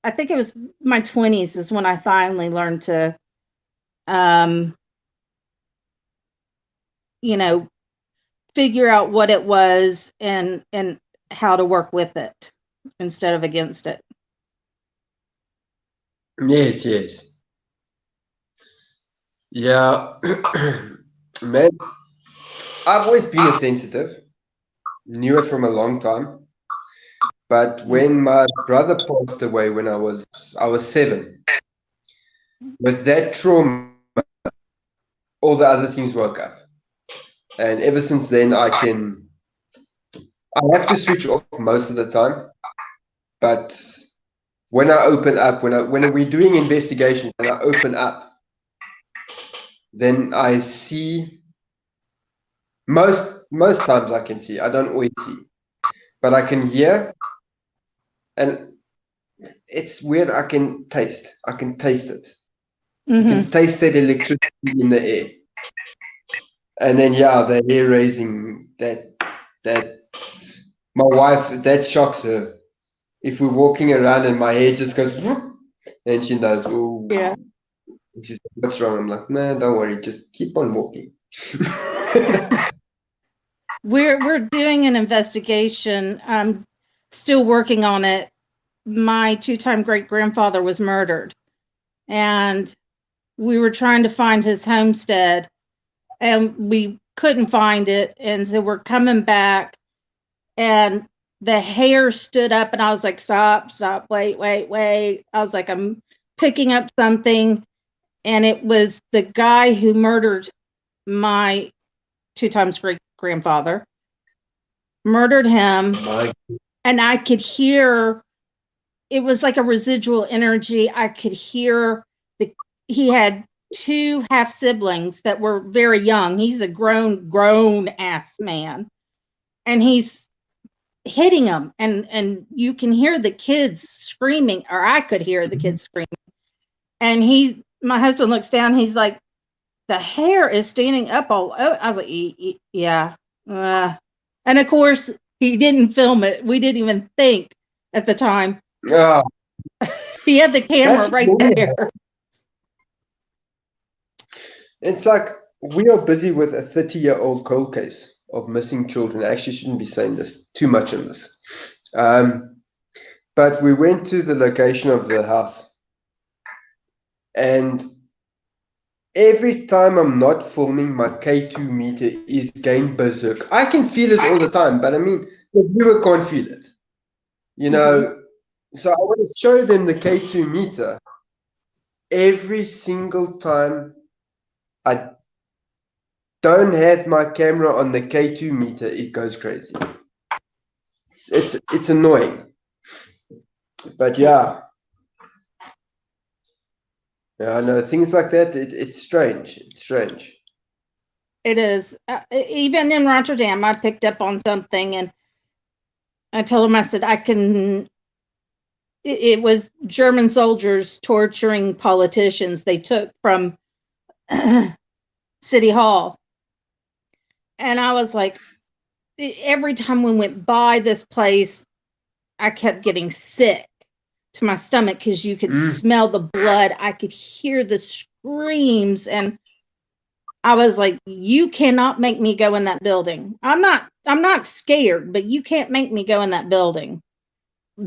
I think it was my 20s is when I finally learned to, figure out what it was and how to work with it instead of against it. Yes. Yeah. Man, I've always been a sensitive. Knew it from a long time. But when my brother passed away when I was 7, with that trauma, all the other things woke up. And ever since then, I have to switch off most of the time. But when I open up, when we're doing investigations and I open up, then I see, most times I can see. I don't always see, but I can hear, and it's weird. I can taste it. You can taste that electricity in the air. And then, yeah, the hair raising, that my wife, that shocks her. If we're walking around and my hair just goes, and she knows, oh, yeah. She's like, what's wrong? I'm like, nah, don't worry, just keep on walking. We're doing an investigation. I'm still working on it. My 2-time great-grandfather was murdered, and we were trying to find his homestead, and we couldn't find it. And so we're coming back, and the hair stood up, and I was like, stop, wait. I was like, I'm picking up something. And it was the guy who murdered my 2 times great-grandfather, murdered him. And I could hear, it was like a residual energy. I could hear he had 2 half siblings that were very young. He's a grown ass man, and he's hitting them, and you can hear the kids screaming, or I could hear the kids screaming. And my husband looks down, he's like, the hair is standing up all. I was like, yeah. And of course, He didn't film it. We didn't even think at the time. Oh, He had the camera that's right normal. there. It's like we are busy with a 30-year-old cold case of missing children. I actually shouldn't be saying this too much on this. But we went to the location of the house, and every time I'm not filming, my K2 meter is going berserk. I can feel it all the time, but I mean, the viewer can't feel it. You know, so I want to show them the K2 meter. Every single time I don't have my camera on the K2 meter, it goes crazy. It's annoying. But yeah. Yeah, I know things like that, it's strange. It's strange. It is. Even in Rotterdam, I picked up on something, and I told him, I said, it was German soldiers torturing politicians they took from City Hall. And I was like, every time we went by this place, I kept getting sick to my stomach because you could smell the blood. I could hear the screams. And I was like, you cannot make me go in that building. I'm not scared, but you can't make me go in that building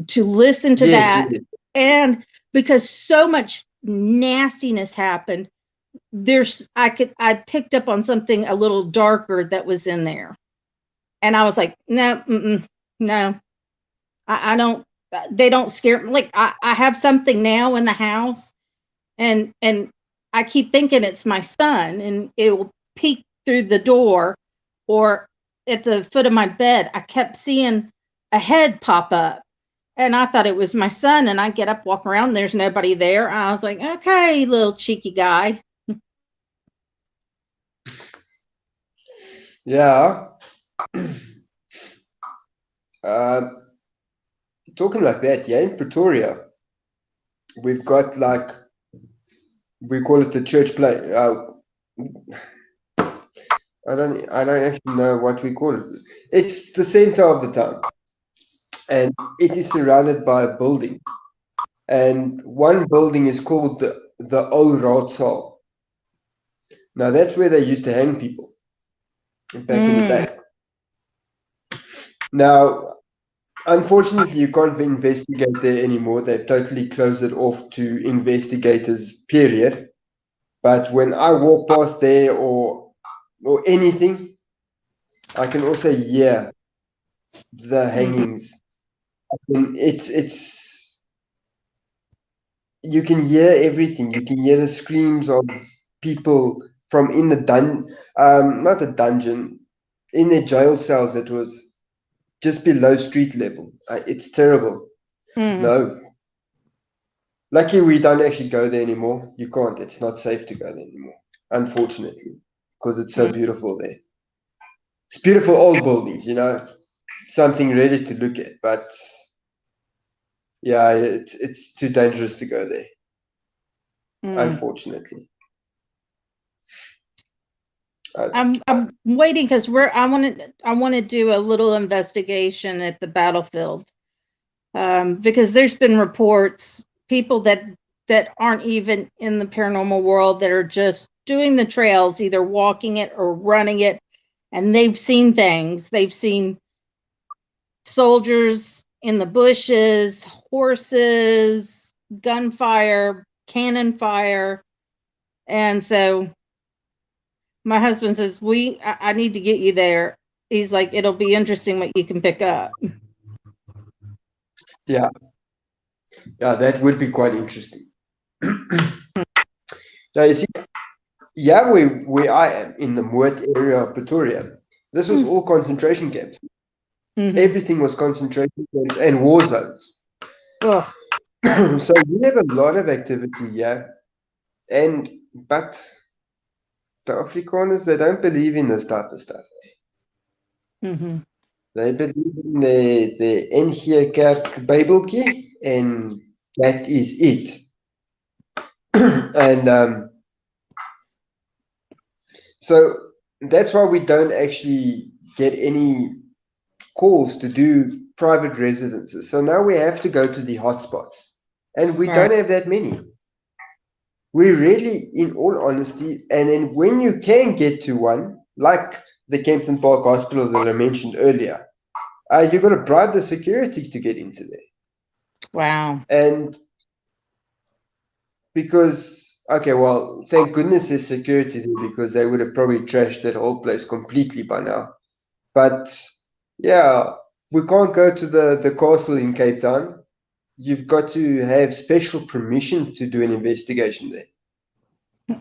to listen to that. Yes. And because so much nastiness happened, I picked up on something a little darker that was in there. And I was like, no, no, I don't, they don't scare me. Like I have something now in the house, and I keep thinking it's my son, and it will peek through the door or at the foot of my bed. I kept seeing a head pop up, and I thought it was my son, and I get up, walk around, and there's nobody there. I was like, okay, little cheeky guy. Yeah. Talking like that, yeah, in Pretoria, we've got like, we call it the church play. I don't actually know what we call it. It's the center of the town, and it is surrounded by a building. And one building is called the Old Raadsaal. Now that's where they used to hang people back in the day. Now, unfortunately, you can't investigate there anymore. They've totally closed it off to investigators, period. But when I walk past there or anything, I can also hear the hangings. It's you can hear everything. You can hear the screams of people from in the not a dungeon, in their jail cells. It was just below street level. It's terrible. No. Lucky we don't actually go there anymore. You can't. It's not safe to go there anymore, unfortunately, because it's so beautiful there. It's beautiful old buildings, something really to look at. But yeah, it's too dangerous to go there, unfortunately. I'm waiting because I want to do a little investigation at the battlefield, because there's been reports, people that aren't even in the paranormal world, that are just doing the trails, either walking it or running it, and they've seen things. They've seen soldiers in the bushes, horses, gunfire, cannon fire, and so my husband says, I need to get you there. He's like, it'll be interesting what you can pick up. Yeah, that would be quite interesting. Now you see, yeah, where I am in the Moot area of Pretoria, this was all concentration camps. Everything was concentration camps and war zones. So we have a lot of activity here, but the Afrikaners, they don't believe in this type of stuff. They believe in the NG Kerk Bybeltjie, and that is it. And so that's why we don't actually get any calls to do private residences. So now we have to go to the hotspots, and we don't have that many. We really, in all honesty, and then when you can get to one, like the Kempton Park Hospital that I mentioned earlier, you've got to bribe the security to get into there. Wow. And because, okay, well, thank goodness there's security there, because they would have probably trashed that whole place completely by now. But yeah, we can't go to the castle in Cape Town. You've got to have special permission to do an investigation there.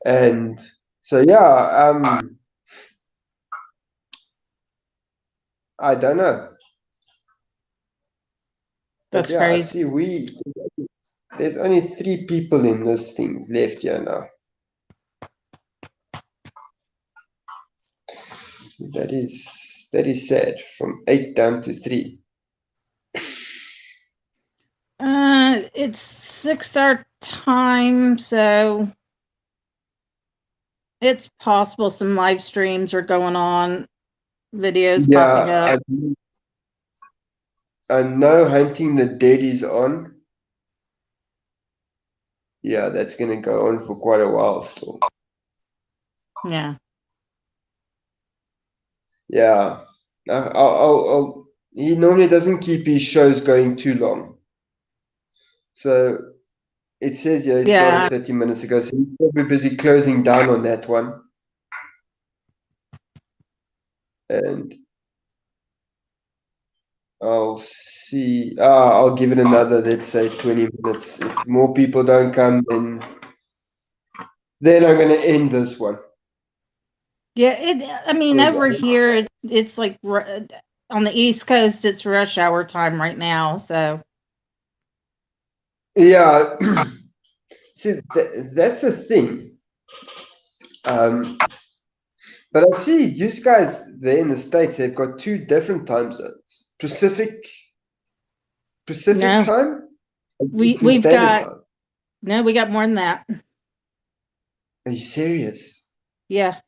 And so, yeah, I don't know. That's yeah, crazy. I see there's only 3 people in this thing left here now. That is sad. From 8 down to 3. It's 6 our time, so it's possible some live streams are going on, videos popping up. I know Hunting the Dead is on. Yeah, that's going to go on for quite a while still. Yeah. Yeah. He normally doesn't keep his shows going too long. So it says he started 30 minutes ago, so he's probably busy closing down on that one. And I'll see. I'll give it another, let's say, 20 minutes. If more people don't come, then I'm going to end this one. Yeah, I mean, over here, it's like on the East Coast, it's rush hour time right now. So, yeah, see, that's a thing. But I see you guys there in the States have got 2 different time zones. Pacific time. We've got time. No, we got more than that. Are you serious? Yeah.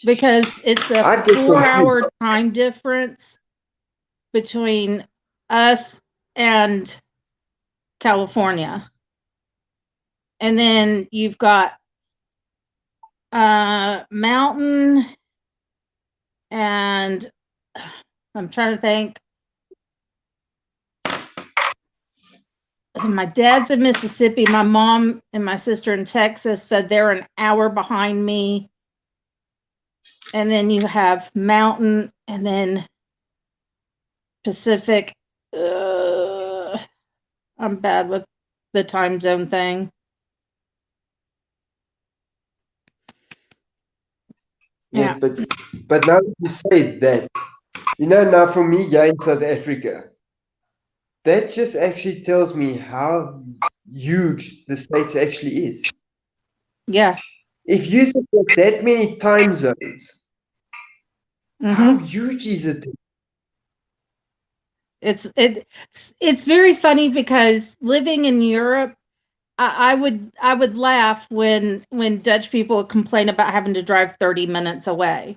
Because it's a 4-hour time difference between us and California. And then you've got Mountain, and I'm trying to think. My dad's in Mississippi. My mom and my sister in Texas, so they're an hour behind me. And then you have Mountain, and then Pacific. I'm bad with the time zone thing. Yeah, but now you say that, now for me, yeah, in South Africa, that just actually tells me how huge the States actually is. Yeah. If you support that many time zones, how huge is it? It's very funny because living in Europe, I would laugh when Dutch people would complain about having to drive 30 minutes away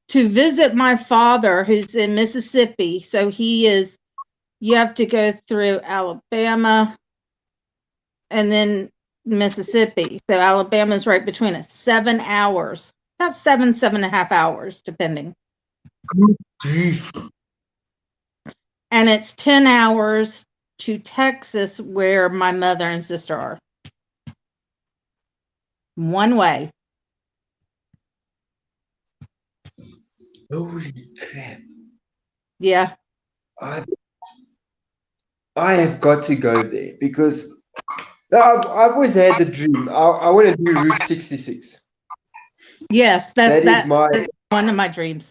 to visit my father, who's in Mississippi. So you have to go through Alabama and then Mississippi. So Alabama's right between us. 7 hours, about 7.5 hours, depending. And it's 10 hours to Texas, where my mother and sister are. One way. Holy crap. Yeah. I have got to go there, because I've always had the dream. I want to do Route 66. Yes, that's one of my dreams.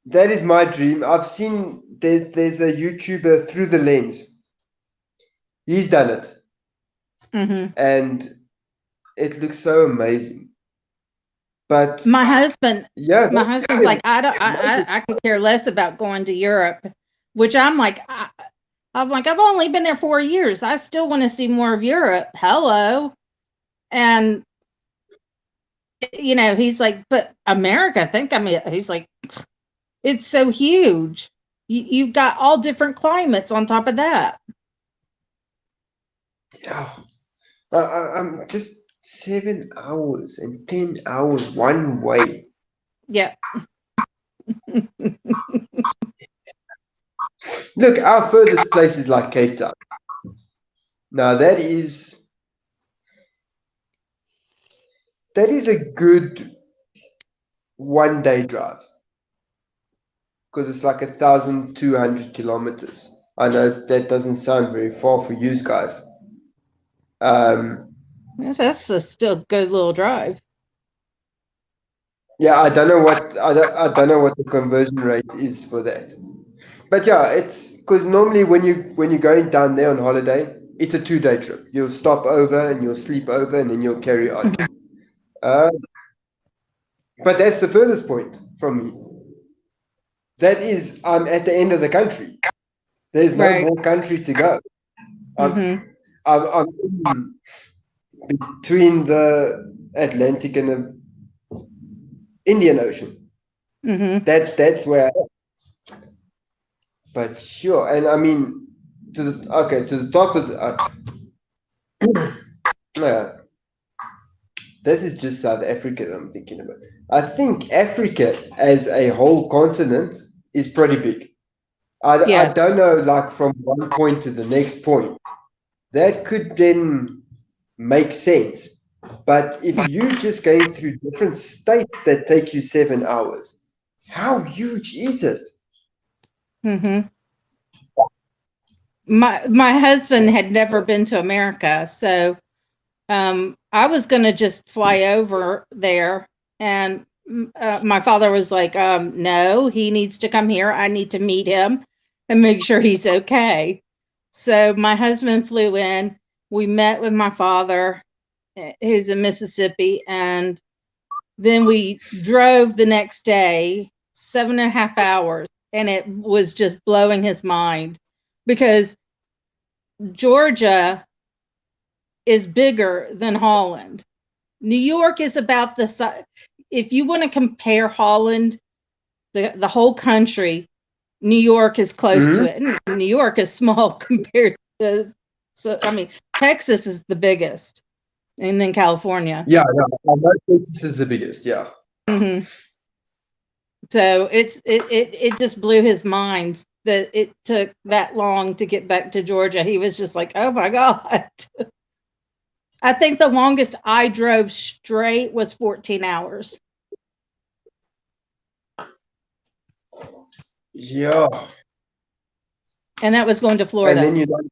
That is my dream. I've seen there's a YouTuber, Through the Lens. He's done it. And it looks so amazing. But my husband's like, I could care less about going to Europe, which I'm like, I've only been there 4 years. I still want to see more of Europe. Hello. And you know, he's like, but America, he's like, it's so huge. You've got all different climates on top of that. Yeah. I'm just 7 hours and 10 hours one way. Yeah. Look, our furthest place is like Cape Town. Now that is a good 1 day drive because it's like 1,200 kilometers. I know that doesn't sound very far for you guys. That's a still good little drive. Yeah, I don't know what I don't know what the conversion rate is for that. But yeah, it's because normally when you're going down there on holiday, it's a 2 day trip. You'll stop over and you'll sleep over and then you'll carry on. But that's the furthest point from me. That is, I'm at the end of the country. There's no Right. more country to go. Mm-hmm. I'm between the Atlantic and the Indian Ocean. Mm-hmm. That's where I am. But sure, and I mean to the top is yeah. This is just South Africa that I'm thinking about. I think Africa as a whole continent is pretty big. I Yes. don't know, like from one point to the next point. That could then make sense. But if you're just going through different states that take you 7 hours, how huge is it? Mm-hmm. My husband had never been to America, so I was going to just fly over there, and my father was like, no, he needs to come here. I need to meet him and make sure he's okay. So my husband flew in. We met with my father, who's in Mississippi, and then we drove the next day, 7.5 hours, and it was just blowing his mind because Georgia is bigger than Holland. New York is about the size. If you want to compare Holland, the whole country, New York is close to it. And New York is small compared to, so I mean, Texas is the biggest, and then California. Yeah, I know Texas is the biggest. Yeah. Mm-hmm. So it just blew his mind that it took that long to get back to Georgia. He was just like, oh my God. I think the longest I drove straight was 14 hours. Yeah. And that was going to Florida. And then you don't.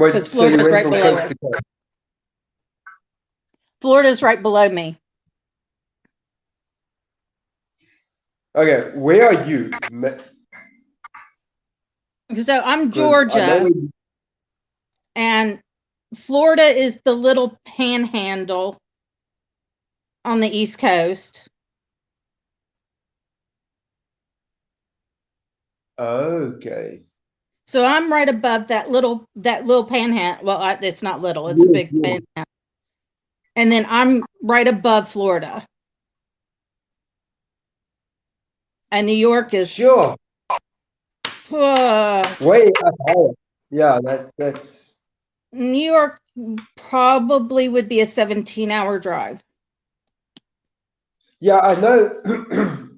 Wait, so you Florida's went right from below coast us. to coast. Florida's right below me. Okay, where are you? So I'm 'Cause I know Georgia, and Florida is the little panhandle on the East Coast. Okay. So I'm right above that little panhandle. Well, it's not little; it's a big panhandle. And then I'm right above Florida, and New York is Sure. uh, Way up higher. Yeah, that's New York probably would be a 17-hour drive. yeah, I know.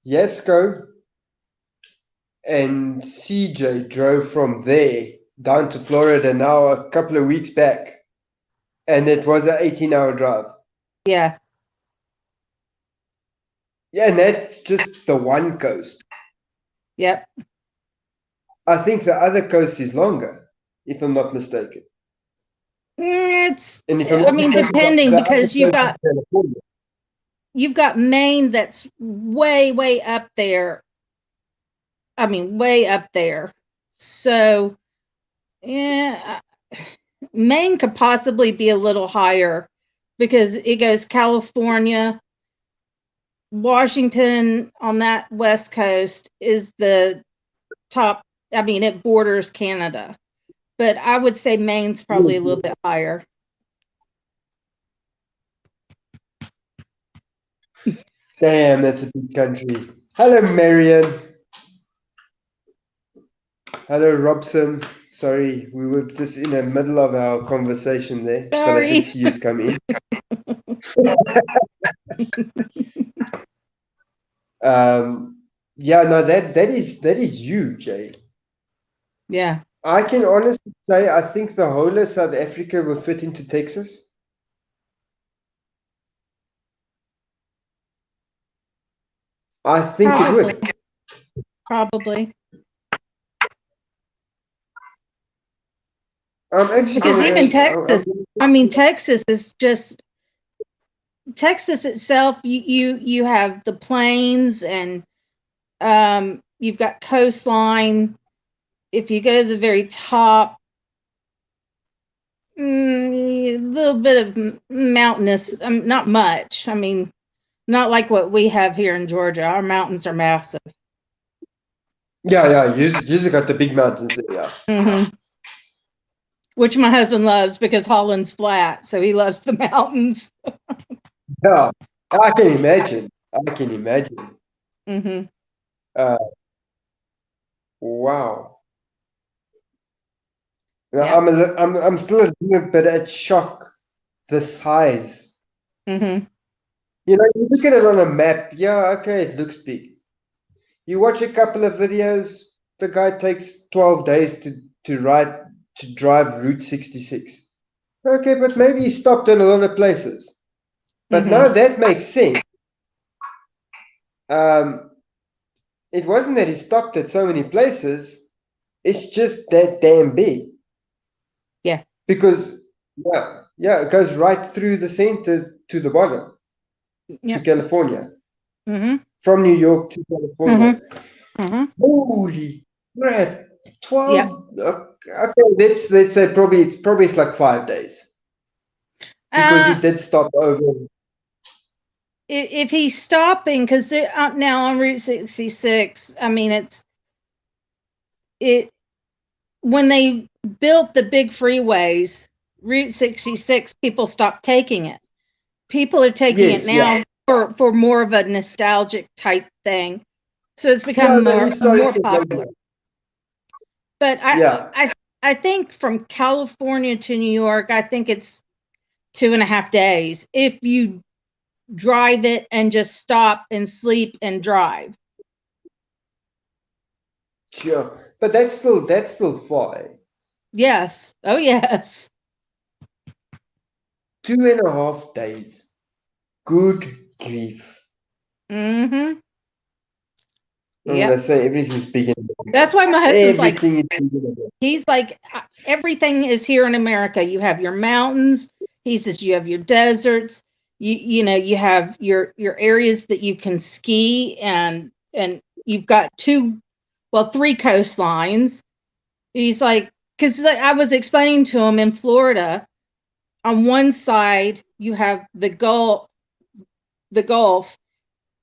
Yesco and CJ drove from there down to Florida now a couple of weeks back, and it was an 18-hour drive. Yeah. Yeah, and that's just the one coast. Yep. I think the other coast is longer, if I'm not mistaken. It's, And if I'm I not mean, mistaken, depending, the other because you've coast is got California. Maine that's way up there. I mean, way up there. So, yeah, Maine could possibly be a little higher because it goes California, Washington on that west coast is the top. I mean, it borders Canada, but I would say Maine's probably a little bit higher. Damn, that's a big country. Hello, Marion. Hello, Robson. Sorry, we were just in the middle of our conversation there, but I did Sorry. see you come in. Yeah, no, that is huge, eh? Yeah. I can honestly say I think the whole of South Africa will fit into Texas. I think it would. Probably. I'm actually Because gonna, even Texas, I mean, Texas is just Texas itself. You have the plains and you've got coastline. If you go to the very top, a little bit of mountainous, not much. I mean, not like what we have here in Georgia. Our mountains are massive. yeah, you got the big mountains there, yeah. Mm-hmm. Which my husband loves because Holland's flat, so he loves the mountains. Yeah, I can imagine. I can imagine. Mm-hmm. Wow. Now, Yeah. I'm still a little bit at shock the size. Mm-hmm. You look at it on a map. Yeah, okay, it looks big. You watch a couple of videos. The guy takes 12 days to drive Route 66. Okay, but maybe he stopped in a lot of places. But now that makes sense. It wasn't that he stopped at so many places. It's just that damn big. Yeah. Because it goes right through the center to the bottom to California. Mm-hmm. From New York to California. Mm-hmm. Holy crap! 12. Yep. Okay, let's say it's like 5 days because he did stop over. If he's stopping, because now on Route 66, I mean it when they built the big freeways, Route 66, people stopped taking it. People are taking it now for more of a nostalgic type thing, so it's become more popular. But I think from California to New York, I think it's 2.5 days if you drive it and just stop and sleep and drive. Sure, but that's still far. Eh? Yes. Oh, yes. 2.5 days. Good grief. Mm-hmm. Yeah. I say everything's big. That's why my husband's everything he's like, everything is here in America. You have your mountains. He says you have your deserts. You have your areas that you can ski and you've got 3 coastlines. He's like, because I was explaining to him in Florida, on one side you have the Gulf,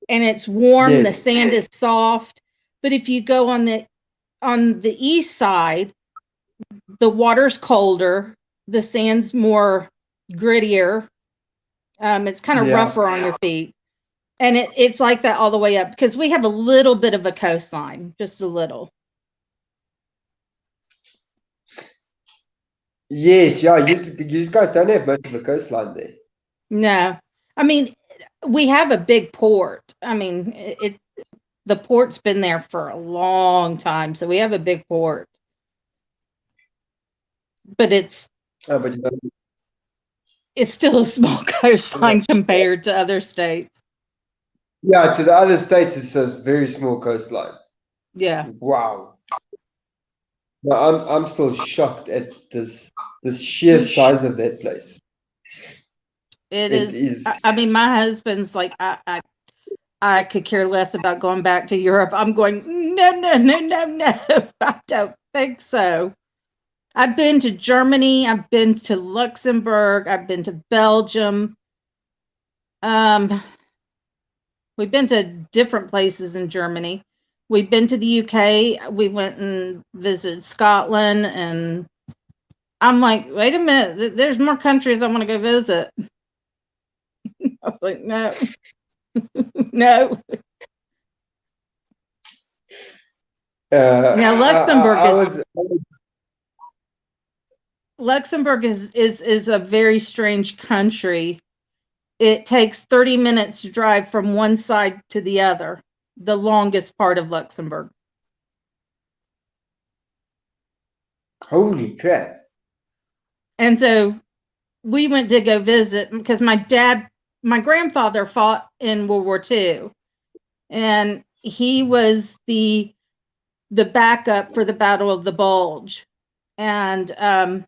and it's warm. The sand is soft. But if you go on the east side, the water's colder, the sand's more grittier. It's kind of rougher on your feet. And it's like that all the way up because we have a little bit of a coastline, just a little. Yes, yeah, you guys don't have much of a coastline there. No. I mean, we have a big port. I mean, the port's been there for a long time, so we have a big port. But it's still a small coastline compared to other states. Yeah, to the other states it's a very small coastline. Yeah. Wow. No, I'm still shocked at this sheer size of that place. It is. I mean, my husband's like, I could care less about going back to Europe. I'm going, no. I don't think so. I've been to Germany. I've been to Luxembourg. I've been to Belgium. We've been to different places in Germany. We've been to the UK. We went and visited Scotland, and I'm like, wait a minute, there's more countries I want to go visit. I was like, no. No. Now Luxembourg is a very strange country. It takes 30 minutes to drive from one side to the other, the longest part of Luxembourg. Holy crap. And so we went to go visit because my grandfather fought in World War II, and he was the backup for the Battle of the Bulge. And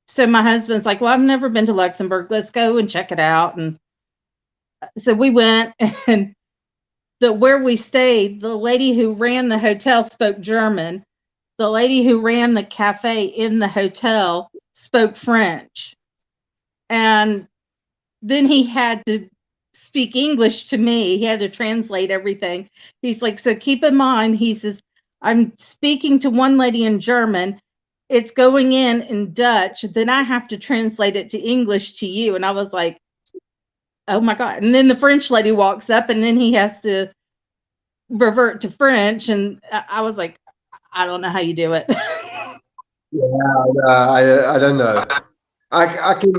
so my husband's like, well, I've never been to Luxembourg. Let's go and check it out. And so we went, and where we stayed, the lady who ran the hotel spoke German. The lady who ran the cafe in the hotel spoke French. And then he had to speak English to me. He had to translate everything. He's like, so keep in mind, he says, I'm speaking to one lady in German. It's going in Dutch. Then I have to translate it to English to you. And I was like, oh my God. And then the French lady walks up, and then he has to revert to French. And I was like, I don't know how you do it. Yeah, I don't know. I can,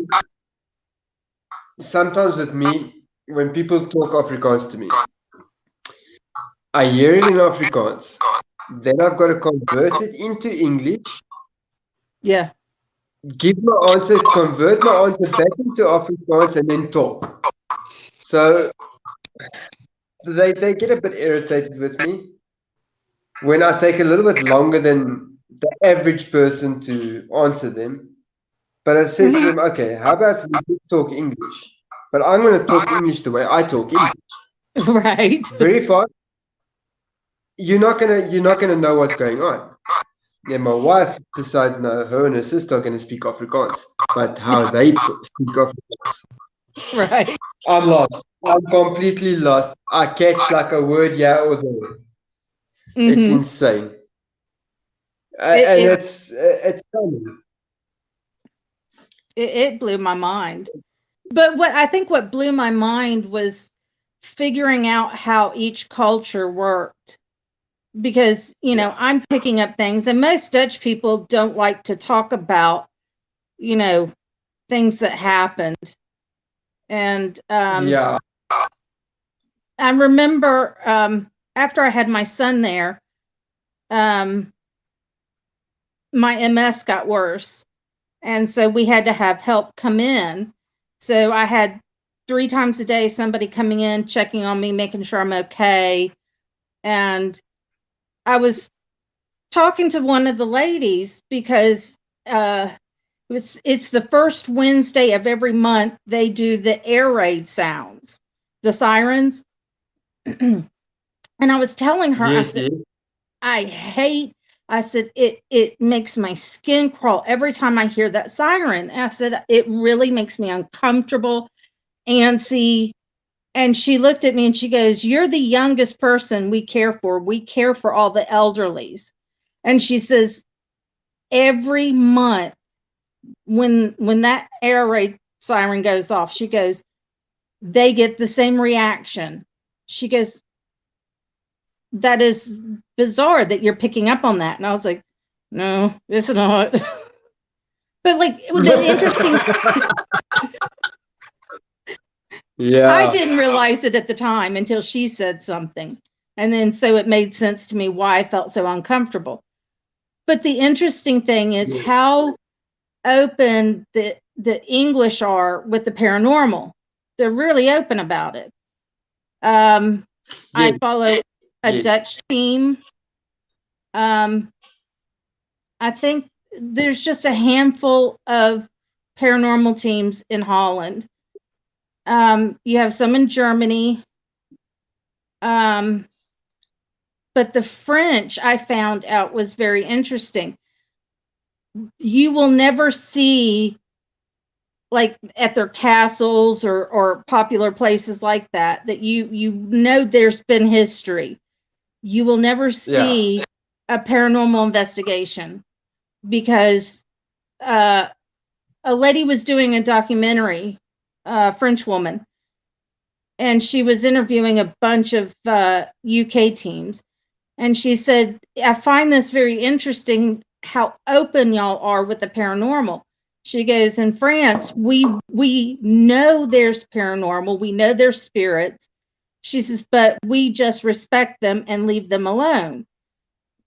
sometimes with me, when people talk Afrikaans to me, I hear it in Afrikaans, then I've got to convert it into English. Yeah. Give my answer, convert my answer back into Afrikaans, and then talk. So they get a bit irritated with me when I take a little bit longer than the average person to answer them. But I says to them, okay, how about we talk English? But I'm going to talk English the way I talk English. Right. Very fast. You're not gonna know what's going on. Then my wife decides, no, her and her sister are going to speak Afrikaans, but how they speak Afrikaans. Right. I'm lost. I'm completely lost. I catch like a word here or there. It's insane. And it's funny. It blew my mind. But what blew my mind was figuring out how each culture worked. Because, I'm picking up things, and most Dutch people don't like to talk about, things that happened. And Yeah. I remember after I had my son there, my MS got worse. And so we had to have help come in. So I had 3 times a day somebody coming in, checking on me, making sure I'm okay. And I was talking to one of the ladies because it's the first Wednesday of every month they do the air raid sounds, the sirens. And I was telling her, Yes, I said, I said, it makes my skin crawl every time I hear that siren. I said, it really makes me uncomfortable, antsy. And she looked at me and she goes, you're the youngest person we care for. We care for all the elderlies. And she says, every month when that air raid siren goes off, she goes, they get the same reaction. She goes, that is bizarre that you're picking up on that. And I was like, no, it's not. But like the interesting yeah. I didn't realize it at the time until she said something. And then so it made sense to me why I felt so uncomfortable. But the interesting thing is how open the English are with the paranormal. They're really open about it. I follow a Dutch team. I think there's just a handful of paranormal teams in Holland. You have some in Germany. But the French, I found out, was very interesting. You will never see, like at their castles or popular places like that there's been history. You will never see a paranormal investigation because a lady was doing a documentary, a French woman, and she was interviewing a bunch of UK teams. And she said, I find this very interesting how open y'all are with the paranormal. She goes, in France, we know there's paranormal, we know there's spirits. She says, but we just respect them and leave them alone.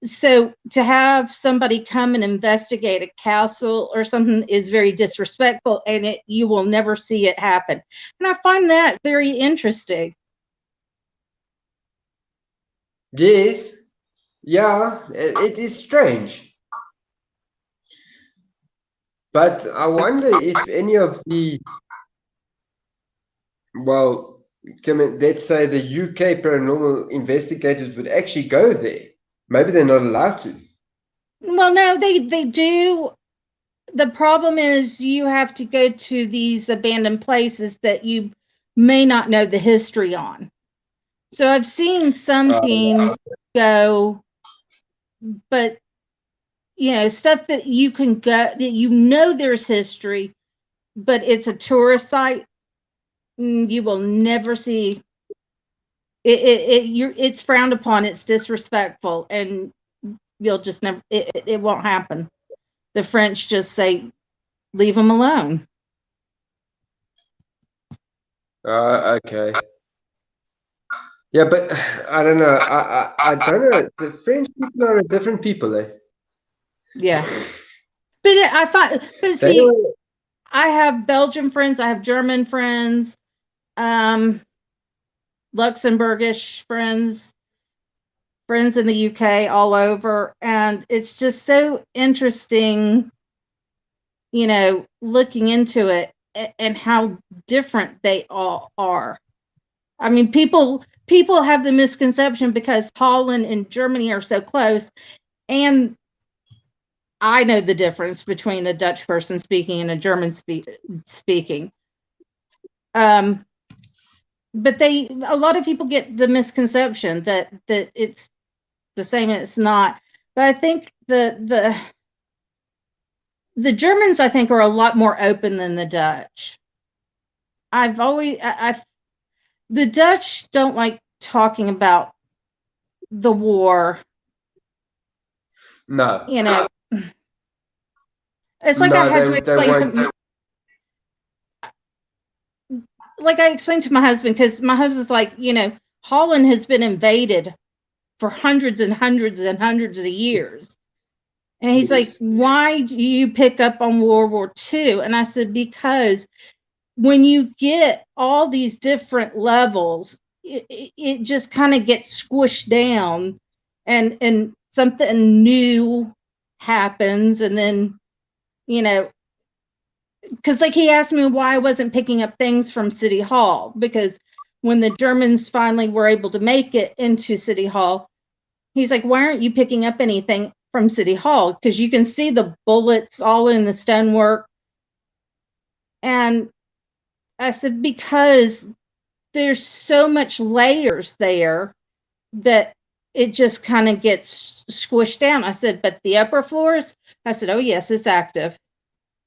So to have somebody come and investigate a castle or something is very disrespectful, and you will never see it happen. And I find that very interesting. Yes. Yeah, it is strange. But I wonder if any of the, well, let's say the UK paranormal investigators would actually go there. Maybe they're not allowed to. Well, no, they do. The problem is you have to go to these abandoned places that you may not know the history on. So I've seen some teams go, but stuff that you can go that there's history, but it's a tourist site. You will never see it. It's frowned upon. It's disrespectful, and you'll just never. It won't happen. The French just say, leave them alone. Okay. Yeah, but I don't know. I don't know. The French people are a different people, eh? Yeah. But I thought, but see, I have Belgian friends, I have German friends, Luxembourgish friends in the UK, all over, and it's just so interesting, looking into it and how different they all are. I mean, people have the misconception because Holland and Germany are so close, and I know the difference between a Dutch person speaking and a German speaking. But a lot of people get the misconception that it's the same, and it's not. But I think the Germans, I think, are a lot more open than the Dutch. The Dutch don't like talking about the war. No. It's like I had to explain like I explained to my husband, because my husband's like, Holland has been invaded for hundreds and hundreds and hundreds of years. And he's like, why do you pick up on World War II? And I said, because when you get all these different levels, it just kind of gets squished down, and something new happens. And then, because like he asked me why I wasn't picking up things from City Hall, because when the Germans finally were able to make it into City Hall, he's like, why aren't you picking up anything from City Hall? Because you can see the bullets all in the stonework. And I said, because there's so much layers there that it just kind of gets squished down. I said, but the upper floors, I said, oh yes, it's active.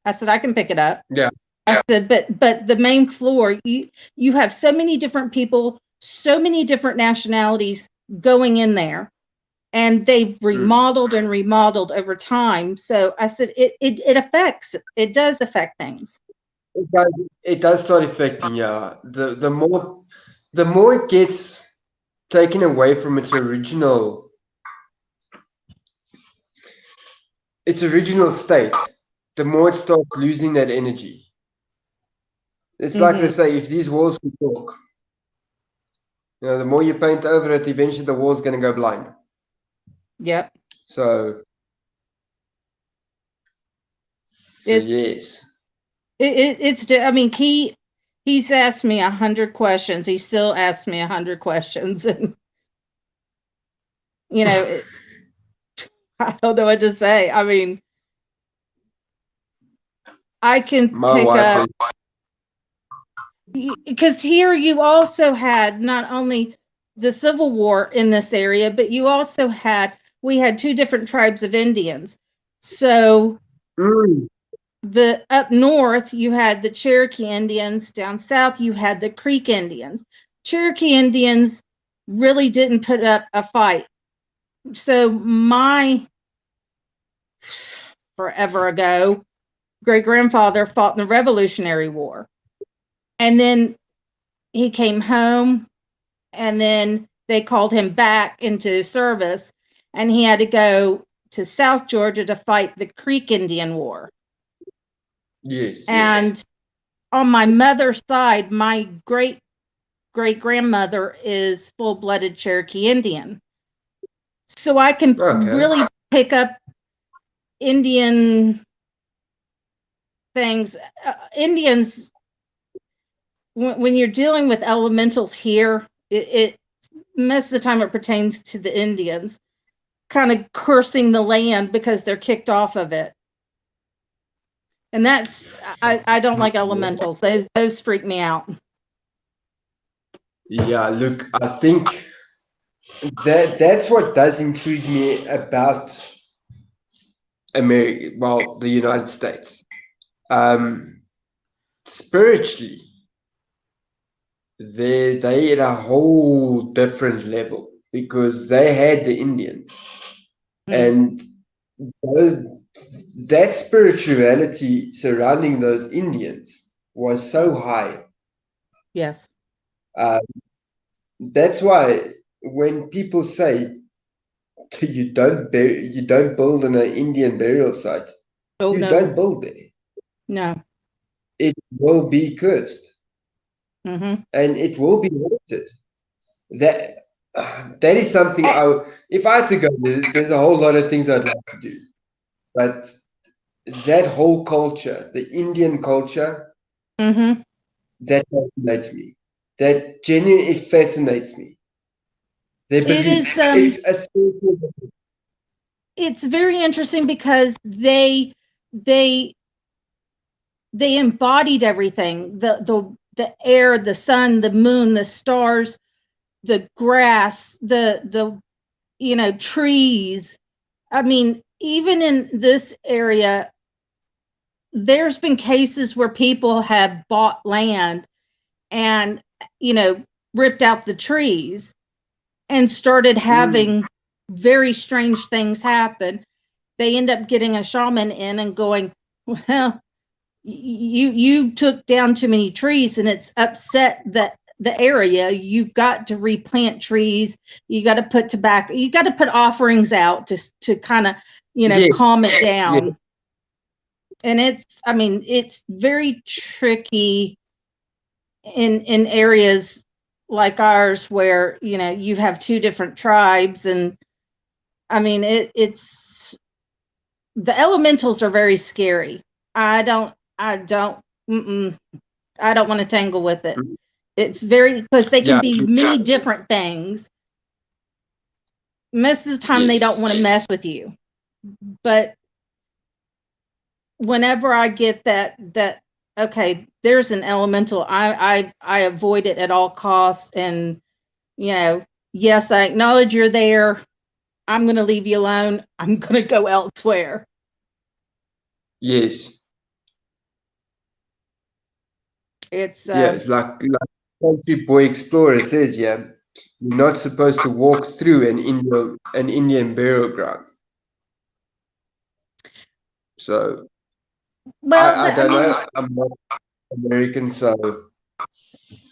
I said, I can pick it up. Yeah. I said, but the main floor, you have so many different people, so many different nationalities going in there, and they've remodeled and remodeled over time. So I said, it does affect things. It does start affecting, yeah. The more it gets taken away from its original state, the more it starts losing that energy. It's like they say, if these walls can talk, the more you paint over it, eventually the wall's going to go blind. Yep. So yes. I mean, he's asked me 100 questions. He still asks me 100 questions, and I don't know what to say. I mean, I can pick up, because here you also had not only the Civil War in this area, but we had two different tribes of Indians. So up north you had the Cherokee Indians, down south you had the Creek Indians. Cherokee Indians really didn't put up a fight. So my forever ago great grandfather fought in the Revolutionary War. And then he came home, and then they called him back into service, and he had to go to South Georgia to fight the Creek Indian War. Yes. And on my mother's side, my great grandmother is full-blooded Cherokee Indian. So I can really pick up Indian things. Indians, when you're dealing with elementals here, it most of the time it pertains to the Indians kind of cursing the land because they're kicked off of it. And that's, I don't like elementals. Those freak me out. Yeah, look, I think that's what does intrigue me about America, well, the United States. Spiritually, they at a whole different level because they had the Indians, and that spirituality surrounding those Indians was so high. Yes. That's why when people say you don't build in an Indian burial site, you don't build there. No. It will be cursed, and it will be haunted. That is something if I had to go, there's a whole lot of things I'd like to do, but that whole culture, the Indian culture, that fascinates me. That genuinely it fascinates me. They believe it's a spiritual. It's very interesting because they embodied everything: the air, the sun, the moon, the stars, the grass, the trees. I mean, even in this area, there's been cases where people have bought land and ripped out the trees and started having very strange things happen. They end up getting a shaman in and going, well, you took down too many trees and it's upset the area. You've got to replant trees. You got to put tobacco. You got to put offerings out to kind of calm it down. Yes. And it's very tricky in areas like ours where you have two different tribes, and it's the elementals are very scary. I don't want to tangle with it. It's very, because they can be many different things. Most of the time they don't want to mess with you, but whenever I get that okay, there's an elemental, I avoid it at all costs. And yes, I acknowledge you're there. I'm going to leave you alone. I'm going to go elsewhere. Yes. It's it's like Country Boy Explorer says, you're not supposed to walk through an Indian burial ground. So well, I don't know. I'm not American, so.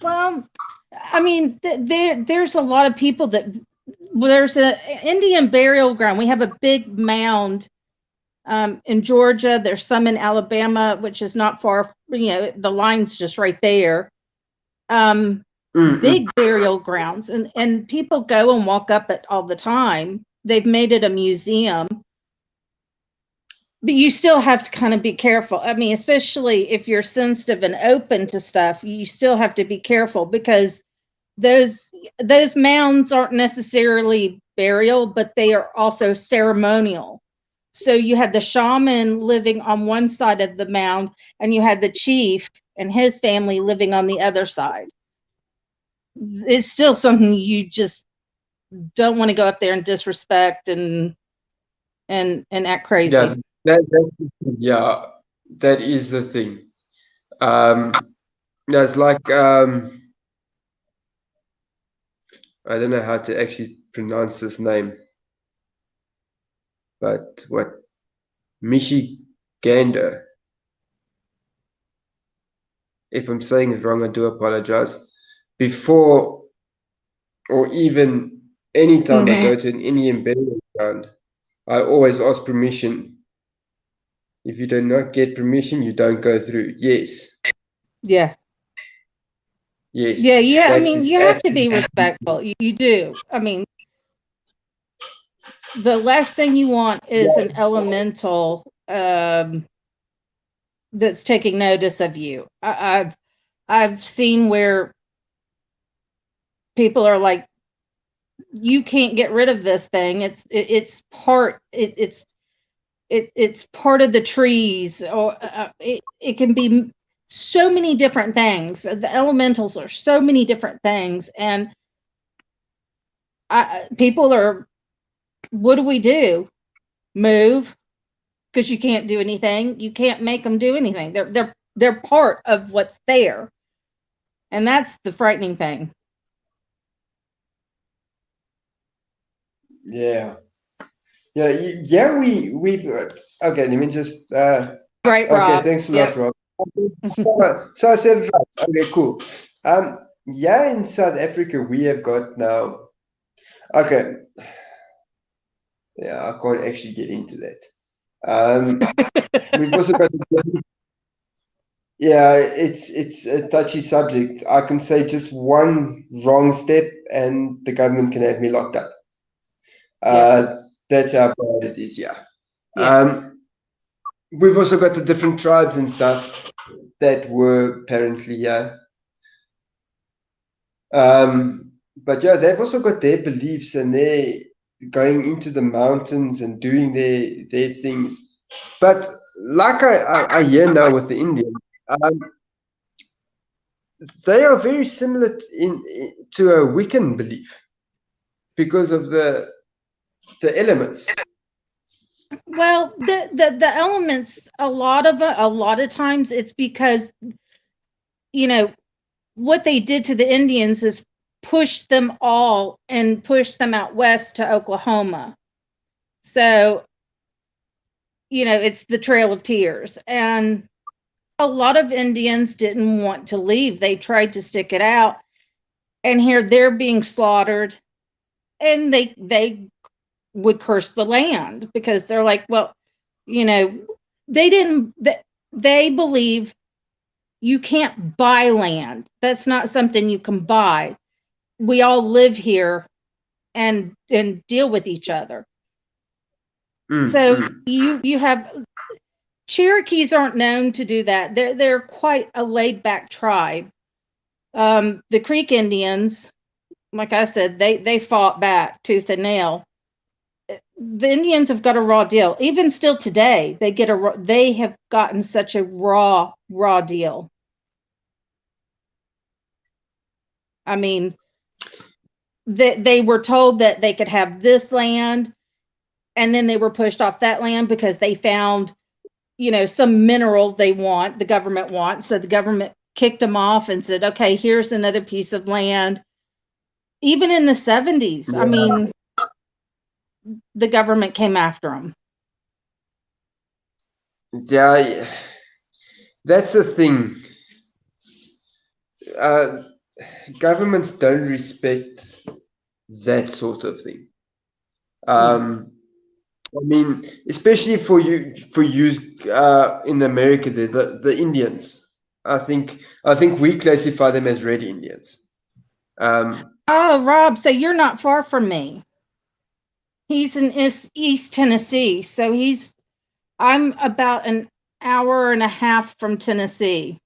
Well, there's a lot of people that there's an Indian burial ground. We have a big mound in Georgia. There's some in Alabama, which is not far. The line's just right there. Big burial grounds, and people go and walk up it all the time. They've made it a museum. But you still have to kind of be careful. Especially if you're sensitive and open to stuff, you still have to be careful, because those mounds aren't necessarily burial, but they are also ceremonial. So you had the shaman living on one side of the mound, and you had the chief and his family living on the other side. It's still something you just don't want to go up there and disrespect and act crazy. That is the thing. That's like I don't know how to actually pronounce this name, but what Michigander. If I'm saying it wrong, I do apologize. Before or even anytime I go to any burial ground, I always ask permission. If you do not get permission, you don't go through. Yes. Yeah. Yes. Yeah. I mean, you have to be respectful. You do. I mean, the last thing you want is an elemental that's taking notice of you. I've seen where people are like, you can't get rid of this thing. It's part of the trees, or it can be so many different things. The elementals are so many different things, and people are, what do we do? Move, because you can't do anything. You can't make them do anything. They're part of what's there, and that's the frightening thing. Yeah. We've okay. Let me just Right, okay. Rob. Thanks a lot, Rob. So I said it right. Okay, cool. Yeah, in South Africa we have got now. Okay. Yeah, I can't actually get into that. We've also got. Yeah, it's a touchy subject. I can say just one wrong step and the government can have me locked up. That's how bad it is, yeah. We've also got the different tribes and stuff that were apparently, yeah. But yeah, they've also got their beliefs and they're going into the mountains and doing their things. But like I hear now with the Indians, they are very similar to a Wiccan belief because of the elements. Well, the elements, a lot of times it's because, you know, what they did to the Indians is push them all and push them out west to Oklahoma. So, you know, it's the Trail of Tears, and a lot of Indians didn't want to leave. They tried to stick it out, and here they're being slaughtered, and they would curse the land because they're like, well, you know, they believe you can't buy land. That's not something you can buy. We all live here and deal with each other. So you have Cherokees aren't known to do that. They're quite a laid back tribe. The Creek Indians, like I said, they fought back tooth and nail. The Indians have got a raw deal. Even still today, they have gotten such a raw deal. I mean, they were told that they could have this land, and then they were pushed off that land because they found, you know, some mineral the government wants. So the government kicked them off and said, okay, here's another piece of land. Even in the 70s, I mean, the government came after them. Yeah, that's the thing. Governments don't respect that sort of thing. I mean, especially for you in America, the Indians. I think we classify them as red Indians. Oh, Rob, so you're not far from me. He's in East Tennessee, so I'm about an hour and a half from Tennessee.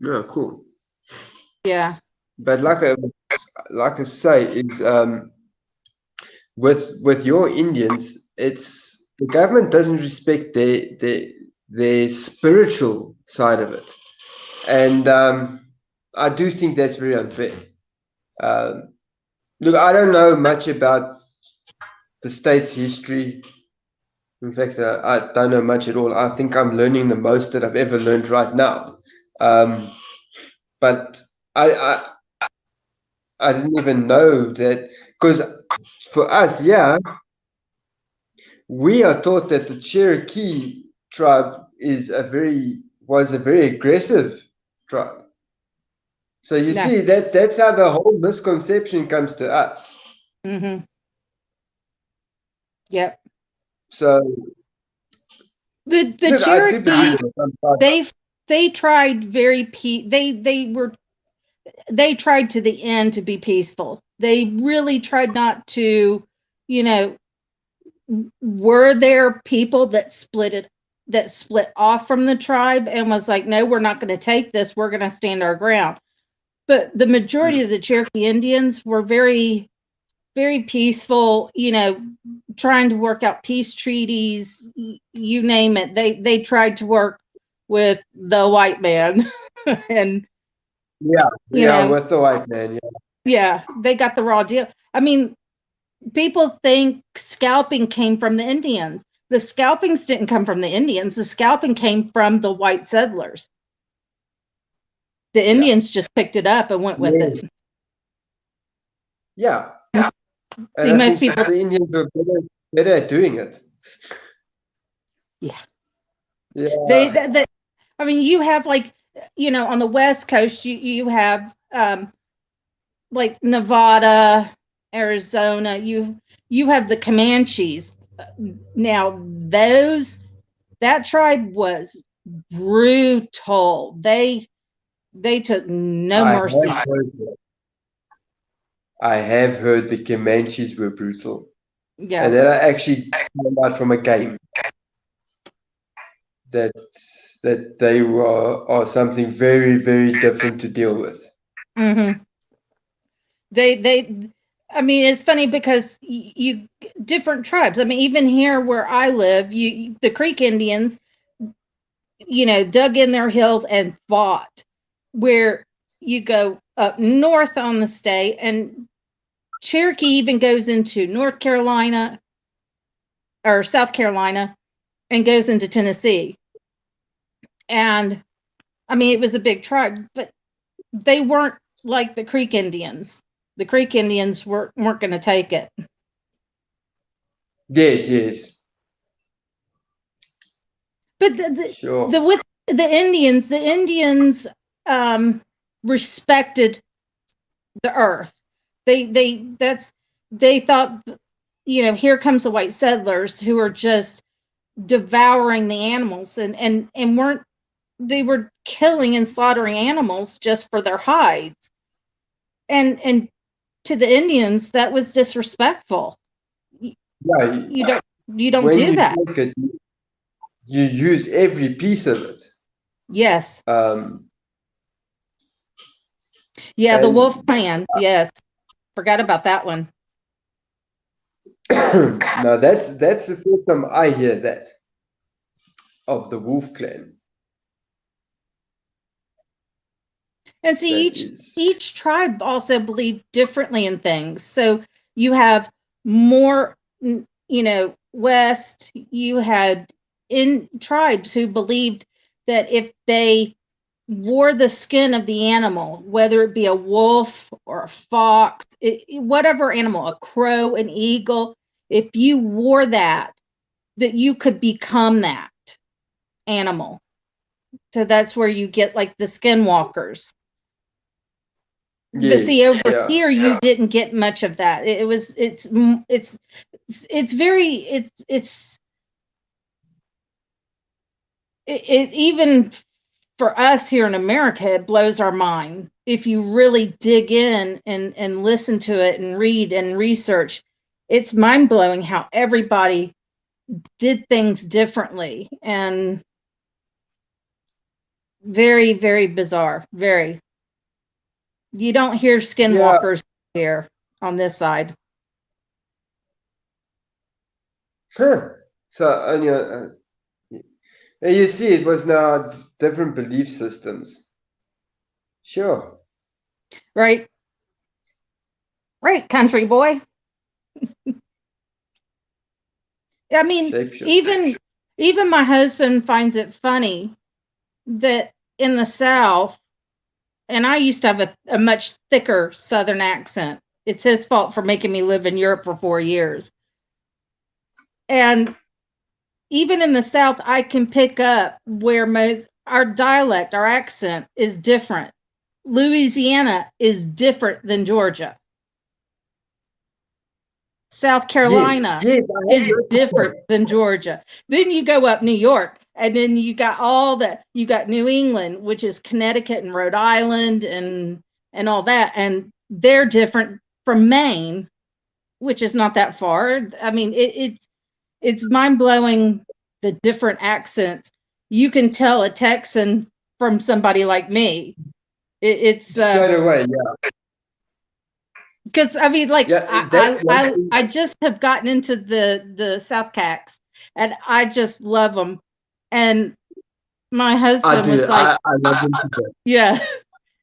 Oh, cool. Yeah. But like I say, is with your Indians, it's the government doesn't respect their spiritual side of it, and I do think that's very unfair. Look, I don't know much about the state's history. In fact, I don't know much at all. I think I'm learning the most that I've ever learned right now. but I didn't even know that, because for us, yeah, we are taught that the Cherokee tribe was a very aggressive tribe. So you No. see that's how the whole misconception comes to us. Mm-hmm. Yep. So The look, I do believe Cherokee, in sometimes. they tried they tried to the end to be peaceful. They really tried not to, you know, were there people that split off from the tribe and was like, no, we're not going to take this. We're going to stand our ground. But the majority of the Cherokee Indians were very, very peaceful, you know, trying to work out peace treaties, you name it. They tried to work with the white man and With the white man, yeah, they got the raw deal. I mean, people think scalping came from the Indians. The scalpings didn't come from the Indians. The scalping came from the white settlers. The Indians just picked it up and went with it. Yeah. See, And I most think people, the Indians were better at doing it. yeah. Yeah. I mean, you have like, you know, on the West Coast, you have like Nevada, Arizona. You have the Comanches. Now that tribe was brutal. They took no mercy. I have heard the Comanches were brutal. Yeah. And then I actually found out from a game that they are something very, very different to deal with. Mm-hmm. I mean, it's funny because you different tribes. I mean, even here where I live, the Creek Indians, you know, dug in their hills and fought. Where you go up north on the state, and Cherokee even goes into North Carolina or South Carolina and goes into Tennessee. And I mean, it was a big tribe, but they weren't like the Creek Indians. The Creek Indians weren't going to take it. Yes. But sure. with the Indians respected the earth. They thought, you know, here comes the white settlers who are just devouring the animals and weren't they were killing and slaughtering animals just for their hides. And to the Indians, that was disrespectful. Yeah, you don't do that. Take it, you use every piece of it. Yes. Yeah, the wolf clan. Yes. Forgot about that one. Now that's the first time I hear that of the wolf clan. And see, each tribe also believed differently in things. So you have more, you know, West, you had in tribes who believed that if they wore the skin of the animal, whether it be a wolf or a fox, whatever animal, a crow, an eagle, if you wore that you could become that animal. So that's where you get like the skinwalkers. But see, over here, you didn't get much of that. It's even for us here in America, it blows our mind. If you really dig in and listen to it and read and research, it's mind blowing how everybody did things differently and very, very bizarre. Very. You don't hear skinwalkers here on this side. Huh. So, you see, it was now different belief systems. Sure. Right. Right, country boy. I mean, even my husband finds it funny that in the South, and I used to have a much thicker Southern accent. It's his fault for making me live in Europe for 4 years. And even in the South, I can pick up where our dialect, our accent is different. Louisiana is different than Georgia. South Carolina Yes, is different than Georgia. Then you go up New York, and then you got you got New England, which is Connecticut and Rhode Island and all that, and they're different from Maine, which is not that far. I mean, it's mind blowing the different accents. You can tell a Texan from somebody like me. It's straight away, yeah. Because I mean, like, Yeah, I just have gotten into the South Cacs, and I just love them. And my husband was like, I love them too. yeah.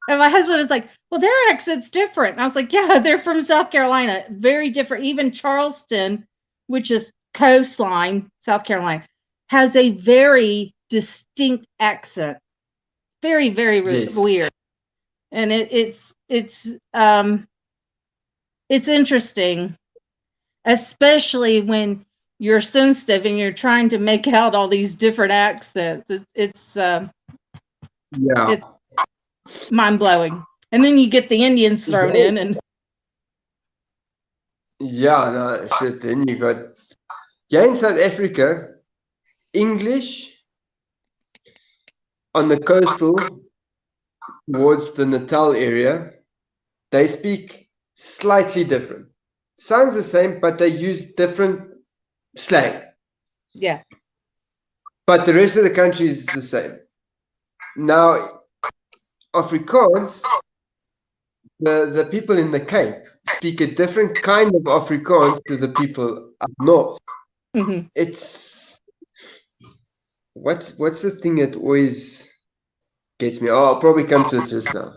And my husband was like, well, their accent's different. And I was like, yeah, they're from South Carolina, very different. Even Charleston, which is coastline, South Carolina, has a very distinct accent. Very, very weird. And it's interesting, especially when you're sensitive and you're trying to make out all these different accents. It's mind blowing. And then you get the Indians thrown in, and yeah, no, shit. Then you got in South Africa, English on the coastal towards the Natal area. They speak slightly different. Sounds the same, but they use different slang. Yeah. But the rest of the country is the same. Now, Afrikaans, the people in the Cape speak a different kind of Afrikaans to the people up north. Mm-hmm. It's what's the thing that always gets me? Oh, I'll probably come to it just now.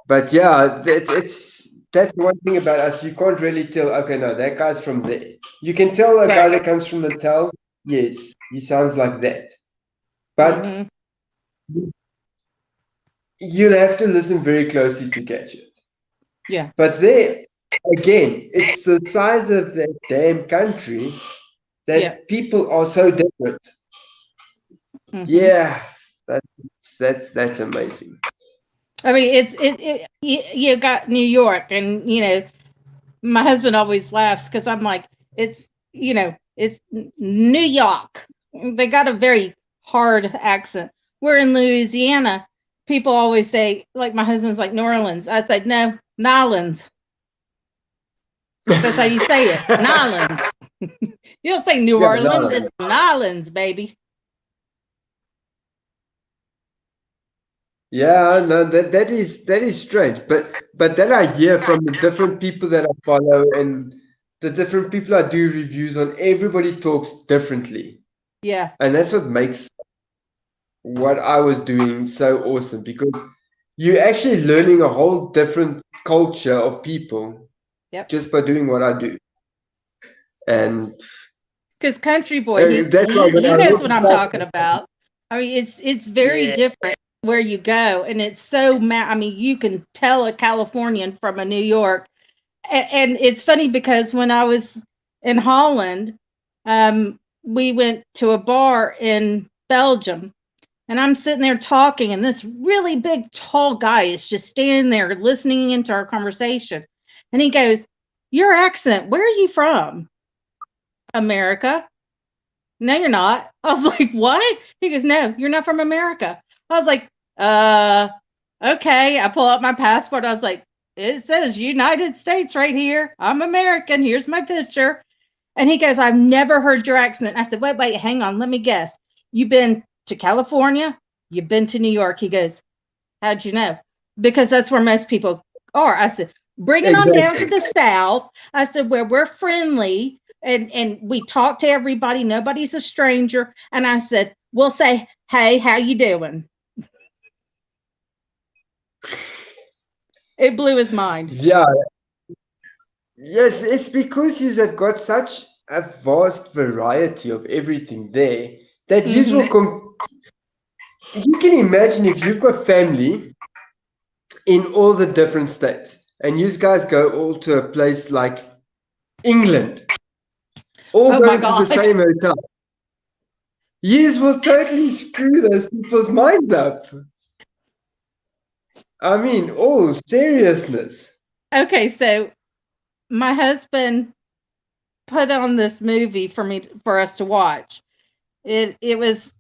But yeah, that's one thing about us. You can't really tell. Okay, no, that guy's from there. You can tell a guy that comes from Natal. Yes, he sounds like that. But you'll have to listen very closely to catch it. Yeah. But there, again, it's the size of that damn country that people are so different. Mm-hmm. Yeah, that's amazing. I mean, you got New York, and you know, my husband always laughs because I'm like, it's New York. They got a very hard accent. We're in Louisiana. People always say, like, my husband's like, New Orleans. I said, no, Nolans. That's how you say it, Nolans. You don't say New Orleans, it's Nolans, baby. Yeah, no, that is strange, but that I hear from the different people that I follow and the different people I do reviews on. Everybody talks differently. Yeah, and that's what makes what I was doing so awesome, because you're actually learning a whole different culture of people just by doing what I do. And because Country Boy, he knows what I'm talking about. I mean, it's very different where you go, and it's so I mean, you can tell a Californian from a New York. And it's funny because when I was in Holland, we went to a bar in Belgium, and I'm sitting there talking, and this really big, tall guy is just standing there listening into our conversation. And he goes, your accent, where are you from? America. No, you're not. I was like, what? He goes, no, you're not from America. I was like, okay. I pull out my passport. I was like, it says United States right here. I'm American. Here's my picture. And he goes, I've never heard your accent. I said, wait, hang on. Let me guess. You've been to California? You've been to New York? He goes, how'd you know? Because that's where most people are. I said, bring it on down to the South. I said, where we're friendly and we talk to everybody. Nobody's a stranger. And I said, we'll say, hey, how you doing? It blew his mind. Yeah. Yes, it's because you've got such a vast variety of everything there that you will you can imagine if you've got family in all the different states, and you guys go all to a place like England, all Oh my going to the God. same hotel. You will totally screw those people's minds up. I mean, all seriousness. Okay, so my husband put on this movie for us to watch. It was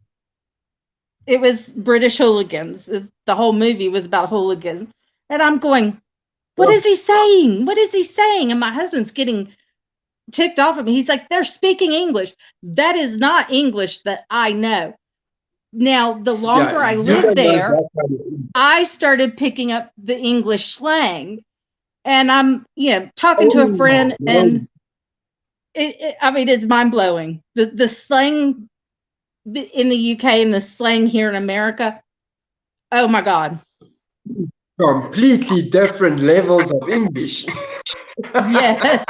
British hooligans. The whole movie was about hooligans. And I'm going, what is he saying? What is he saying? And my husband's getting ticked off at me. He's like, they're speaking English. That is not English that I know. Now, the longer I lived there, I started picking up the English slang. And I'm, talking to a friend, and I mean, it's mind blowing. The slang in the UK and the slang here in America. Oh my God. Completely different levels of English. Yes.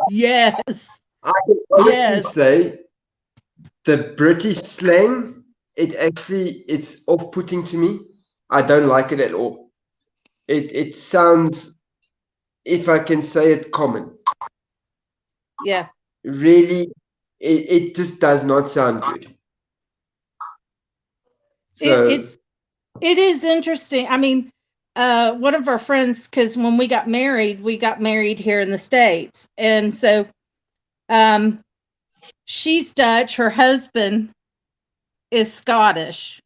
Yes. I can honestly say the British slang, it's off-putting to me. I don't like it at all. It sounds, if I can say it, common. Yeah. Really, it just does not sound good. So It is interesting. I mean, one of our friends, because when we got married here in the States. And so she's Dutch, her husband is Scottish.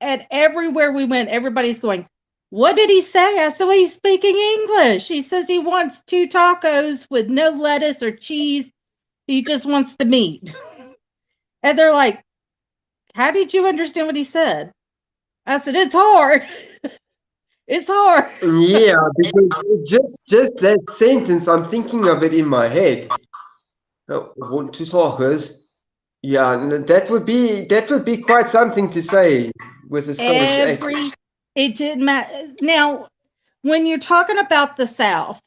And everywhere we went, everybody's going, what did he say? I said, well, he's speaking English. He says he wants 2 tacos with no lettuce or cheese. He just wants the meat. And they're like, how did you understand what he said? I said, it's hard. It's hard. yeah, because just that sentence, I'm thinking of it in my head. Oh, want two tacos? Yeah, that would be quite something to say with a Scottish accent. It didn't matter. Now, when you're talking about the South,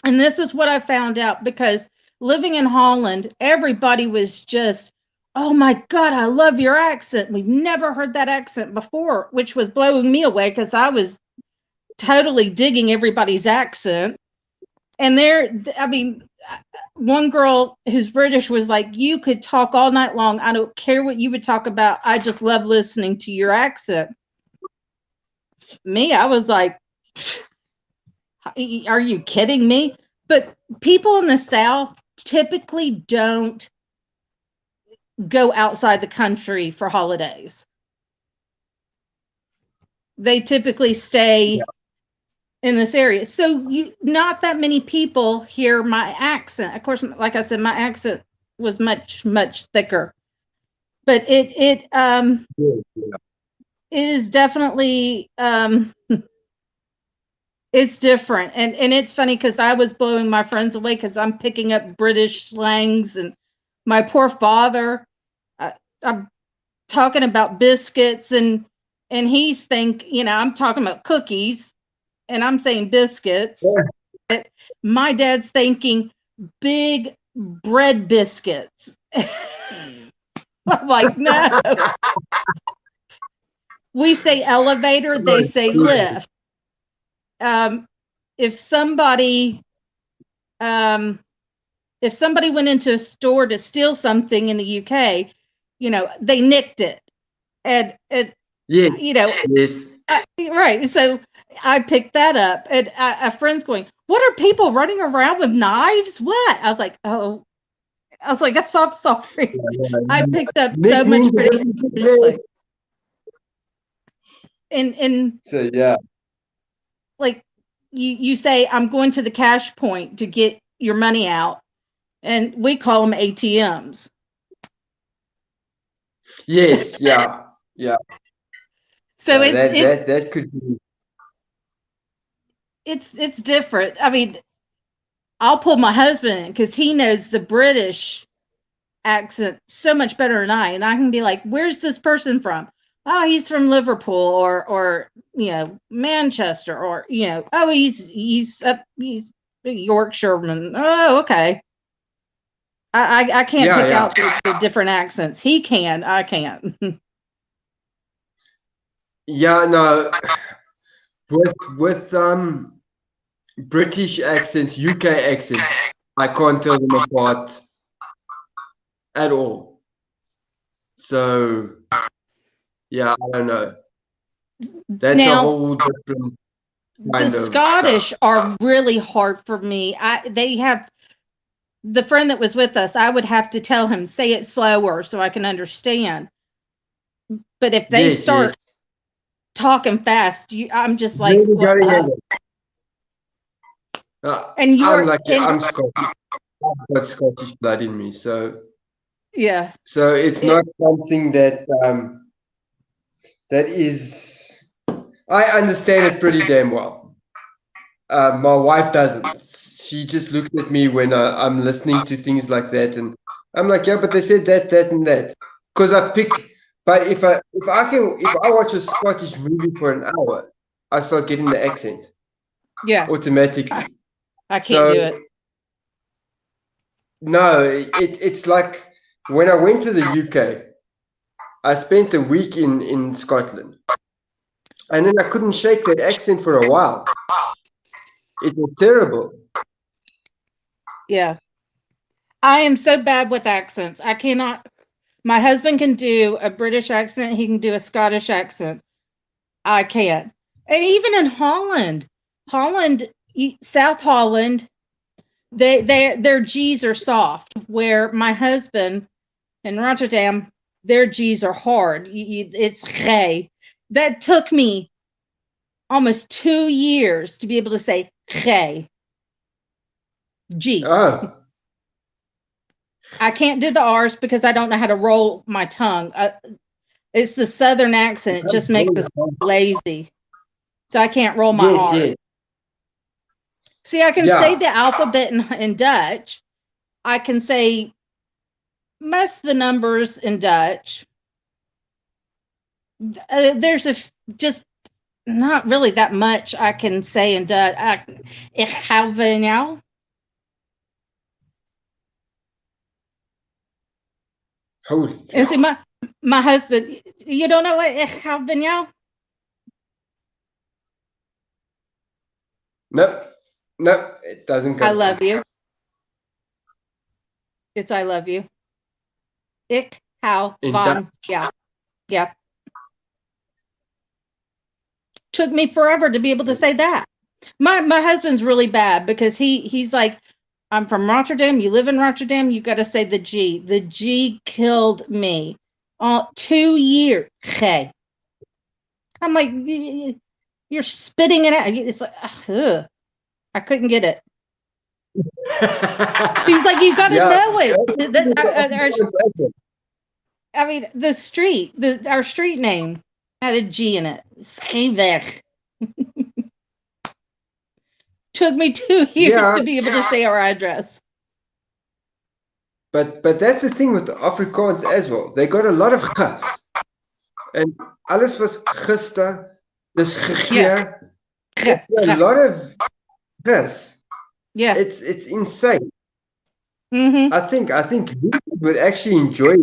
and this is what I found out, because living in Holland, everybody was just, oh my God, I love your accent. We've never heard that accent before, which was blowing me away because I was totally digging everybody's accent. And one girl who's British was like, you could talk all night long. I don't care what you would talk about. I just love listening to your accent. Me, I was like, are you kidding me? But people in the South typically don't go outside the country for holidays. They typically stay in this area. So not that many people hear my accent. Of course, like I said, my accent was much, much thicker. But it is definitely it's different. And it's funny because I was blowing my friends away because I'm picking up British slangs, and my poor father, I'm talking about biscuits, and he's I'm talking about cookies, and I'm saying biscuits. Yeah. My dad's thinking big bread biscuits. I'm like, no. We say elevator, they say lift. If somebody went into a store to steal something in the UK, they nicked it, and yes, right. So I picked that up, and a friend's going, "What are people running around with knives? What?" I was like, "Oh." I was like, I'm sorry. I picked up so much British. And so yeah, like you say, I'm going to the cash point to get your money out, and we call them ATMs. Yes, yeah. So that could be. It's different. I mean, I'll pull my husband in because he knows the British accent so much better than I, and I can be like, "Where's this person from?" Oh, he's from Liverpool, or Manchester, or oh, he's Yorkshireman. Oh, okay. I can't pick out the different accents. He can, I can't. Yeah, no. with British accents, UK accents, I can't tell them apart at all. So yeah, I don't know. That's a Now, whole different the kind of Scottish stuff. are really hard for me. They have the friend that was with us. I would have to tell him, say it slower so I can understand. But if they start talking fast, I'm just like, really going in. And you're I'm lucky. I'm Scottish. I've got Scottish blood in me, so yeah. So it's not something that that is. I understand it pretty damn well. My wife doesn't. She just looks at me when I'm listening to things like that, and I'm like, yeah, but they said that, that, and that. Because I pick. But if I watch a Scottish movie for an hour, I start getting the accent. Yeah. Automatically. I can't do it. No, it's like when I went to the UK, I spent a week in Scotland. And then I couldn't shake that accent for a while. It was terrible. Yeah. I am so bad with accents. I cannot. My husband can do a British accent. He can do a Scottish accent. I can't. And even in Holland, South Holland, their G's are soft. Where my husband in Rotterdam, their G's are hard. It's G. That took me almost 2 years to be able to say G. G. Oh. I can't do the R's because I don't know how to roll my tongue. It's the Southern accent. It just makes us lazy. So I can't roll my R's. Yes. See, I can say the alphabet in Dutch. I can say most of the numbers in Dutch. There's just not really that much I can say in Dutch. Ik hou van jou. Holy cow. And see, my husband, you don't know what ik hou van jou? Nope, it doesn't come. I love you. It's I love you. Ik hou van jou. Yeah. Took me forever to be able to say that. My husband's really bad because he's like, I'm from Rotterdam. You live in Rotterdam. You got to say the G. The G killed me. 2 years. Okay. I'm like, you're spitting it out. It's like, ugh. I couldn't get it. He's like, you got to know it. I mean, the street, our street name had a G in it. Schijnweg. Took me 2 years to be able to say our address. But that's the thing with the Afrikaans as well. They got a lot of gas. And alles was gister, dis gegee. A lot of gas. Yeah. It's insane. Mm-hmm. I think you would actually enjoy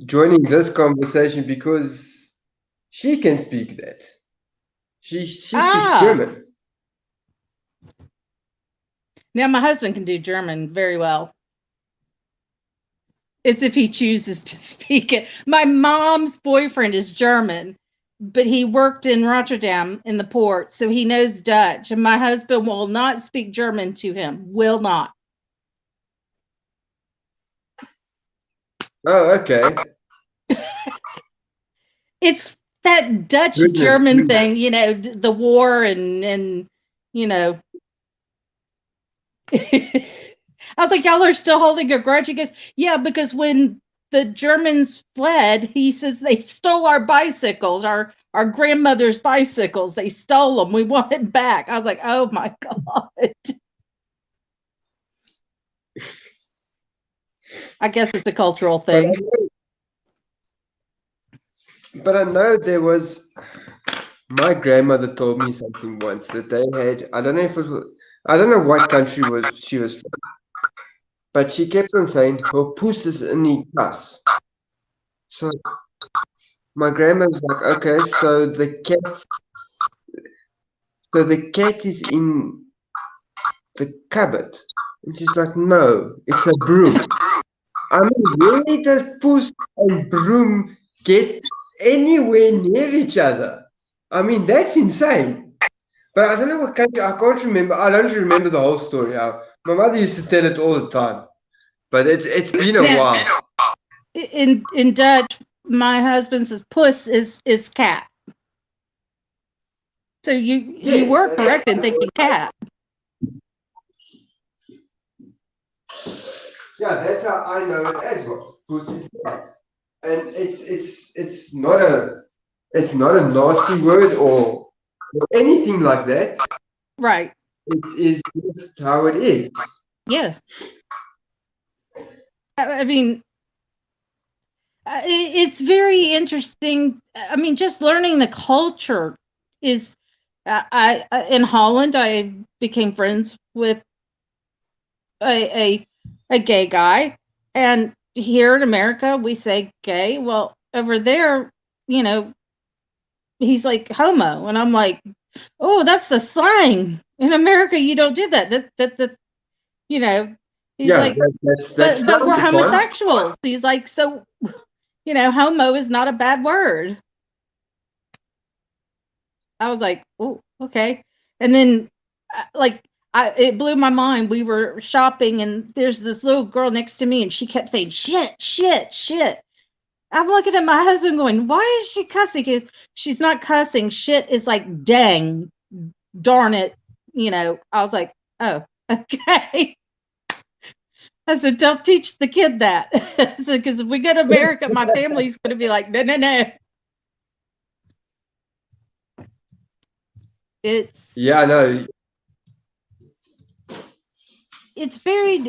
joining this conversation because she can speak that. She speaks German. Now my husband can do German very well. It's if he chooses to speak it. My mom's boyfriend is German, but he worked in Rotterdam in the port, so he knows Dutch. And my husband will not speak German to him. Will not. Oh, okay. It's that Dutch-German thing, you know, the war and you know. I was like, y'all are still holding a grudge? He goes, yeah, because when the Germans fled, he says they stole our bicycles, our grandmother's bicycles. They stole them. We want it back. I was like, oh my God. I guess it's a cultural thing. But I know there was, my grandmother told me something once that they had, I don't know what country she was from, but she kept on saying, her poes is in die kas. So my grandma's like, okay, so the cats, so the cat is in the cupboard. And she's like, no, it's a broom. I mean, where does Puss and Broom get anywhere near each other? I mean, that's insane. But I don't know what country, I can't remember. I don't remember the whole story. My mother used to tell it all the time. But it's been a while. In Dutch, my husband says puss is cat. So you were correct in thinking cat. Yeah, that's how I know it as well. Puss is cat. And it's not a nasty word or anything like that. Right. It is just how it is. Yeah. I mean, it's very interesting. I mean, just learning the culture is. I in Holland, I became friends with a gay guy, and here in America, we say gay. Well, over there, you know, he's like homo, and I'm like, oh, that's the slang. In America, you don't do that. That you know, he's like, that's but we're fine. homosexuals. He's like, so, you know, homo is not a bad word. I was like, oh, okay. And then, it blew my mind. We were shopping, and there's this little girl next to me, and she kept saying, shit, shit, shit. I'm looking at my husband going, why is she cussing? Because she's not cussing. Shit is like, dang, darn it. You know, I was like, oh, okay. I said, don't teach the kid that. Because if we go to America, my family's going to be like, no, no, no. It's it's very,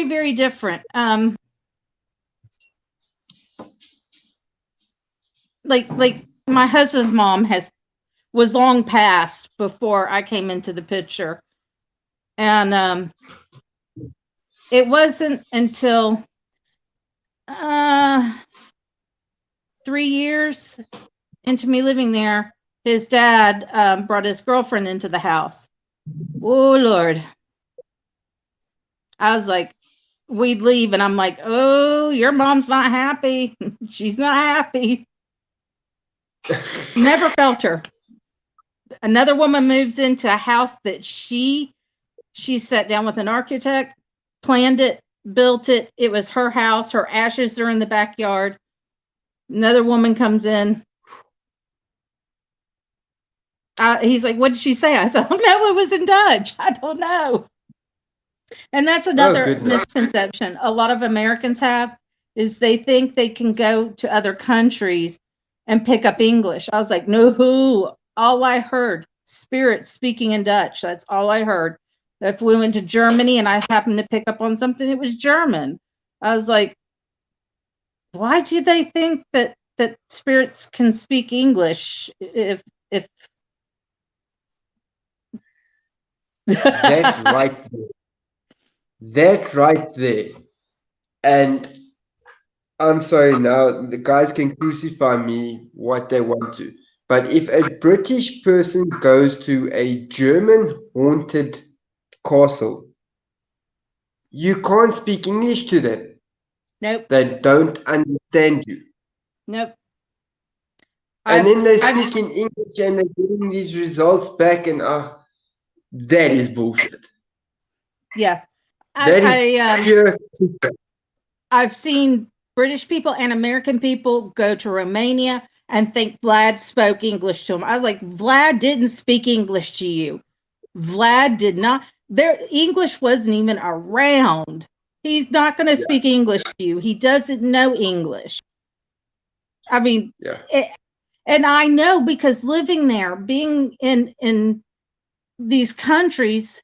very different. Like my husband's mom was long past before I came into the picture, and it wasn't until 3 years into me living there, his dad brought his girlfriend into the house. Oh Lord. I was like, we'd leave, and I'm like, oh, your mom's not happy. She's not happy. Never felt her. Another woman moves into a house that she sat down with an architect, planned it, built it. It was her house. Her ashes are in the backyard. Another woman comes in. He's like, what did she say? I said, oh, no, it was in Dutch. I don't know. And that's another misconception a lot of Americans have, is they think they can go to other countries and pick up English. I was like, no, all I heard, spirits speaking in Dutch. That's all I heard. If we went to Germany and I happened to pick up on something, it was German. I was like, why do they think that spirits can speak English if That right there. That right there. And I'm sorry now, the guys can crucify me what they want to. But if a British person goes to a German haunted castle, you can't speak English to them. Nope. They don't understand you. Nope. And then they speak in English and they're getting these results back, and that is bullshit. Yeah. That is pure. I've seen British people and American people go to Romania and think Vlad spoke English to them. I was like, Vlad didn't speak English to you. Vlad did not. Their English wasn't even around. He's not going to speak English to you. He doesn't know English. I mean, and I know because living there, being in these countries,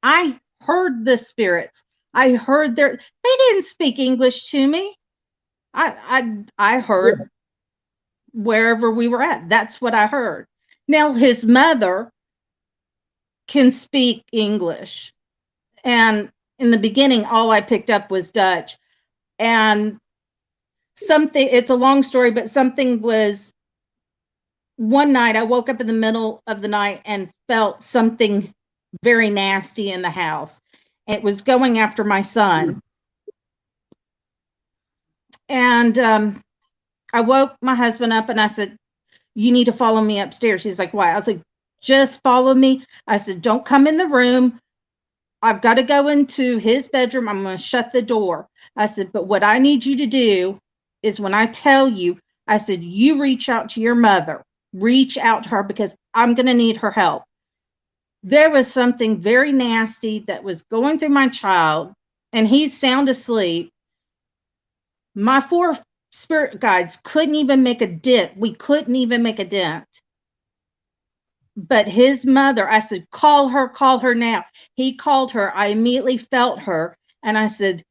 I heard the spirits. I heard they didn't speak English to me. I heard wherever we were at. That's what I heard. Now his mother can speak English. And in the beginning, all I picked up was Dutch. And it's a long story, but something was one night I woke up in the middle of the night and felt something very nasty in the house. It was going after my son. And I woke my husband up and I said, you need to follow me upstairs. He's like, why? I was like, just follow me. I said, don't come in the room. I've got to go into his bedroom. I'm going to shut the door. I said, but what I need you to do is when I tell you, I said, you reach out to your mother, reach out to her because I'm going to need her help. There was something very nasty that was going through my child, and he's sound asleep. My 4 spirit guides couldn't even make a dent. We couldn't even make a dent. But his mother, I said, call her now. He called her. I immediately felt her. And I said,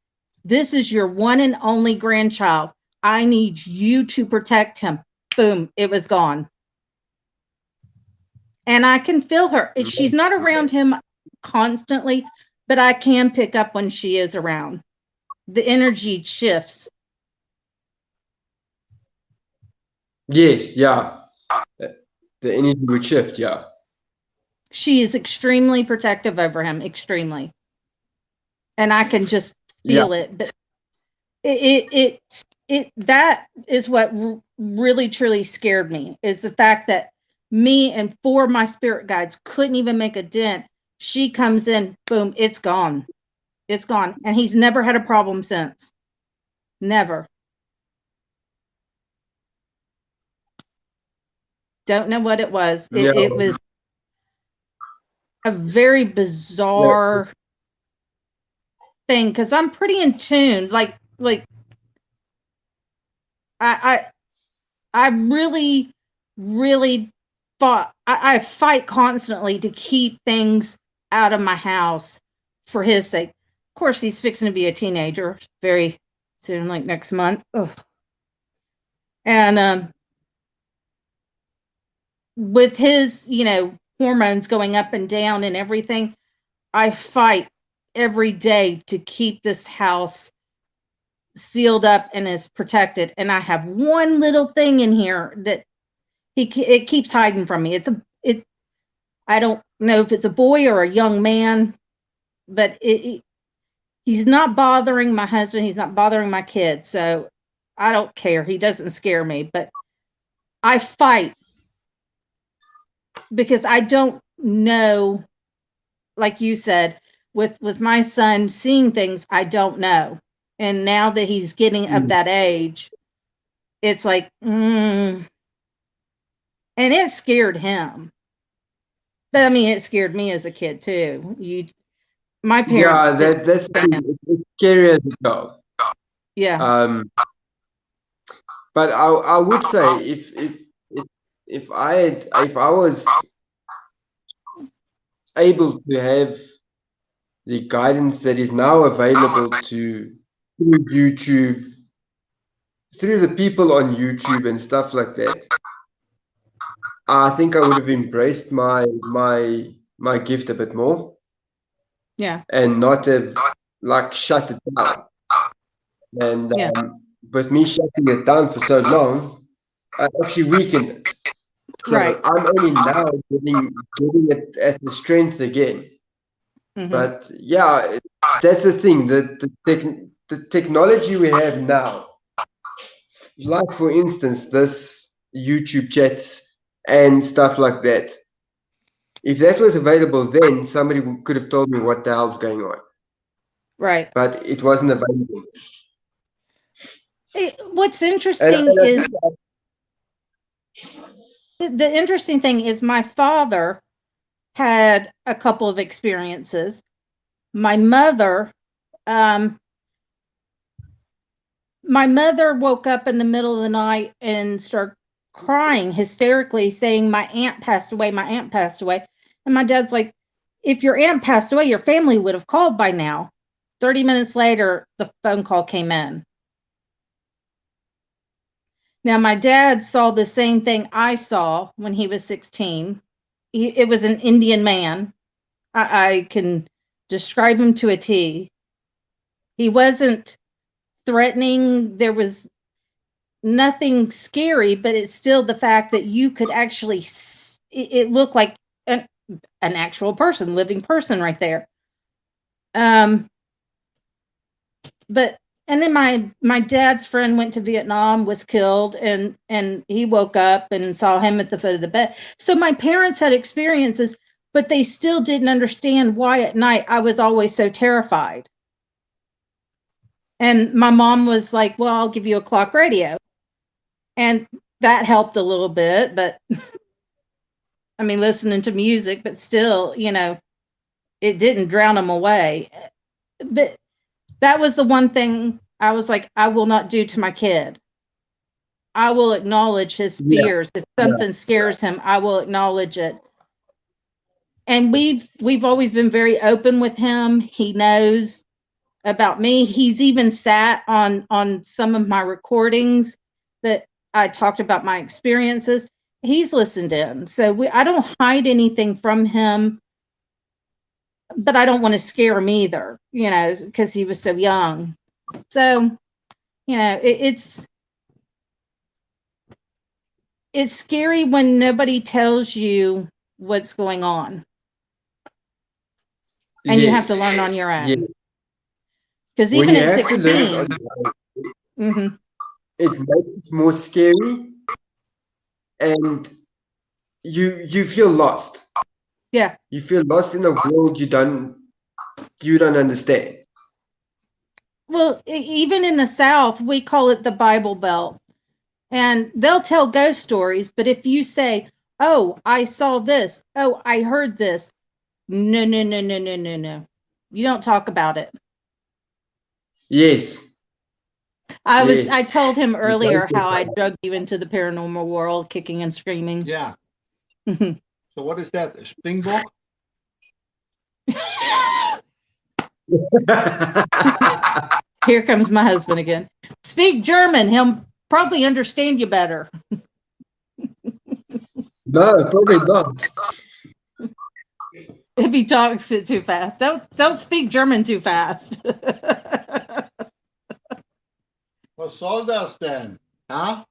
this is your one and only grandchild. I need you to protect him. Boom, it was gone. And I can feel her. She's not around him constantly, but I can pick up when she is around. The energy shifts. Yes, yeah. The energy would shift, yeah. She is extremely protective over him, extremely. And I can just feel it. But that is what really truly scared me, is the fact that me and 4 of my spirit guides couldn't even make a dent. She comes in, boom, it's gone. It's gone. And he's never had a problem since. Never. Don't know what it was. It was a very bizarre thing, because I'm pretty in tune. Like I really, really fought. I fight constantly to keep things out of my house for his sake. Of course, he's fixing to be a teenager very soon, like next month. Ugh. And with his, hormones going up and down and everything, I fight every day to keep this house sealed up and is protected. And I have one little thing in here that it keeps hiding from me. I don't know if it's a boy or a young man, but he's not bothering my husband. He's not bothering my kids. So I don't care. He doesn't scare me, but I fight because I don't know, like you said, with my son seeing things I don't know. And now that he's getting of that age, it's like, and it scared him. But I mean, it scared me as a kid too. My parents. Yeah, that's it's scary as a child. Yeah. But I would say if I was able to have the guidance that is now available through YouTube, through the people on YouTube and stuff like that, I think I would have embraced my gift a bit more. Yeah. And not have like shut it down. And with me shutting it down for so long, I actually weakened it. So I'm only now getting it at the strength again. But yeah, that's the thing. The technology we have now, like for instance, this YouTube chats and stuff like that. If that was available then, somebody could have told me what the hell's going on. Right. But it wasn't available. What's interesting is the interesting thing is my father had a couple of experiences. My mother woke up in the middle of the night and started crying hysterically, saying, my aunt passed away, my aunt passed away. And my dad's like, if your aunt passed away, your family would have called by now. 30 minutes later, the phone call came in. Now, my dad saw the same thing I saw when he was 16. It was an Indian man. I can describe him to a T. He wasn't threatening. There was nothing scary, but it's still the fact that you could actually, it looked like an actual person, living person right there. But and then my dad's friend went to Vietnam, was killed, and he woke up and saw him at the foot of the bed. So my parents had experiences, but they still didn't understand why at night I was always so terrified. And my mom was like, well, I'll give you a clock radio. And that helped a little bit, but I mean, listening to music, but still, it didn't drown them away. But that was the one thing I was like, I will not do to my kid. I will acknowledge his fears. If something scares him, I will acknowledge it. And we've always been very open with him. He knows about me. He's even sat on some of my recordings that I talked about my experiences. He's listened in. So I don't hide anything from him, but I don't want to scare him either, because he was so young. So, it's scary when nobody tells you what's going on. And you have to learn on your own. Because even at 16, it makes it more scary, and you feel lost. Yeah. You feel lost in a world you don't understand. Well, even in the South, we call it the Bible Belt. And they'll tell ghost stories, but if you say, oh, I saw this, oh, I heard this, no. You don't talk about it. Yes. I told him earlier how I drugged you into the paranormal world, kicking and screaming. Yeah. So what is that? A springbok? Here comes my husband again. Speak German. He'll probably understand you better. No, probably not. If he talks it too fast. Don't speak German too fast. Was soll das denn? Ja?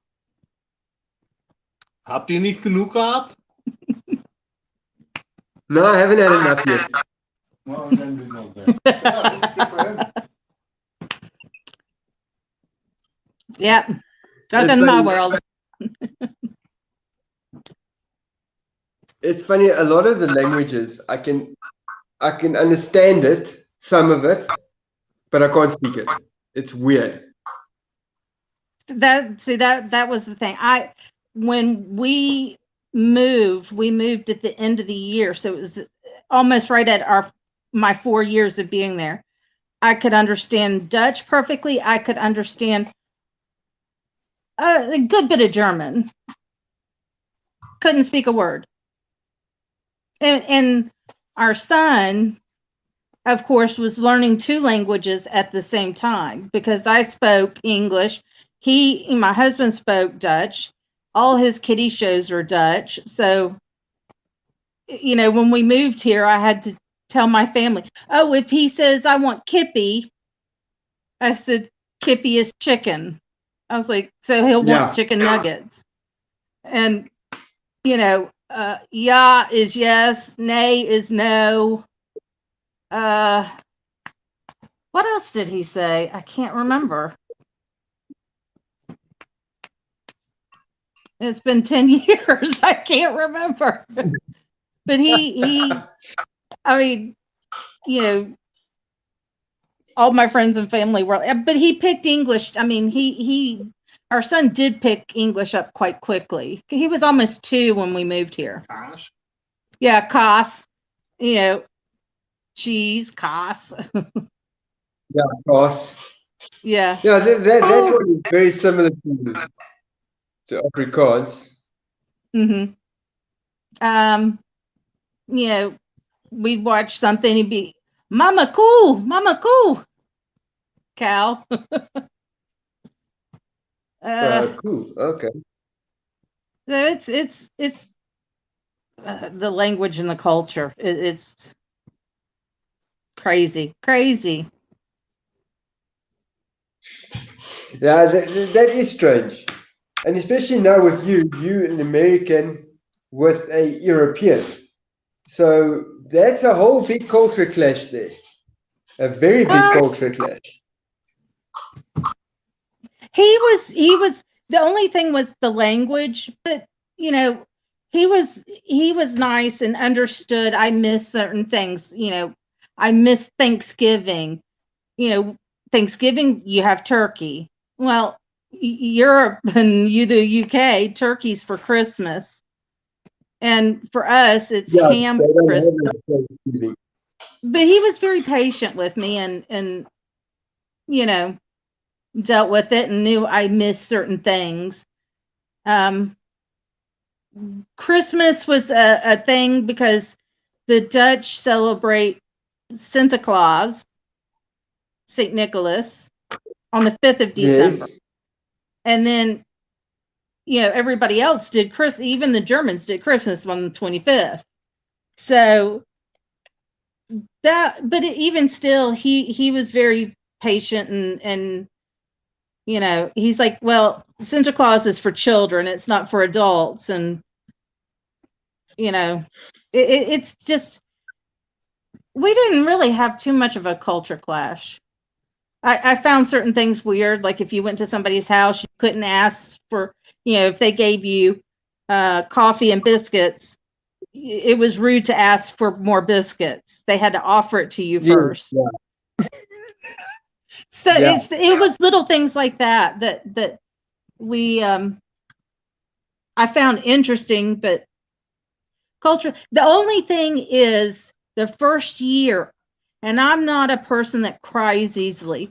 Habt ihr nicht genug gehabt? No, I haven't had enough yet. Well, then we know that. Yeah, good for him. Yep. Not in my world. It's funny, a lot of the languages I can understand it, some of it, but I can't speak it. It's weird. That was the thing. When we moved at the end of the year, so it was almost right at my 4 years of being there. I could understand Dutch perfectly. I could understand a good bit of German. Couldn't speak a word. And our son, of course, was learning 2 languages at the same time, because I spoke English. My husband spoke Dutch. All his kiddie shows are Dutch. So, when we moved here, I had to tell my family, oh, if he says I want kippy, I said, kippy is chicken. I was like, so he'll want chicken nuggets. And, yeah is yes, nay is no. What else did he say? I can't remember. It's been 10 years. I can't remember. But he I mean, all my friends and family were, but he picked English. I mean, our son did pick English up quite quickly. He was almost 2 when we moved here. Kaas? Yeah, kaas. Cheese, kaas. Yeah, kaas. Yeah. Yeah, that one is very similar to Afrikaans. We'd watch something, he'd be, Mama cool, cow. Cool. Okay. So it's the language and the culture. It's crazy. Yeah, that is strange. and especially now with you an American with a European. So that's a whole big culture clash there. A very big culture clash. He was the only thing was the language, but you know, he was nice and understood. I miss certain things, you know. I miss Thanksgiving. You know, Thanksgiving you have turkey. Well, Europe and the UK, turkey's for Christmas. And for us it's Yeah, ham they for don't Christmas. have that Thanksgiving. But he was very patient with me and you know, dealt with it and knew I missed certain things. Christmas was a thing because the Dutch celebrate Santa Claus, St. Nicholas, on the 5th of December. Yes. And then, you know, everybody else did Christmas, even the Germans did Christmas on the 25th. So that, but even still, he was very patient and you know, he's like, well, Santa Claus is for children, it's not for adults. And you know, it's just, we didn't really have too much of a culture clash. I found certain things weird, like if you went to somebody's house, you couldn't ask for, you know, if they gave you coffee and biscuits, it was rude to ask for more biscuits. They had to offer it to you first. Yeah. So Yeah. it was little things like that we I found interesting, but culture. The only thing is the first year, and I'm not a person that cries easily.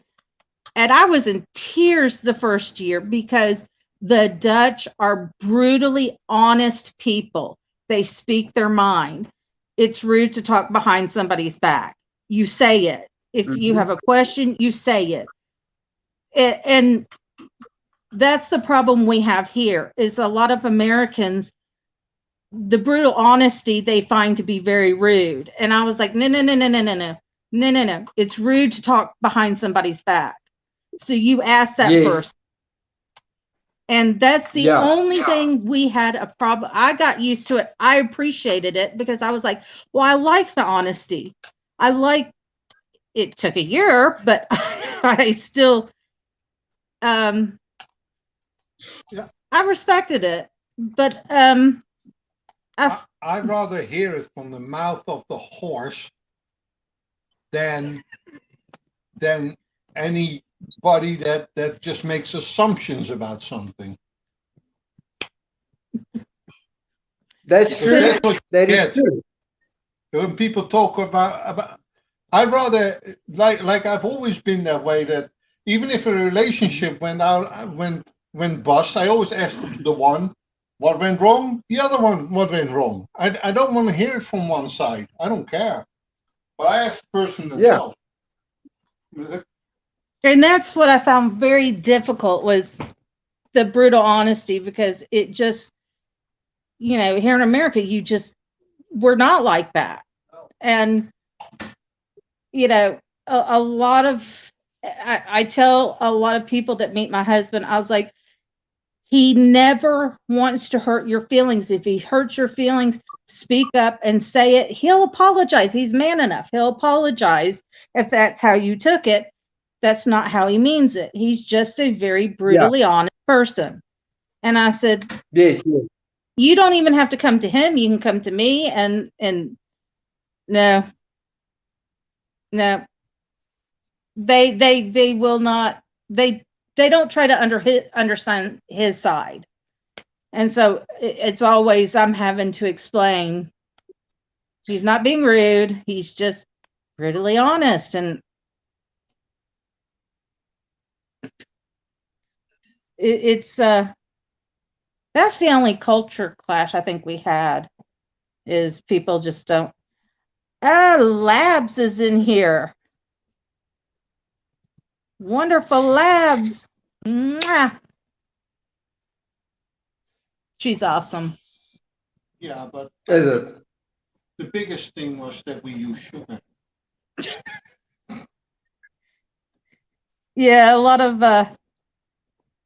And I was in tears the first year because the Dutch are brutally honest people. They speak their mind. It's rude to talk behind somebody's back. You say it. If you have a question, you say it. And that's the problem we have here is a lot of Americans, the brutal honesty they find to be very rude. And I was like, no. It's rude to talk behind somebody's back. So you ask that person. And that's the only thing we had a problem. I got used to it. I appreciated it because I was like, well, I like the honesty. I like, it took a year, but I still, I respected it. But I'd rather hear it from the mouth of the horse than anybody that just makes assumptions about something. That's true. That is true. When people talk about, I'd rather, like I've always been that way, that even if a relationship went bust, I always ask the one what went wrong, the other one what went wrong. I don't want to hear it from one side. I don't care, but I ask the person themselves. And that's what I found very difficult was the brutal honesty, because it just, you know, here in America, we're not like that. And, you know, a lot of, I tell a lot of people that meet my husband, I was like, he never wants to hurt your feelings. If he hurts your feelings, speak up and say it. He'll apologize. He's man enough. He'll apologize if that's how you took it. That's not how he means it. He's just a very brutally honest person. And I said, yes. You don't even have to come to him. You can come to me. And no, they will not. They don't try to understand his side. And so it's always, I'm having to explain. He's not being rude. He's just brutally honest. And it's that's the only culture clash I think we had, is people just don't. Labs is in here. Wonderful Labs. Mwah. She's awesome. Yeah, but the biggest thing was that we use sugar. Yeah, a lot of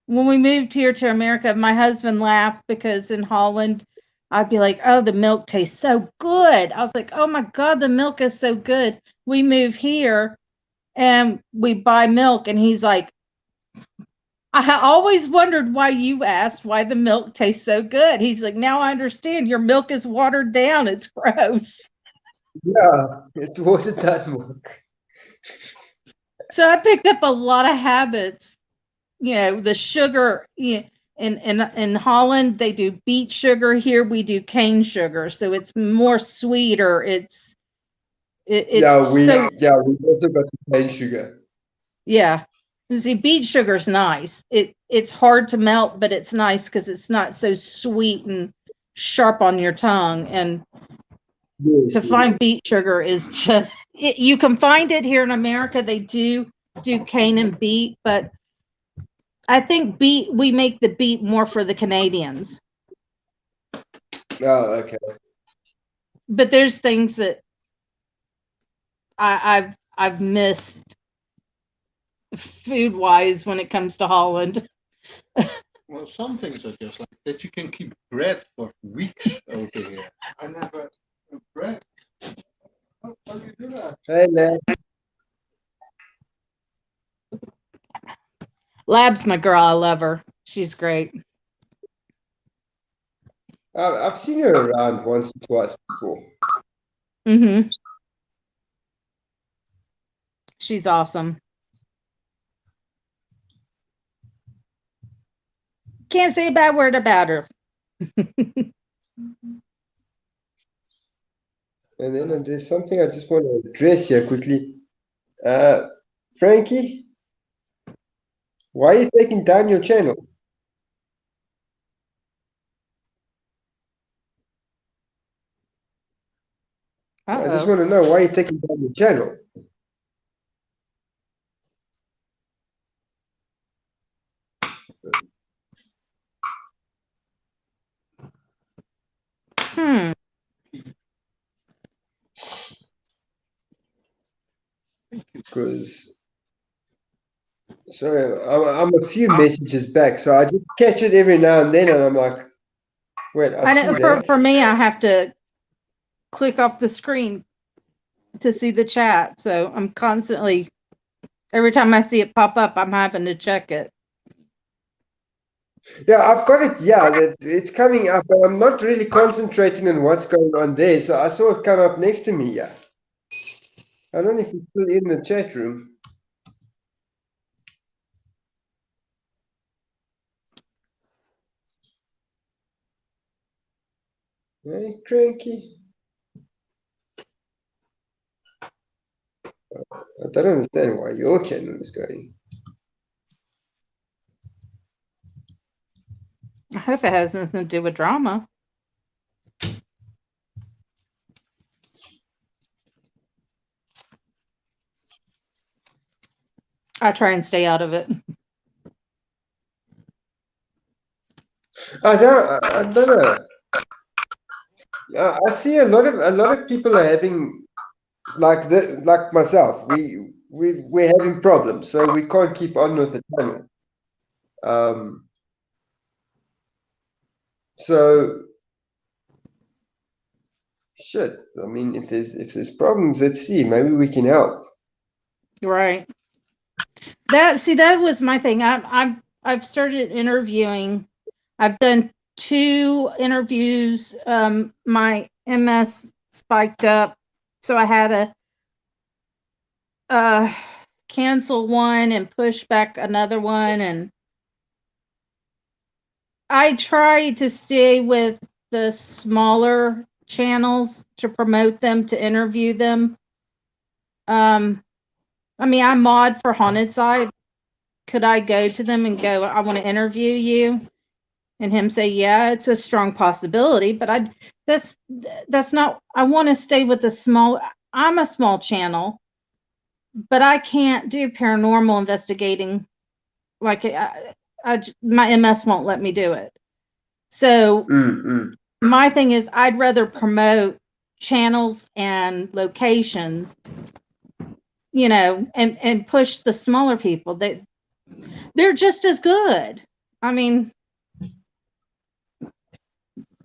when we moved here to America, my husband laughed because in Holland, I'd be like, oh, the milk tastes so good. I was like, oh my God, the milk is so good. We move here and we buy milk, and he's like, I always wondered why you asked why the milk tastes so good. He's like, now I understand. Your milk is watered down. It's gross. Yeah, it's watered down milk. So I picked up a lot of habits. You know, the sugar. In Holland, they do beet sugar. Here we do cane sugar, so it's more sweeter. It's Yeah, we so also got the cane sugar. yeah. See, beet sugar's nice. It's hard to melt, but it's nice because it's not so sweet and sharp on your tongue. And Yes, to find beet sugar is just you can find it here in America. They do cane and beet, but I think we make the beet more for the Canadians. Oh, okay. But there's things that I've missed food wise when it comes to Holland. Well, some things are just like that. You can keep bread for weeks over here. I never bread. How do you do that? Hey, Lab. Lab's my girl. I love her. She's great. I've seen her around once or twice before. Mm-hmm. She's awesome. Can't say a bad word about her. And then there's something I just want to address here quickly. Frankie, why are you taking down your channel? I just want to know why you're taking down your channel. Because, sorry, I'm a few messages back, so I just catch it every now and then, and I'm like, wait, I see that. For me, I have to click off the screen to see the chat. So I'm constantly, every time I see it pop up, I'm having to check it. Yeah, I've got it. Yeah, it's coming up, but I'm not really concentrating on what's going on there. So I saw it come up next to me. Yeah. I don't know if it's still in the chat room. Hey, Cranky. I don't understand why your channel is going. I hope it has nothing to do with drama. I try and stay out of it. I don't know. I see a lot of people are having like myself. We're having problems, so we can't keep on with the channel. So shit. I mean, if there's problems, let's see. Maybe we can help. Right. That was my thing. I've started interviewing. I've done 2 interviews. My MS spiked up, so I had to cancel one and push back another one. And I try to stay with the smaller channels to promote them, to interview them. I mean, I mod for Haunted Side. Could I go to them and go, I want to interview you? And him say, yeah, it's a strong possibility, but that's not, I want to stay with the small, I'm a small channel, but I can't do paranormal investigating. Like my MS won't let me do it. So my thing is, I'd rather promote channels and locations, you know, and push the smaller people. They're just as good. I mean,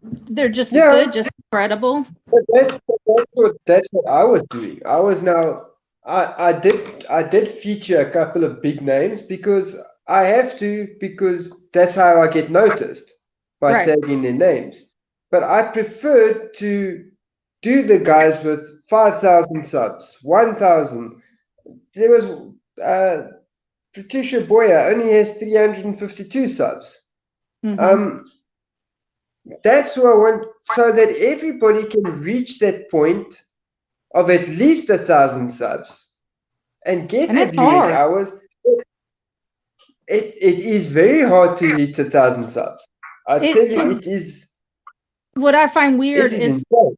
they're just as Yeah, good, just incredible. but that's what I was doing. I did feature a couple of big names because I have to, because that's how I get noticed, by Right. tagging their names. But I preferred to do the guys with 5,000 subs, 1,000. There was Patricia Boyer only has 352 subs. Mm-hmm. That's what I want, so that everybody can reach that point of at least 1,000 subs and get And the it's viewing hard. hours. It is very hard to hit 1,000 subs. I tell you, It it is. what I find It weird is is insane.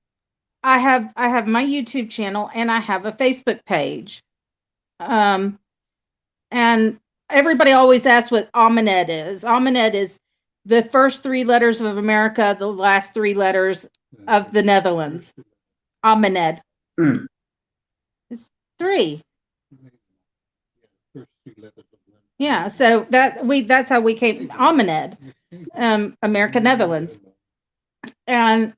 I have my YouTube channel and I have a Facebook page. Um, and everybody always asks what Almanet is. Almanet is the first three letters of America, the last three letters of the Netherlands. Almanet. Mm. It's three. Yeah, so that's how we came Almanet, America, Netherlands. And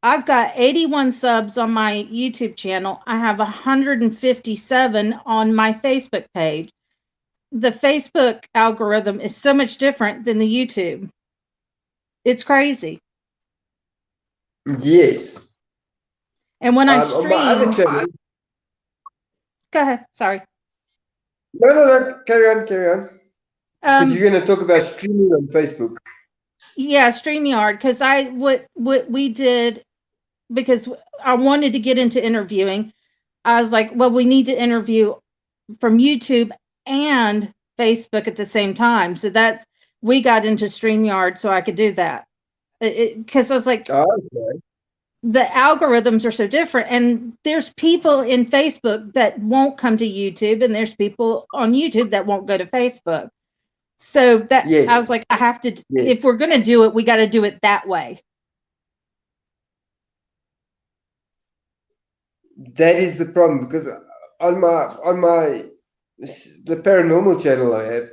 I've got 81 subs on my YouTube channel. I have 157 on my Facebook page. The Facebook algorithm is so much different than the YouTube. It's crazy. Yes. And when I On my other stream, channel. go ahead. Sorry. No. Carry on. Because Um, you're going to talk about streaming on Facebook. yeah, StreamYard. Because what we did, because I wanted to get into interviewing. I was like, well, we need to interview from YouTube and Facebook at the same time. So we got into StreamYard so I could do that. Because I was like, Oh, okay. the algorithms are so different. And there's people in Facebook that won't come to YouTube, and there's people on YouTube that won't go to Facebook. So that I was Yes. like, I have to, Yes. if we're going to do it, we got to do it that way. That is the problem, because on my the paranormal channel I have,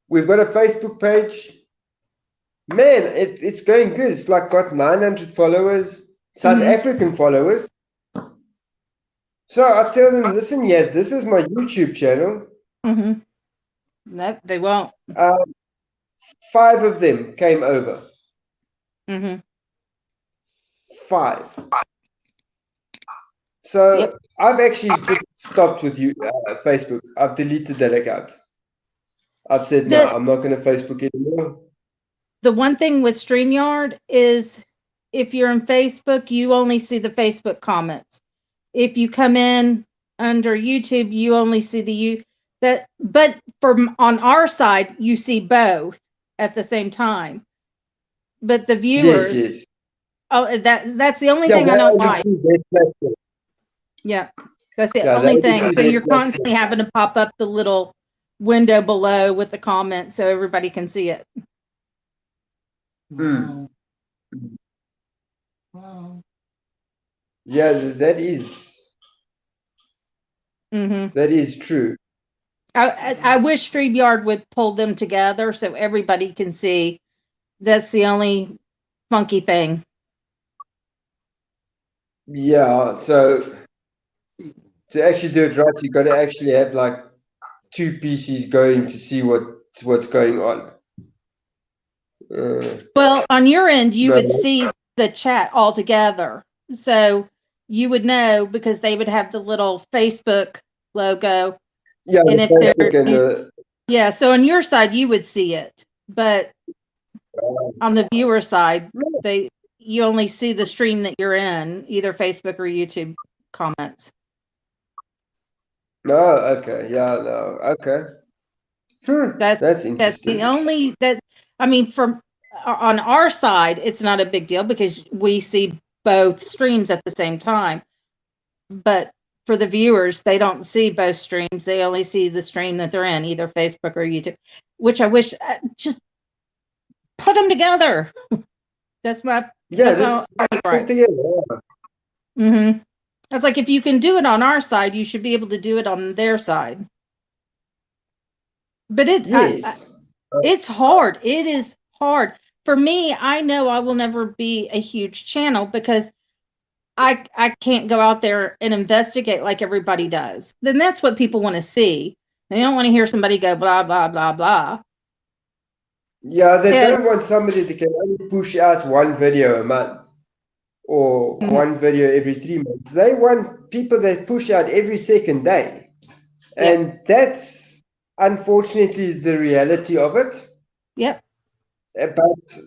we've got a Facebook page. Man, it's going good. It's like got 900 followers, South Mhm. African followers. So I tell them, listen, yeah, this is my YouTube channel. Mhm. Nope, they won't. 5 of them came over. Mhm. 5. So Yep. I've actually just stopped with you, Facebook. I've deleted that account. I've said, no, The I'm not going to Facebook anymore. the one thing with StreamYard is if you're in Facebook, you only see the Facebook comments. If you come in under YouTube, you only see but from on our side, you see both at the same time. But the Yes, viewers, yes. oh, that's the only Yeah, thing I they don't only like. see their platform. Yeah, that's the Yeah, they only only thing. see So their you're platform. constantly having to pop up the little window below with the comments so everybody can see it. Mm. Yeah, Hmm. that is true. I wish StreamYard would pull them together so everybody can see. That's the only funky thing. Yeah, so to actually do it right, you got to actually have like 2 PCs going to see what's going on. Well, on your end, you No, would see the chat all together. So you would know because they would have the little Facebook logo. yeah, And the if Facebook and the yeah, so on your side, you would see it. But on the viewer side, you only see the stream that you're in, either Facebook or YouTube comments. no, okay, yeah, no, okay. That's That's interesting. the only that I mean from on our side, it's not a big deal because we see both streams at the same time. But for the viewers, they don't see both streams. They only see the stream that they're in, either Facebook or YouTube, which I wish just put them together. That's my Yeah, that's just all put right. together. Yeah. Mm-hmm. I was like, if you can do it on our side, you should be able to do it on their side. But Yes. It's hard. It is hard. For me, I know I will never be a huge channel because I can't go out there and investigate like everybody does. Then that's what people want to see. They don't want to hear somebody go blah blah blah blah. Yeah, they And don't want somebody that can only push out one video a month or one video every 3 months. They want people that push out every second day. Yep. And that's unfortunately the reality of it. Yep. But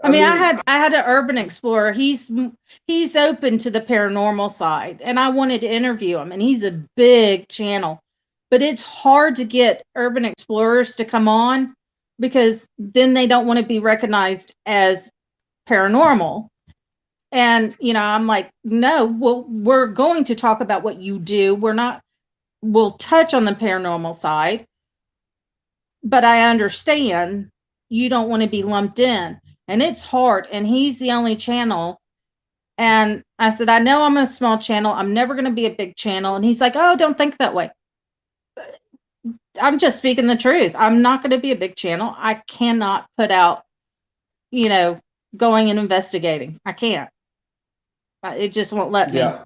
I mean, I had an urban explorer. He's open to the paranormal side, and I wanted to interview him. And he's a big channel, but it's hard to get urban explorers to come on because then they don't want to be recognized as paranormal. And I'm like, no, well, we're going to talk about what you do. We'll touch on the paranormal side, but I understand you don't want to be lumped in. And it's hard. And he's the only channel. And I said, I know I'm a small channel. I'm never going to be a big channel. And he's like, oh, don't think that way. I'm just speaking the truth. I'm not going to be a big channel. I cannot put out, going and investigating. I can't. It just won't let me. yeah.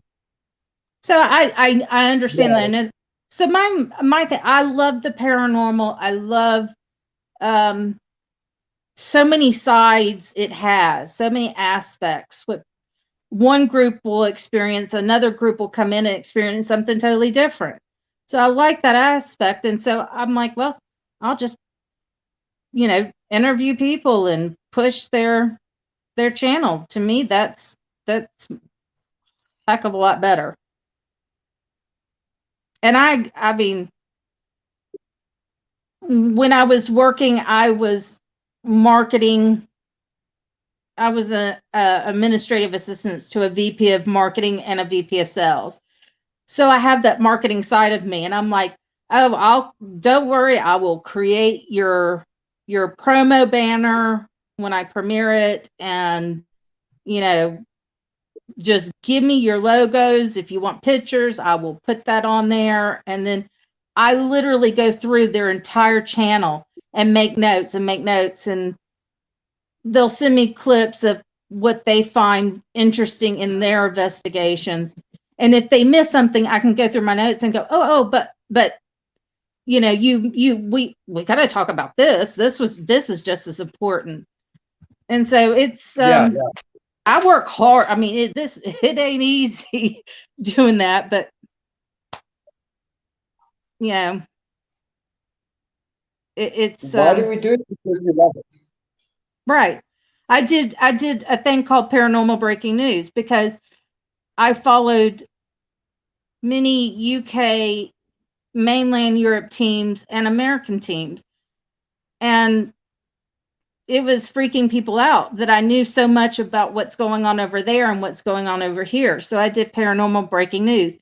So I understand that. And so my thing, I love the paranormal. I love so many sides it has, so many aspects. What one group will experience, another group will come in and experience something totally different. So I like that aspect. And so I'm like, well, I'll just, interview people and push their channel. To me, that's a heck of a lot better. And I mean, when I was working, I was marketing. I was an administrative assistant to a VP of marketing and a VP of sales. So I have that marketing side of me, and I'm like, oh, don't worry, I will create your promo banner when I premiere it, and just give me your logos. If you want pictures, I will put that on there. And then I literally go through their entire channel and make notes, and they'll send me clips of what they find interesting in their investigations. And if they miss something, I can go through my notes and go, but we got to talk about this. This is just as important. And so it's I work hard. I mean, it ain't easy doing that, but it's why do we do it? Because we love it. Right. I did a thing called Paranormal Breaking News because I followed many UK, mainland Europe teams and American teams. And it was freaking people out that I knew so much about what's going on over there and what's going on over here. So I did Paranormal Breaking News.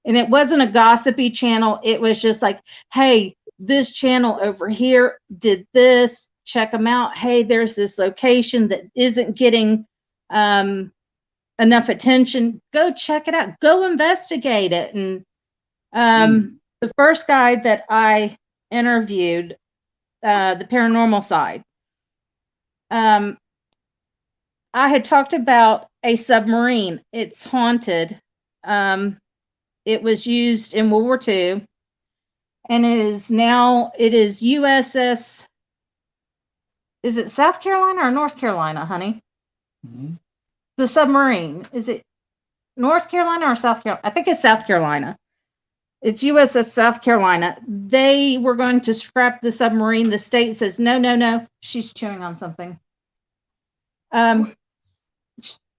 And it wasn't a gossipy channel. It was just like, hey, this channel over here did this. Check them out. Hey, there's this location that isn't getting enough attention. Go check it out. Go investigate it. And the first guy that I interviewed, the paranormal side, I had talked about a submarine. It's haunted. It was used in World War II, and it is USS. Is it South Carolina or North Carolina, honey? Mm-hmm. The submarine, is it North Carolina or South Carolina? I think it's South Carolina. It's USS South Carolina. They were going to scrap the submarine. The state says, no. She's chewing on something.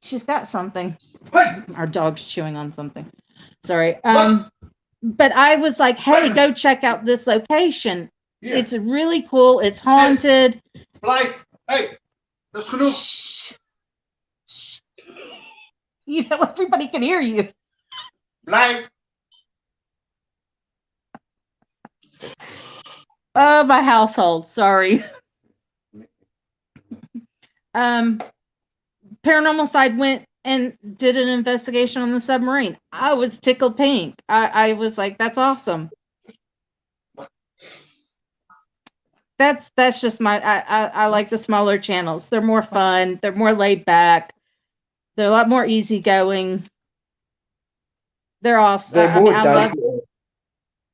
She's got something. Our dog's chewing on something. Sorry. But I was like, hey, go check out this location. Yeah. It's really cool. It's haunted. Hey, that's genoeg. Everybody can hear you. Blijf. Oh, my household. Sorry. Paranormal side went and did an investigation on the submarine. I was tickled pink. I was like, that's awesome. that's just I like the smaller channels. They're more fun. They're more laid back. They're a lot more easygoing. They're awesome. They're I mean, more I down love. to earth.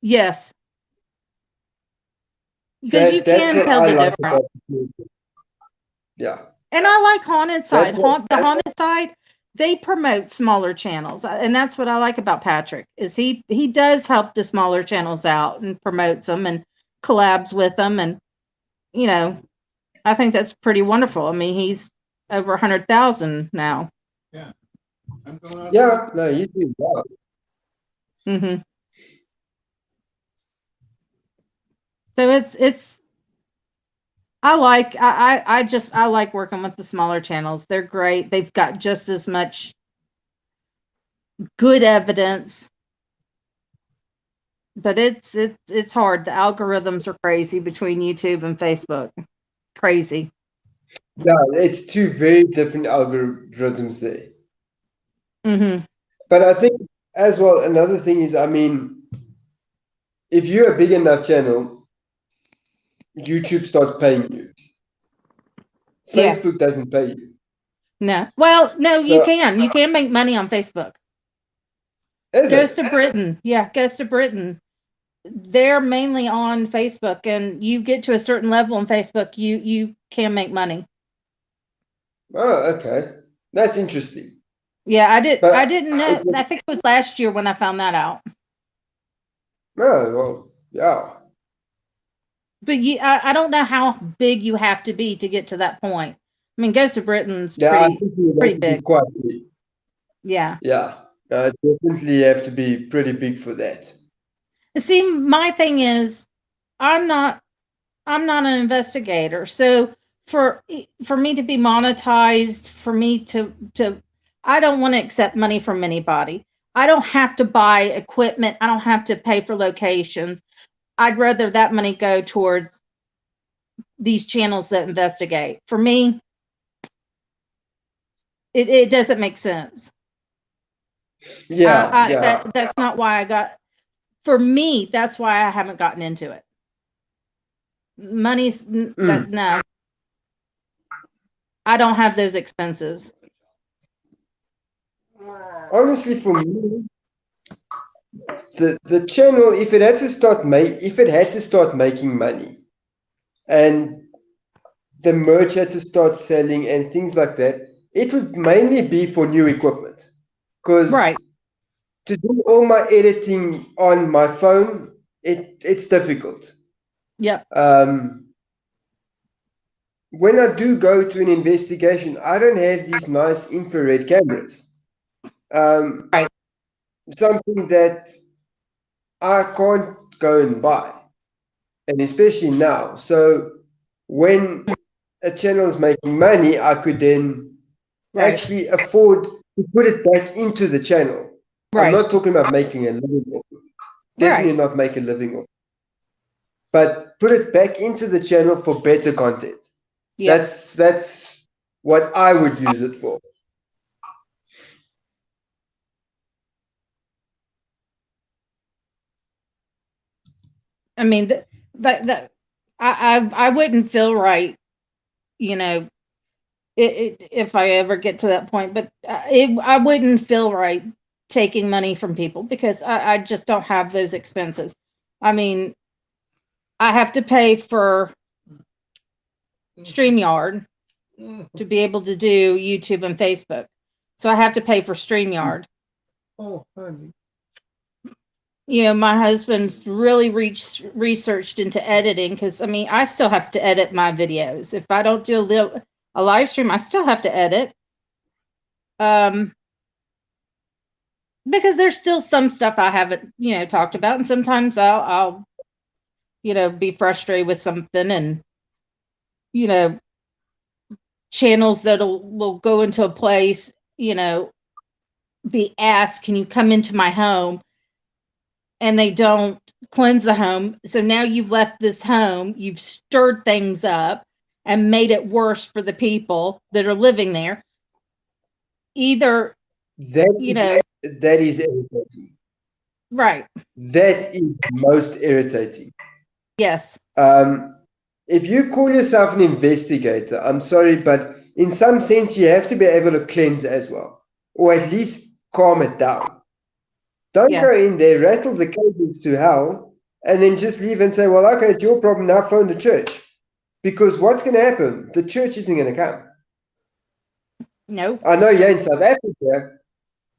Yes, because you That's can what tell I the like difference. about the YouTube. Yeah. And I like Haunted That's Side. what The Haunted Side, they promote smaller channels, and that's what I like about Patrick. Is he does help the smaller channels out and promotes them and collabs with them, and you know, I think that's pretty wonderful. I mean, he's over 100,000 now. Yeah. I'm going out. Yeah, no, he's doing well. hmm So it's I like working with the smaller channels. They're great. They've got just as much good evidence, but it's hard. The algorithms are crazy between YouTube and Facebook. Crazy. Yeah, it's two very different algorithms there. hmm But I think as well, another thing is, I mean, if you're a big enough channel, YouTube starts paying you. Yeah. Facebook doesn't pay you. No. Well, no, you So can. You can make money on Facebook. is Goes it? to Britain. Yeah, Goes to Britain. They're mainly on Facebook, and you get to a certain level on Facebook, you can make money. Oh, okay. That's interesting. Yeah, I But didn't know. I think it was last year when I found that out. no, well, yeah. But I don't know how big you have to be to get to that point. I mean, Ghost of Britain's Yeah, I think you would pretty have to be big. quite big. Yeah. Yeah. Definitely have to be pretty big for that. See, my thing is, I'm not an investigator. So for me to be monetized, for me to I don't want to accept money from anybody. I don't have to buy equipment. I don't have to pay for locations. I'd rather that money go towards these channels that investigate. For me, it doesn't make sense. Yeah, yeah. That's not why I got. For me, that's why I haven't gotten into it. Money's that no. I don't have those expenses. Honestly, for me, the channel, if it had to start making money, and the merch had to start selling and things like that, it would mainly be for new equipment. Because Right. to do all my editing on my phone, it's difficult. Yep. When I do go to an investigation, I don't have these nice infrared cameras. Right. Something that I can't go and buy, and especially now. So when a channel is making money, I could then Right. actually afford to put it back into the channel. I'm Right. not talking about making a living off it. Definitely Right. not make a living off it. But put it back into the channel for better content. Yep. That's what I would use it for. I mean that I wouldn't feel right, you know, if I ever get to that point. But I wouldn't feel right taking money from people because I just don't have those expenses. I mean, I have to pay for StreamYard to be able to do YouTube and Facebook. So I have to pay for StreamYard. Oh, honey. You know, my husband's really researched into editing because I mean, I still have to edit my videos. If I don't do a live stream, I still have to edit. Because there's still some stuff I haven't, talked about, and sometimes I'll be frustrated with something, and you know, channels will go into a place, be asked, can you come into my home? And they don't cleanse the home. So now you've left this home, you've stirred things up and made it worse for the people that are living there. Either, That is irritating. right. That is most irritating. Yes. if you call yourself an investigator, I'm sorry, but in some sense, you have to be able to cleanse as well, or at least calm it down. Don't Yeah. go in there, rattle the cages to hell, and then just leave and say, well, okay, it's your problem, now phone the church. Because what's going to happen? The church isn't going to come. No. I know here in South Africa,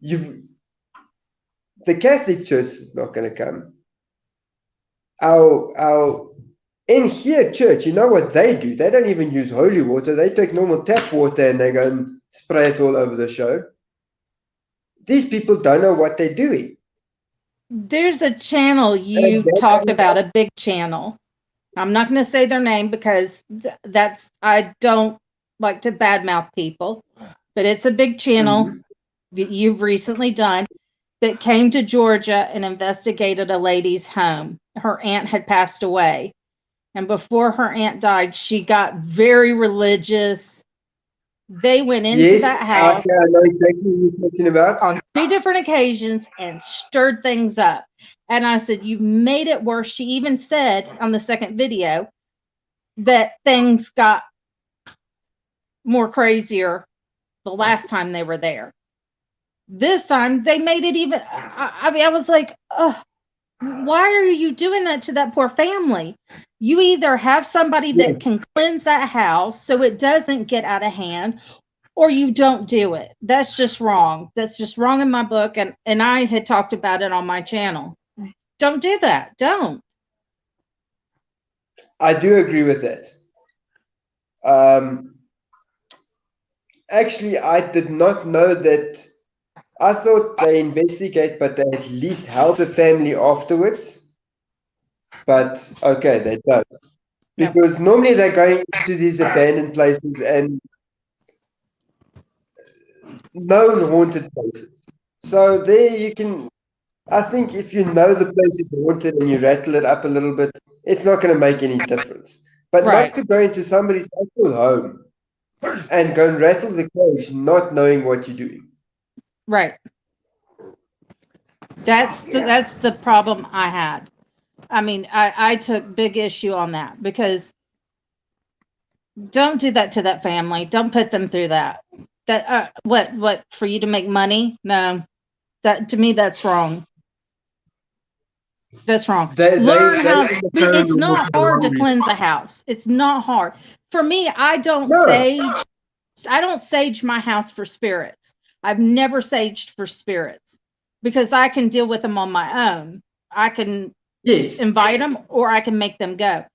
the Catholic Church is not going to come. Our in here church, you know what they do? They don't even use holy water. They take normal tap water and they go and spray it all over the show. These people don't know what they're doing. There's a channel you talked about, a big channel. I'm not going to say their name because that's, I don't like to badmouth people, but it's a big channel that you've recently done that came to Georgia and investigated a lady's home. Her aunt had passed away. And before her aunt died, she got very religious. They went into that house I know exactly what you're talking about. on 2 different occasions and stirred things up. And I said, you've made it worse. She even said on the second video that things got more crazier the last time they were there. This time they made it even, I mean, I was like, why are you doing that to that poor family? You either have somebody that can cleanse that house so it doesn't get out of hand, or you don't do it. That's just wrong. That's just wrong in my book. And I had talked about it on my channel. Don't do that. Don't. I do agree with that. Actually, I did not know that. I thought they investigate, but they at least help the family afterwards. But okay, they don't. Because normally they're going to these abandoned places and known haunted places. So there you can, I think if you know the place is haunted and you rattle it up a little bit, it's not going to make any difference. But Right. not to go into somebody's actual home and go and rattle the cage, not knowing what you're doing. Right. That's the problem I had. I mean, I took big issue on that because don't do that to that family. Don't put them through that. That what for you to make money? No, that to me that's wrong. That's wrong. Learn how. It's not hard to cleanse a house. It's not hard. For me, I don't sage. I don't sage my house for spirits. I've never saged for spirits because I can deal with them on my own. I can invite them or I can make them go.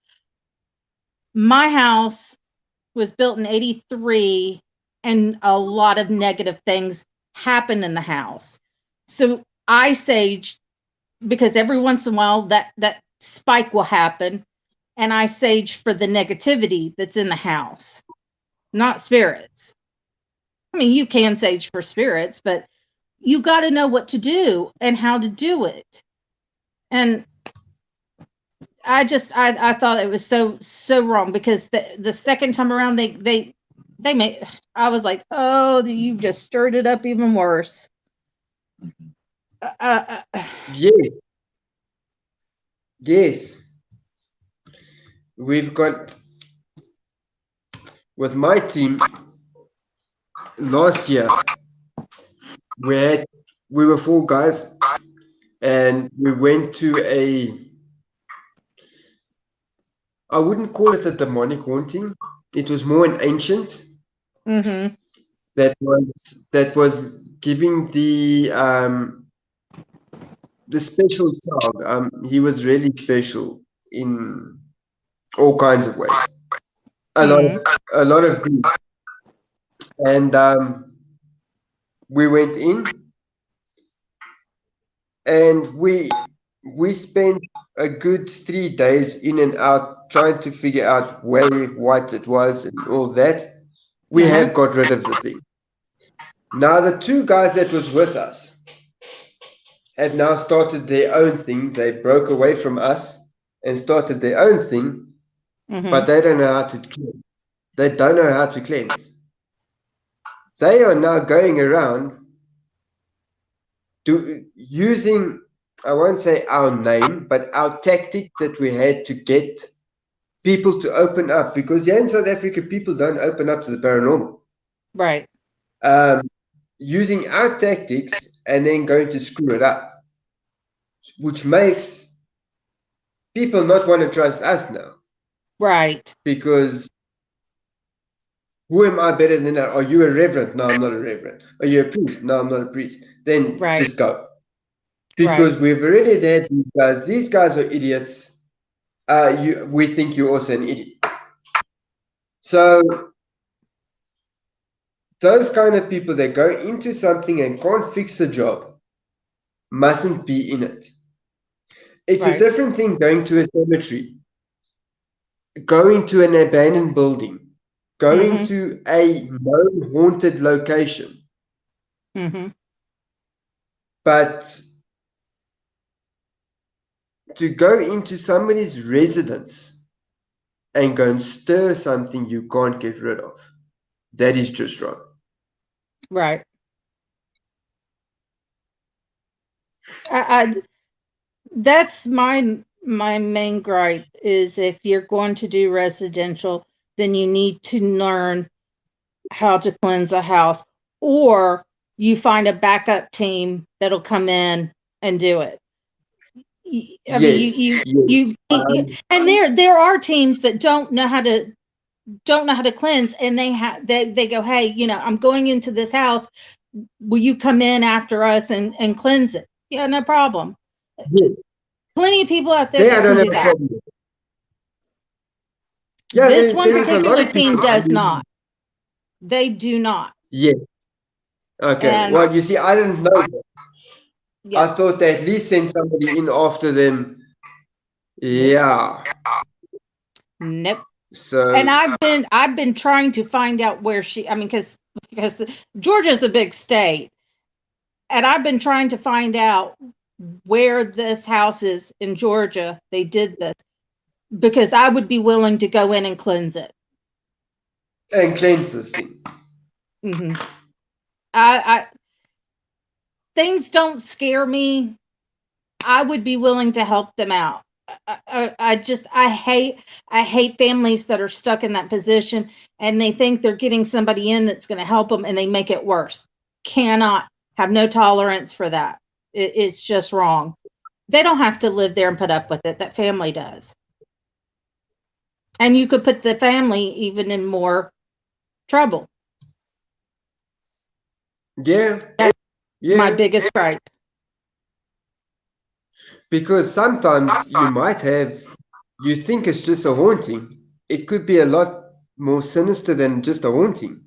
My house was built in 83 and a lot of negative things happened in the house. So I saged because every once in a while that spike will happen and I sage for the negativity that's in the house, not spirits. I mean, you can sage for spirits, but you got to know what to do and how to do it. And I thought it was so wrong because the second time around they made, I was like, oh, you just stirred it up even worse. Yes. We've got, with my team, last year, we were 4 guys and we went to I wouldn't call it a demonic haunting. It was more an ancient that was giving the special child. He was really special in all kinds of ways. A lot of grief. And we went in and we spent a good 3 days in and out trying to figure out what it was and all that. We have got rid of the thing. Now the 2 guys that was with us have now started their own thing. They broke away from us and started their own thing, but they don't know how to cleanse. They don't know how to cleanse. They are now going around using, I won't say our name, but our tactics that we had to get people to open up, because here in South Africa, people don't open up to the paranormal. Right. Using our tactics and then going to screw it up, which makes people not want to trust us now. Right. Because who am I better than that? Are you a reverend? No, I'm not a reverend. Are you a priest? No, I'm not a priest. Then Right. just go. Because we've already had these guys. These guys are idiots. We think you're also an idiot. So those kind of people that go into something and can't fix the job mustn't be in it. It's a Right. different thing going to a cemetery, going to an abandoned building, going to a known haunted location. But to go into somebody's residence and go and stir something you can't get rid of, that is just wrong. Right. I that's my main gripe is if you're going to do residential, then you need to learn how to cleanse a house, or you find a backup team that'll come in and do it. I Yes, mean, yes. and there are teams that don't know how to cleanse, and they go, hey, I'm going into this house. Will you come in after us and cleanse it? Yeah, no problem. Yes. Plenty of people out there There that I don't can have do a that. problem with. Yeah, This one there is a lot particular of people. team does not. They do not. Yes. Okay. And Well, you see, I didn't know that. yeah, I thought they at least send somebody in after them. Yeah. nope. So And I've been trying to find out where I mean, because Georgia's a big state, and I've been trying to find out where this house is in Georgia. They did this because I would be willing to go in and cleanse it. and cleanse this thing. I things don't scare me. I would be willing to help them out. I hate families that are stuck in that position and they think they're getting somebody in that's going to help them and they make it worse. Cannot have no tolerance for that. It's just wrong. They don't have to live there and put up with it. That family does. And you could put the family even in more trouble. Yeah. That's Yeah. my biggest gripe. Because sometimes you think it's just a haunting. It could be a lot more sinister than just a haunting.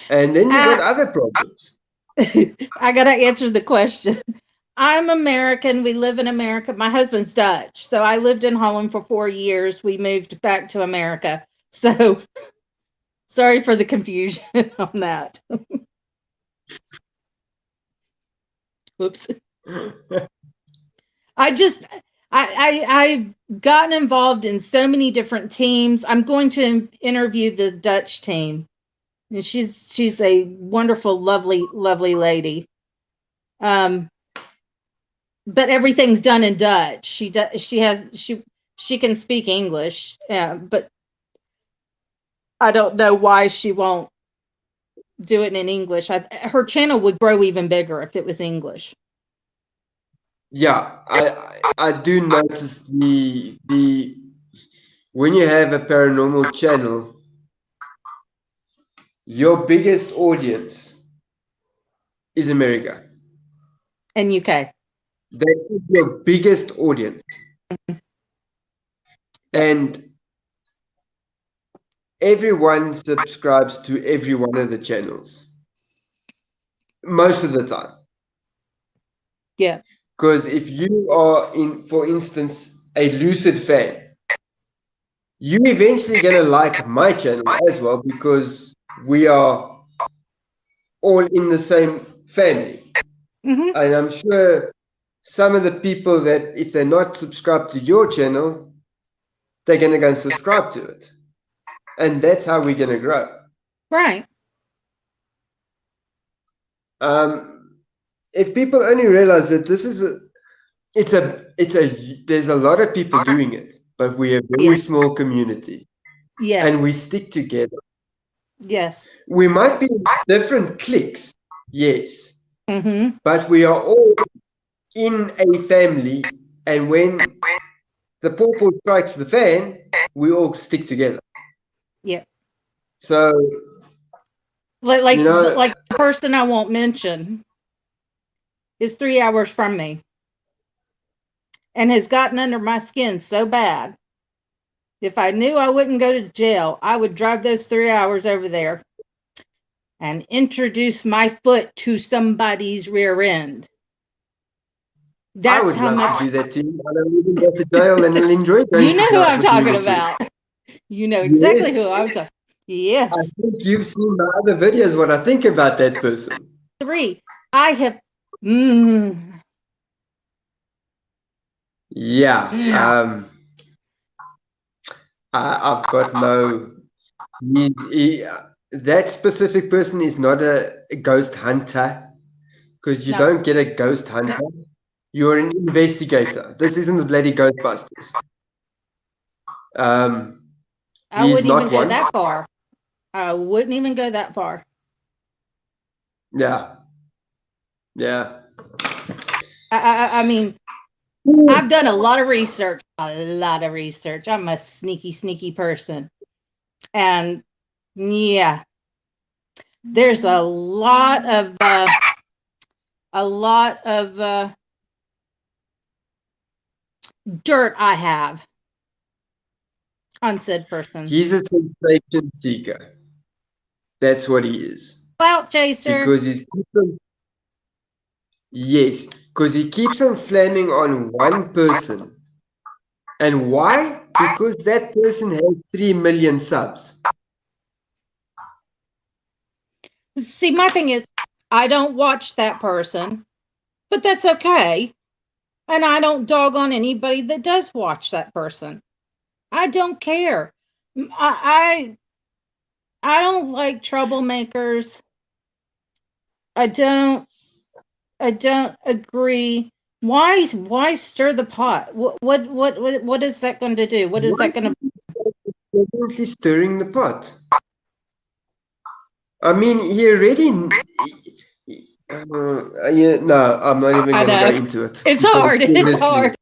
And then you got other problems. I got to answer the question. I'm American. We live in America. My husband's Dutch. So I lived in Holland for 4 years. We moved back to America. So sorry for the confusion on that. Whoops. I've gotten involved in so many different teams. I'm going to interview the Dutch team. And she's a wonderful, lovely lady. But everything's done in Dutch. She can speak English, but I don't know why she won't do it in English. Her channel would grow even bigger if it was English. Yeah, I do notice the when you have a paranormal channel, your biggest audience is America. And UK. That is your biggest audience. And everyone subscribes to every one of the channels. Most of the time. Yeah. Because if you are for instance, a Lucid fan, you eventually gonna like my channel as well because we are all in the same family. And I'm sure some of the people that if they're not subscribed to your channel, they're gonna go and subscribe to it. And that's how we're gonna grow. Right. If people only realize that this is there's a lot of people doing it. but we're a very Yeah. small community, Yes. and we stick together. Yes. We might be in different cliques, yes, Mm-hmm. but we are all in a family, and when the pawpaw strikes the fan, we all stick together. Yeah. So, Like you know, like the person I won't mention is 3 hours from me and has gotten under my skin so bad. If I knew I wouldn't go to jail, I would drive those 3 hours over there and introduce my foot to somebody's rear end. I That's would how love much to do that to you. I don't even go to jail, and I'll enjoy going you to know who jail I'm with you, talking Richie. about. You know exactly who Yes, I'm talking. Yes. I think you've seen my other videos, what I think about that person. 3. I have mm, Yeah, mm, I've got no. That specific person is not a ghost hunter, because you no, don't get a ghost hunter. You're an investigator. This isn't the bloody Ghostbusters. Um, I he's wouldn't even not go one. that far. I wouldn't even go that far. Yeah, yeah. I mean, I've done a lot of research. A lot of research. I'm a sneaky person. And yeah, there's a lot of dirt I have on said person. He's a sensation seeker. That's what he is. Clout chaser. Because he's keeps on, yes, because he keeps on slamming on one person. And why? Because that person has 3 million subs. See, my thing is, I don't watch that person, but that's okay. And I don't dog on anybody that does watch that person. I don't care. I don't like troublemakers. I don't agree. Why stir the pot? What is that going to do? What is Why that going to is he constantly stirring the pot? I mean, he already. Yeah, no, I'm not even I going to go know. into it. It's Because hard. It's seriously, hard.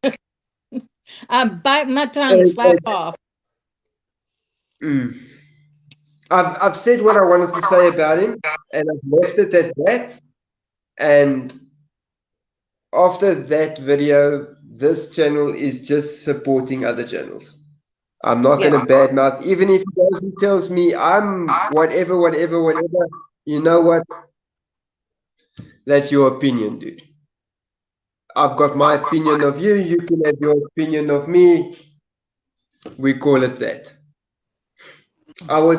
I'm biting my tongue, slap it's, off. mm. I've said what I wanted to say about him, and I've left it at that. And after that video, this channel is just supporting other channels. I'm not going Yes. to badmouth, even if he goes and tells me I'm whatever. You know what? That's your opinion, dude. I've got my opinion of you. You can have your opinion of me. We call it that. I feel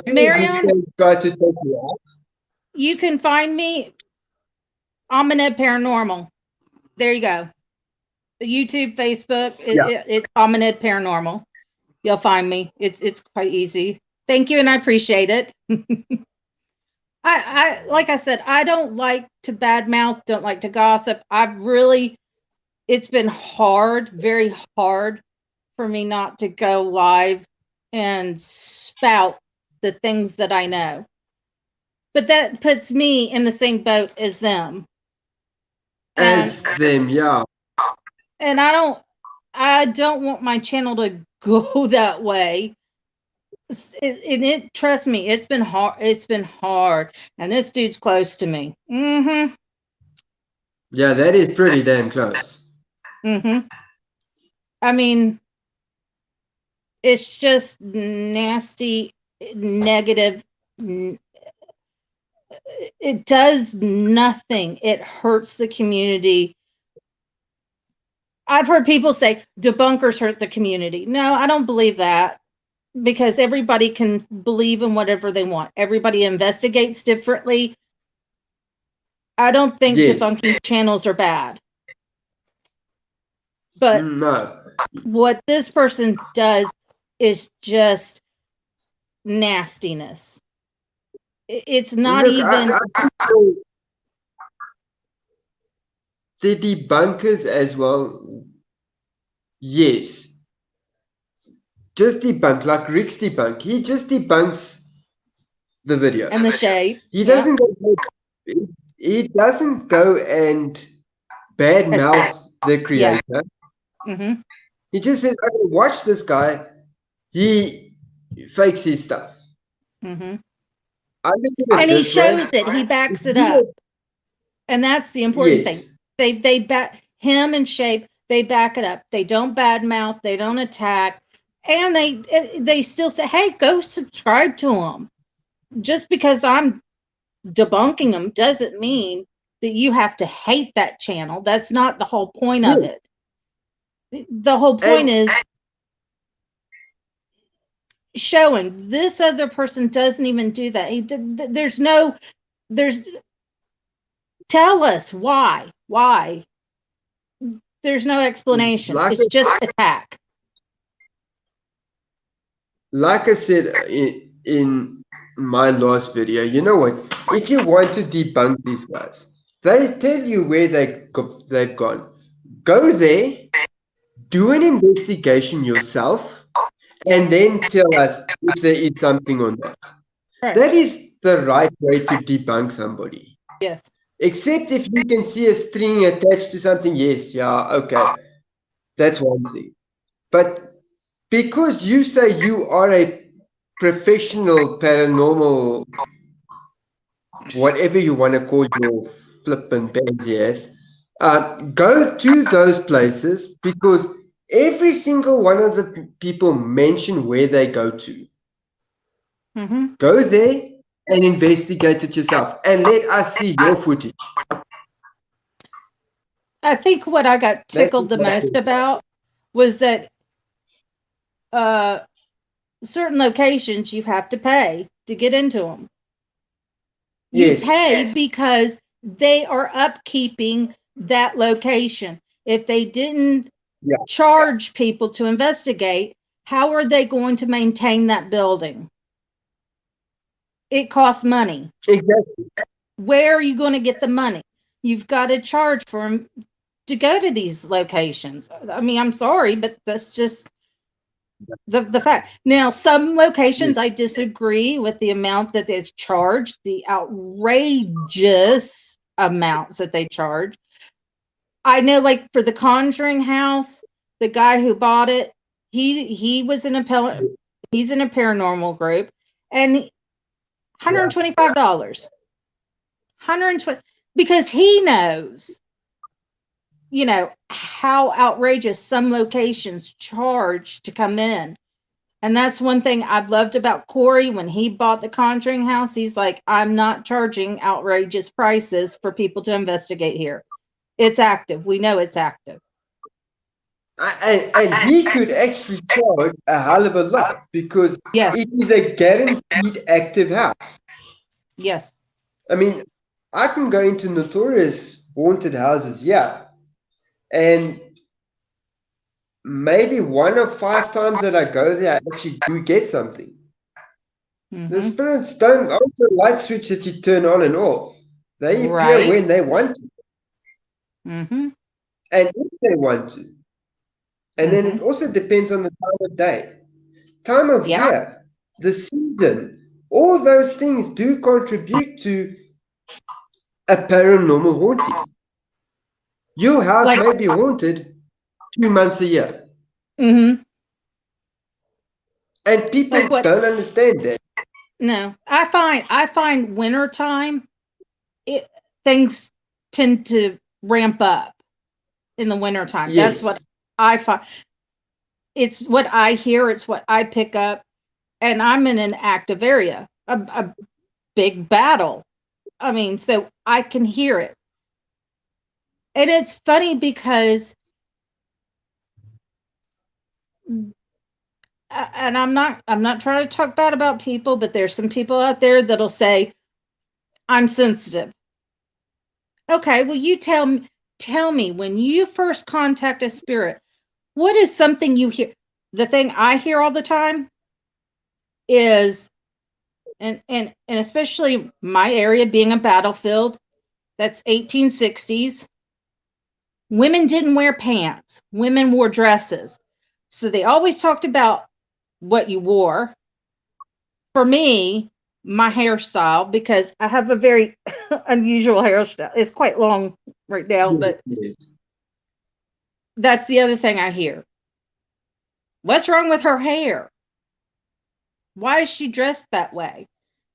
he's Marion, going to try to take me out. you can find me Almaned Paranormal. There you go. YouTube, Facebook, Yeah. it's Almaned Paranormal. You'll find me. It's quite easy. Thank you, and I appreciate it. I like I said, I don't like to badmouth, don't like to gossip. It's been hard, very hard for me not to go live and spout the things that I know. But that puts me in the same boat as them. As them, yeah. And I don't want my channel to go that way. Trust me, it's been hard. It's been hard. And this dude's close to me. Mm-hmm. Yeah, that is pretty damn close. Mm-hmm. I mean, it's just nasty, negative. It does nothing. It hurts the community. I've heard people say debunkers hurt the community. No, I don't believe that, because everybody can believe in whatever they want. Everybody investigates differently. I don't think Yes. debunking channels are bad. But No. what this person does is just nastiness. It's not Look, even. I think the debunkers as well, yes. just debunk, like Rick's debunk. He just debunks the video. And the shape. He Yeah. doesn't go. He doesn't go and badmouth the Yeah. creator. Mm-hmm. He just says, "Okay, watch this guy. He fakes his stuff." Mm-hmm. I look at it And he this way. shows it. He backs it You up. know, And that's the important thing. yes, They back him and shape. They back it up. They don't badmouth. They don't attack. And they still say, "Hey, go subscribe to them." Just because I'm debunking them doesn't mean that you have to hate that channel. That's not the whole point of yes. it. The whole point And is showing this other person doesn't even do that. There's tell us why. There's no explanation. like It's just attack. like I said in my last video, you know what? If you want to debunk these guys, they tell you where they've gone. Go there, do an investigation yourself, and then tell us if there is something or not. Right. That is the right way to debunk somebody. Yes. Except if you can see a string attached to something, yes, yeah, okay, that's one thing. But because you say you are a professional paranormal, whatever you want to call your flippin' pansy ass, go to those places because every single one of the people mention where they go to. Mm-hmm. Go there and investigate it yourself and let us see your footage. I think what I got tickled the most about was that certain locations you have to pay to get into them. You pay because they are upkeeping that location. If they didn't charge people to investigate, how are they going to maintain that building? It costs money. Exactly. Where are you going to get the money? You've got to charge for them to go to these locations. I mean, I'm sorry, but that's just the fact. Now, some locations I disagree with the amount that they charge, the outrageous amounts that they charge. I know, like for the Conjuring house, the guy who bought it, he was he's in a paranormal group, and $125. 120 because he knows, you know, how outrageous some locations charge to come in. And that's one thing I've loved about Corey. When he bought the Conjuring house, he's like, "I'm not charging outrageous prices for people to investigate here. It's active. We know it's active." And he could actually charge a hell of a lot because it is a guaranteed active house. Yes. I mean, I can go into notorious haunted houses, yeah, and maybe 1 or 5 times that I go there, I actually do get something. Mm-hmm. The spirits don't also light switch that you turn on and off. They appear when they want to. Mm-hmm. And if they want to. And then it also depends on the time of day, time of year, the season. All those things do contribute to a paranormal haunting. Your house may be haunted 2 months a year. Mm-hmm. And people don't understand that. No, I find wintertime, things tend to ramp up in the wintertime. Yes. That's what I find. It's what I hear. It's what I pick up. And I'm in an active area, a big battle. I mean, so I can hear it. And it's funny because, and I'm not trying to talk bad about people, but there's some people out there that'll say, "I'm sensitive." Okay, well, you tell me when you first contact a spirit, what is something you hear? The thing I hear all the time is, and especially my area being a battlefield, that's 1860s. Women didn't wear pants. Women wore dresses. So they always talked about what you wore. For me, my hairstyle, because I have a very unusual hairstyle. It's quite long right now, but Yes. that's the other thing I hear. What's wrong with her hair? Why is she dressed that way?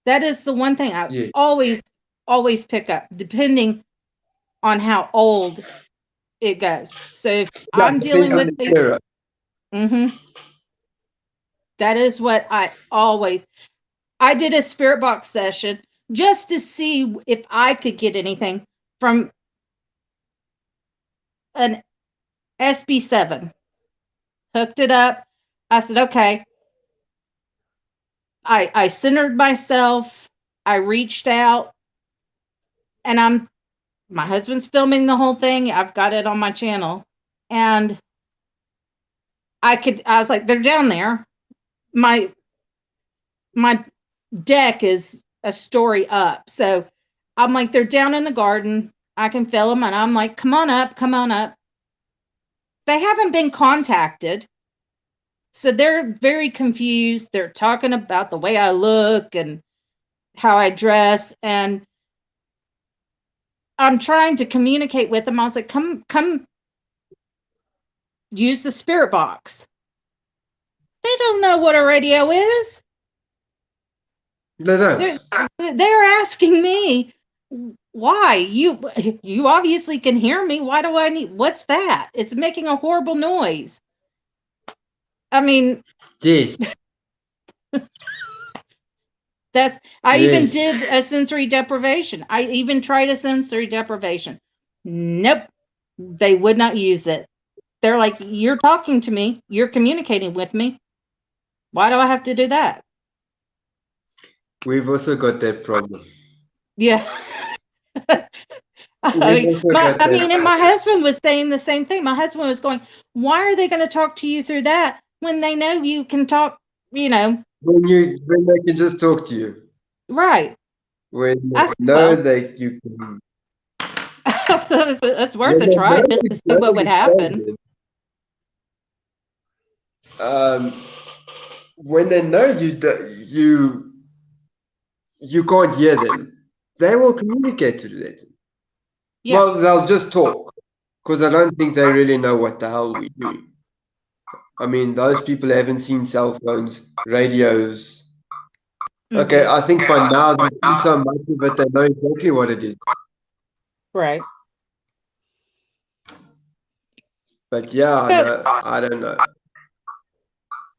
That is the one thing I Yes. always pick up, depending on how old it goes. So if Yeah, I'm depends dealing on with the the, era. that is what I did a spirit box session just to see if I could get anything from an SB7. Hooked it up. I said, okay. I centered myself. I reached out, and my husband's filming the whole thing. I've got it on my channel. And I was like, they're down there. My deck is a story up. So I'm like, they're down in the garden. I can feel them. And I'm like, come on up, come on up. They haven't been contacted. So they're very confused. They're talking about the way I look and how I dress. And I'm trying to communicate with them. I was like, come use the spirit box. They don't know what a radio is. They don't. They're asking me, why? You obviously can hear me. Why do I need, what's that? It's making a horrible noise. I mean, Yes. I even Yes. did a sensory deprivation. I even tried a sensory deprivation. Nope. They would not use it. They're like, you're talking to me, you're communicating with me. Why do I have to do that? We've also got that problem. Yeah. We've also got that and my husband was saying the same thing. My husband was going, why are they going to talk to you through that when they know you can talk, when they can just talk to you. right. When I they said, know well, that you can, it's worth when a they try know just you to see don't what would happen. understand them. When they know you can't hear them, they will communicate to that. Yeah. Well, they'll just talk because I don't think they really know what the hell we do. I mean, those people haven't seen cell phones, radios. Okay, I think by now they've seen so much of it, they know exactly what it is. Right. But yeah, So no, I don't know.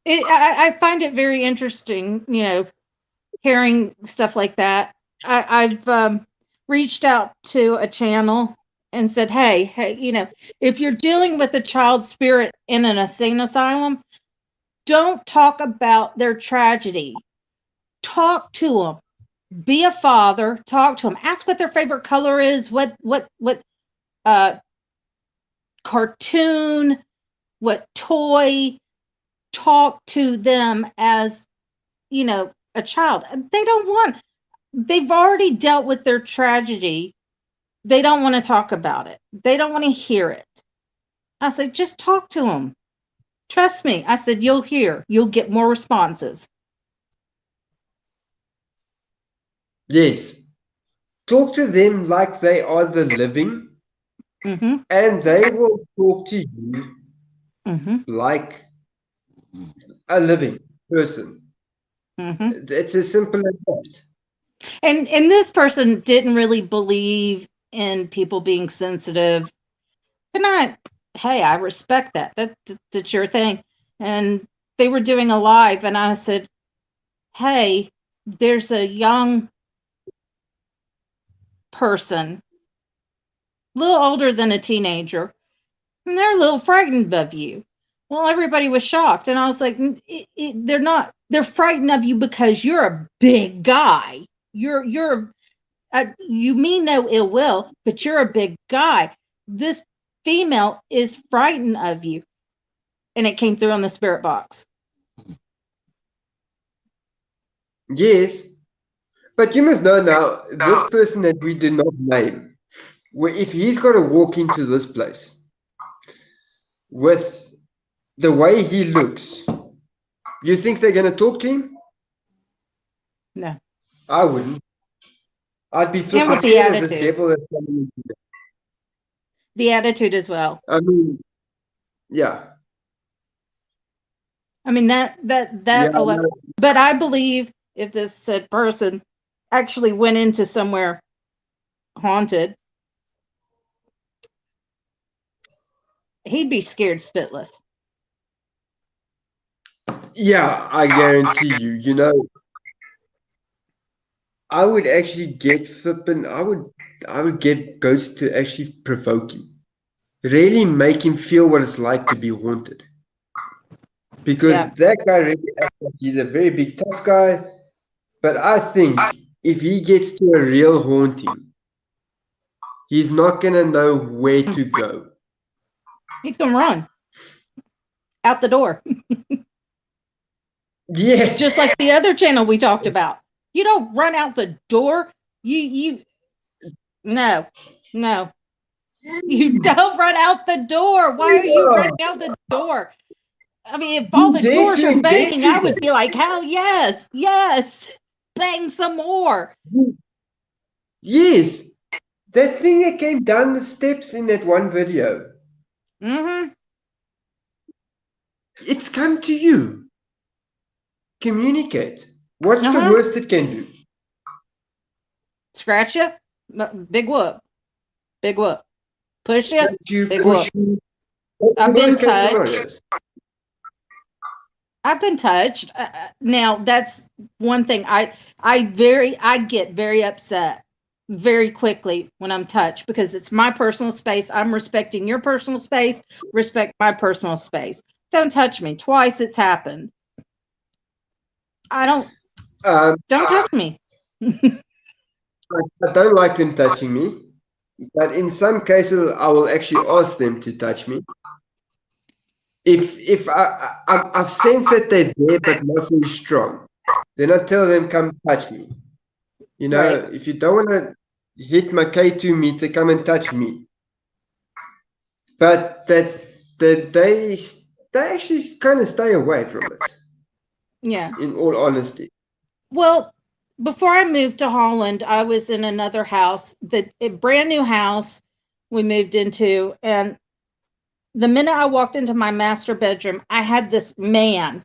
I find it very interesting, hearing stuff like that. I've reached out to a channel and said, hey, if you're dealing with a child spirit in an insane asylum, don't talk about their tragedy. Talk to them. Be a father. Talk to them. Ask what their favorite color is. What uh, cartoon? What toy? Talk to them as a child. They've already dealt with their tragedy. They don't want to talk about it. They don't want to hear it. I said, just talk to them. Trust me. I said, you'll get more responses. Yes. Talk to them like they are the living, and they will talk to you like a living person. It's as simple as that. And this person didn't really believe in people being sensitive. And hey, I respect that. That's your thing. And they were doing a live, and I said, hey, there's a young person, a little older than a teenager, and they're a little frightened of you. Well, everybody was shocked, and I was like, they're not. They're frightened of you because you're a big guy. You mean no ill will, but you're a big guy. This female is frightened of you, and it came through on the spirit box. Yes. But you must know now, this person that we did not name, if he's going to walk into this place with the way he looks, You think they're going to talk to him? No. I wouldn't. I'd be And flipping with the scared of this attitude. devil that's coming into me. The attitude as well. I mean, yeah. I mean, that Yeah, but I believe if this said person actually went into somewhere haunted, he'd be scared spitless. yeah, I guarantee you. You know, I would actually get flipping. I would get ghosts to actually provoke him, really make him feel what it's like to be haunted. Because Yeah. that guy really acts like he's a very big tough guy. But I think if he gets to a real haunting, he's not gonna know where to go. He's gonna run out the door. Yeah, Just like the other channel we talked about. You don't run out the door. You no. You don't run out the door. Why are you yeah. running out the door? I mean, if all He's the there doors to are banging, I would investigate. be like, hell yes, yes, bang some more. Yes, that thing that came down the steps in that one video, Mm-hmm. it's come to you. Communicate. What's the Uh-huh. worst it can do? Scratch you, big whoop, big whoop. Push you, That you big push whoop. you. What's the I've been worst case touched. scenarios? I've been touched. Now that's one thing. I get very upset very quickly when I'm touched because it's my personal space. I'm respecting your personal space. Respect my personal space. Don't touch me. Twice it's happened. I don't Um, touch me. I don't like them touching me, but in some cases, I will actually ask them to touch me. If I've sensed that they're there but not very strong, then I tell them come touch me. You know, Right. if you don't want to hit my K2 meter, come and touch me. But that they actually kind of stay away from it. Yeah. In all honesty. Well, before I moved to Holland, I was in another house, a brand new house we moved into, and the minute I walked into my master bedroom, I had this man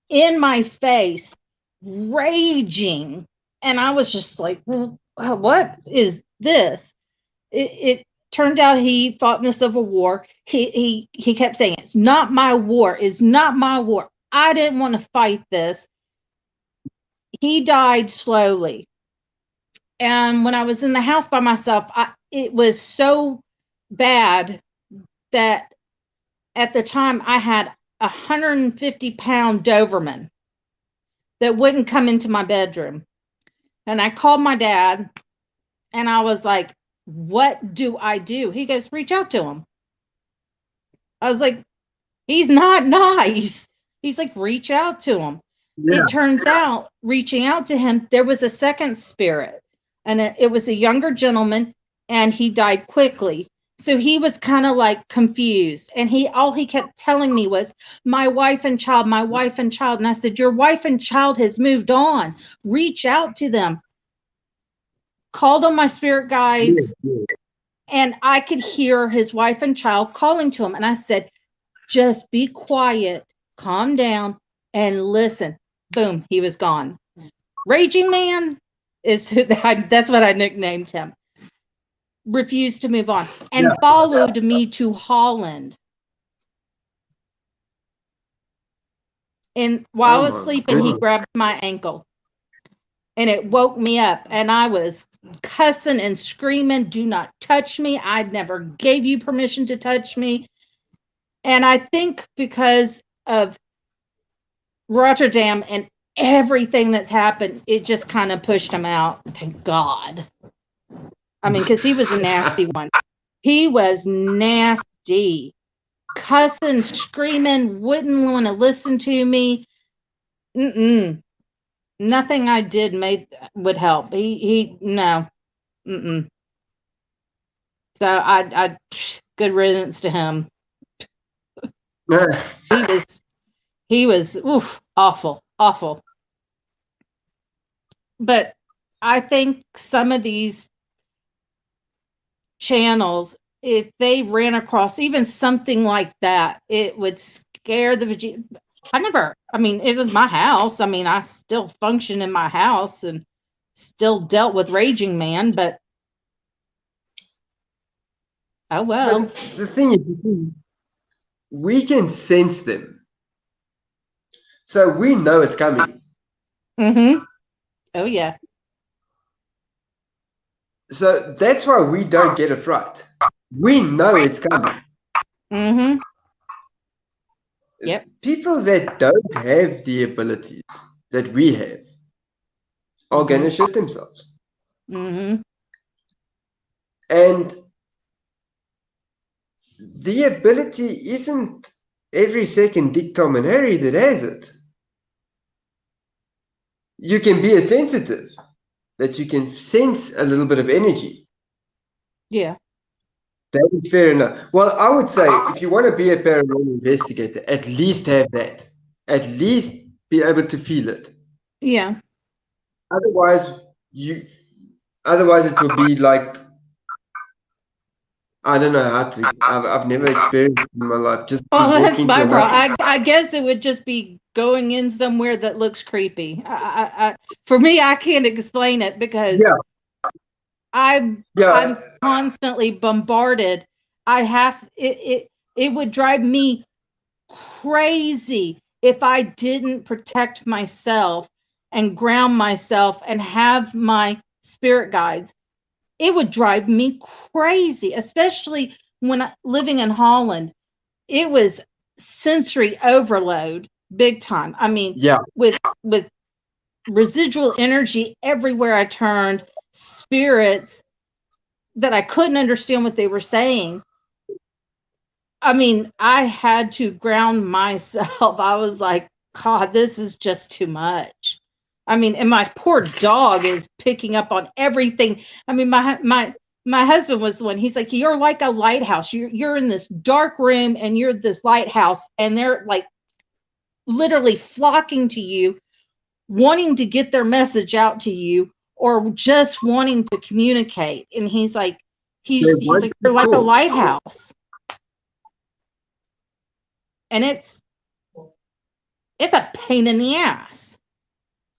in my face raging. And I was just like, well, what is this? It turned out he fought in the Civil War. He kept saying, it's not my war. It's not my war. I didn't want to fight this. He died slowly. And when I was in the house by myself, it was so bad that at the time I had 150-pound Doberman that wouldn't come into my bedroom. And I called my dad and I was like, what do I do? He goes, reach out to him. I was like, he's not nice. He's like, reach out to him. Yeah. It turns out, reaching out to him, there was a second spirit, and it was a younger gentleman, and he died quickly. So he was kind of like confused, and all he kept telling me was, my wife and child, my wife and child. And I said, your wife and child has moved on. Reach out to them. Called on my spirit guides, and I could hear his wife and child calling to him. And I said, just be quiet, calm down, and listen. Boom, he was gone. Raging Man is that's what I nicknamed him. Refused to move on and followed me to Holland. And while I was sleeping, he grabbed my ankle and it woke me up. And I was cussing and screaming, do not touch me. I never gave you permission to touch me. And I think because of Rotterdam and everything that's happened, it just kind of pushed him out. Thank God. I mean, because he was a nasty one. He was nasty, cussing, screaming, wouldn't want to listen to me. Nothing I did would help. He no. So I good riddance to him. He was He was awful, awful. But I think some of these channels, if they ran across even something like that, it would scare the I mean, it was my house. I mean, I still function in my house and still dealt with Raging Man, but oh well. But the thing is, we can sense them. So we know it's coming. Mm-hmm. Oh yeah. So that's why we don't get a fright. We know it's coming. Mm-hmm. Yep. People that don't have the abilities that we have are going to shit themselves. Mm-hmm. And the ability isn't every second Dick, Tom, and Harry that has it. You can be a sensitive, that you can sense a little bit of energy. Yeah. That is fair enough. Well, I would say if you want to be a paranormal investigator, at least have that. At least be able to feel it. Yeah. Otherwise, it will be like, I don't know how to. I've never experienced it in my life. Just Well, walk that's into my another. problem. I guess it would just be going in somewhere that looks creepy. For me, I can't explain it because Yeah, I'm yeah. constantly bombarded. I have it would drive me crazy if I didn't protect myself and ground myself and have my spirit guides. It would drive me crazy, especially when living in Holland. It was sensory overload big time. I mean, Yeah. with residual energy everywhere I turned, spirits that I couldn't understand what they were saying. I mean, I had to ground myself. I was like, God, this is just too much. I mean, and my poor dog is picking up on everything. I mean, my husband was the one. He's like, you're like a lighthouse. You're in this dark room and you're this lighthouse, and they're like literally flocking to you, wanting to get their message out to you, or just wanting to communicate. And he's like, he's like, you're like a lighthouse. And it's a pain in the ass.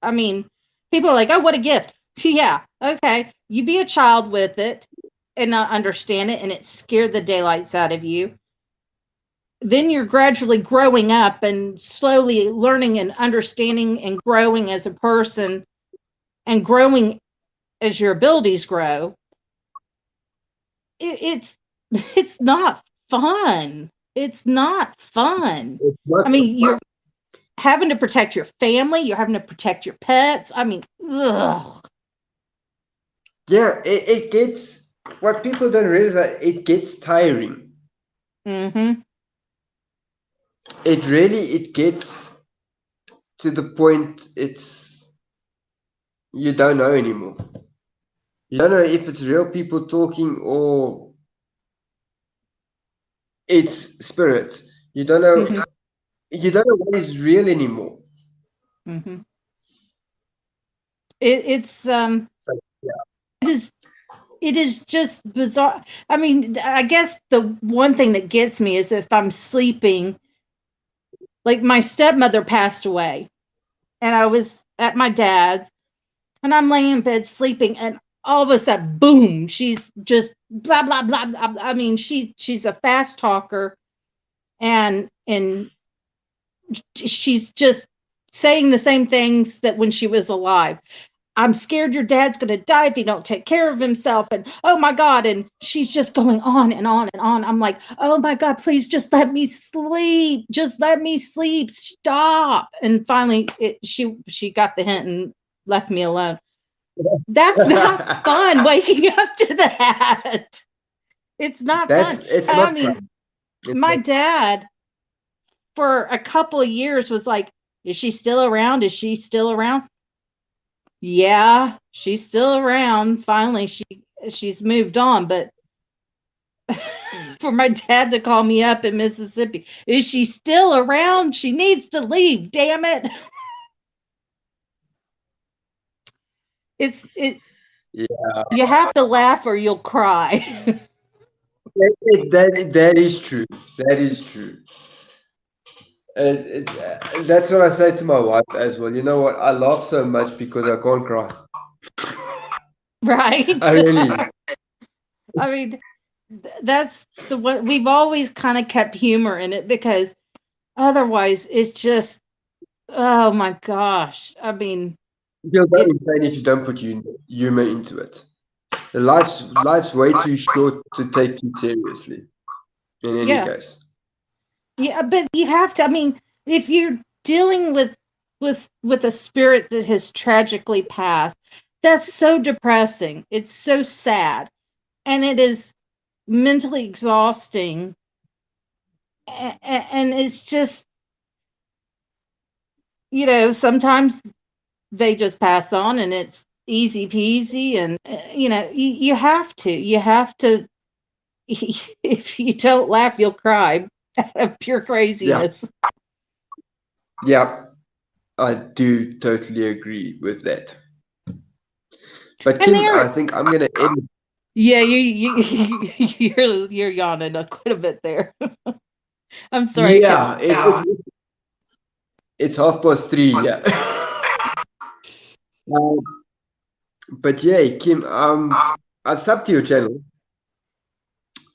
I mean, people are like, oh, what a gift. Yeah, okay. You be a child with it and not understand it, and it scared the daylights out of you. Then you're gradually growing up and slowly learning and understanding and growing as a person and growing as your abilities grow. It's not fun. It's not fun. I mean, you're having to protect your family. You're having to protect your pets. I mean, ugh. Yeah, it gets, what people don't realize, it gets tiring. Mm-hmm. It gets to the point you don't know anymore. You don't know if it's real people talking or it's spirits. You don't know. Mm-hmm. You don't know what is real anymore. Mm-hmm. It's it is just bizarre. I mean, I guess the one thing that gets me is if I'm sleeping, like my stepmother passed away, and I was at my dad's, and I'm laying in bed sleeping, and all of a sudden, boom, she's just blah blah blah. Blah. I mean, she's a fast talker, and she's just saying the same things that when she was alive. I'm scared your dad's going to die if he don't take care of himself. And oh my God. And she's just going on and on and on. I'm like, oh my God, please just let me sleep. Just let me sleep. Stop. And finally she got the hint and left me alone. That's not fun waking up to that. It's not fun. It's I not mean, fun. my dad for a couple of years was like, is she still around? Is she still around? Yeah, she's still around. Finally, she's moved on, but for my dad to call me up in Mississippi. Is she still around? She needs to leave, damn it. It Yeah, you have to laugh or you'll cry. that is true. That is true. That's what I say to my wife as well. You know what? I laugh so much because I can't cry. Right? I really. I mean, that's the one we've always kind of kept humor in it, because otherwise it's just, oh my gosh. I mean, You feel very insane if you don't put humor into it. Life's way too short to take too seriously. In any yeah. case. Yeah, but you have to. I mean, if you're dealing with a spirit that has tragically passed, that's so depressing. It's so sad, and it is mentally exhausting. And it's just, sometimes they just pass on, and it's easy peasy. And you have to. If you don't laugh, you'll cry out of pure craziness. Yeah, I do totally agree with that. But And Kim, I think I'm gonna end. yeah, you're yawning quite a bit there. I'm sorry, Yeah, it's 3:30. Yeah. Um, but yeah, Kim, I've subbed to your channel.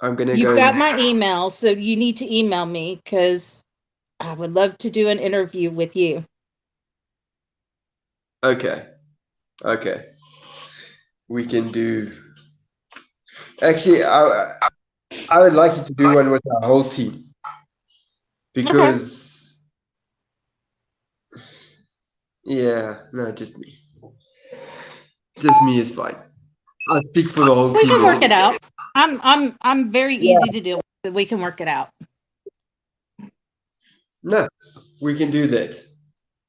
I'm gonna You've go. got my email, so you need to email me, because I would love to do an interview with you. Okay. We can do. Actually, I would like you to do one with our whole team because. Yeah, no, just me. Just me is fine. I speak for the whole We team. can in work any it out. case. I'm very easy to deal with. We can work it out. No, we can do that.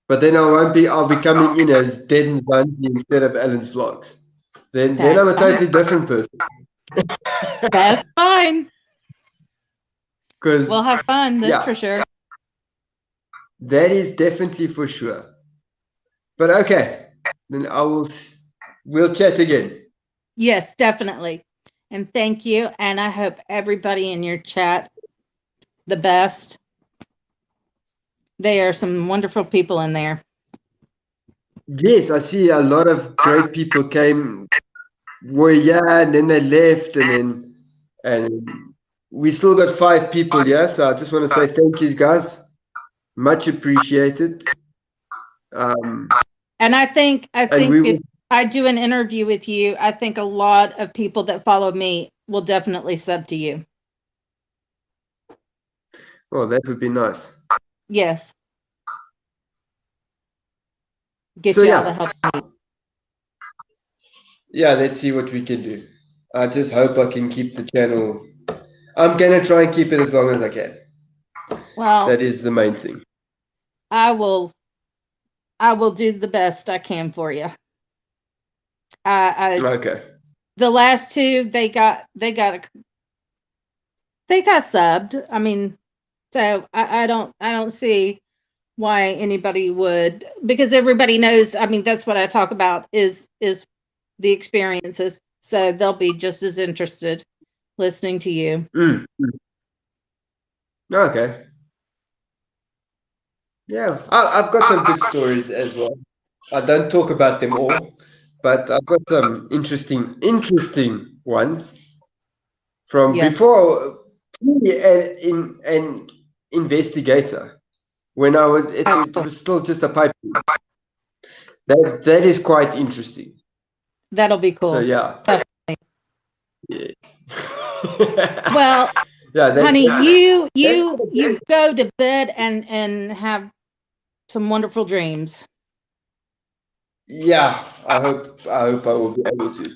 But then I'll be coming in as Dead Bundy instead of Allan's vlogs. Then I'm a totally different person. That's fine. Because We'll have fun, that's for sure. that is definitely for sure. But okay, then we'll chat again. Yes, definitely. And thank you. And I hope everybody in your chat the best. They are some wonderful people in there. Yes, I see a lot of great people came. Were and then they left, and we still got 5 people. Yeah, so I just want to say thank you, guys. Much appreciated. And I think we if I do an interview with you, I think a lot of people that follow me will definitely sub to you. Oh, that would be nice. Yes. Get So, you yeah. all the help you need. Yeah, let's see what we can do. I just hope I can keep the channel. I'm gonna try and keep it as long as I can. Well, that is the main thing. I will do the best I can for you. Okay. The last 2, they got subbed. I mean, so I don't see why anybody would, because everybody knows. I mean, that's what I talk about is the experiences. So they'll be just as interested listening to you. Okay. Yeah, I've got some good stories as well. I don't talk about them all, but I've got some interesting ones from before an investigator, when I was it was still just a pipe. That is quite interesting. That'll be cool. So yeah. Definitely. Yes. Well, yeah, honey, you go to bed and have some wonderful dreams. Yeah, I hope I will be able to.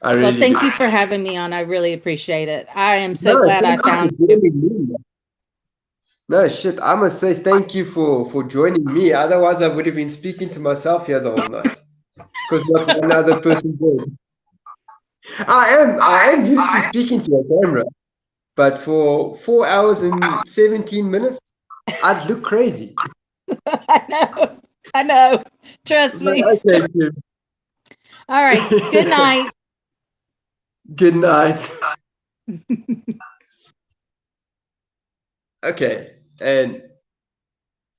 I really thank do. you for having me on. I really appreciate it. I am so glad I found you. No shit, I must say thank you for joining me. Otherwise, I would have been speaking to myself here the whole night, because not one other person did. I am used to speaking to a camera. but for 4 hours and 17 minutes, I'd look crazy. I know. Trust But me. okay, Kim. All right. Good night. Good night. Okay, and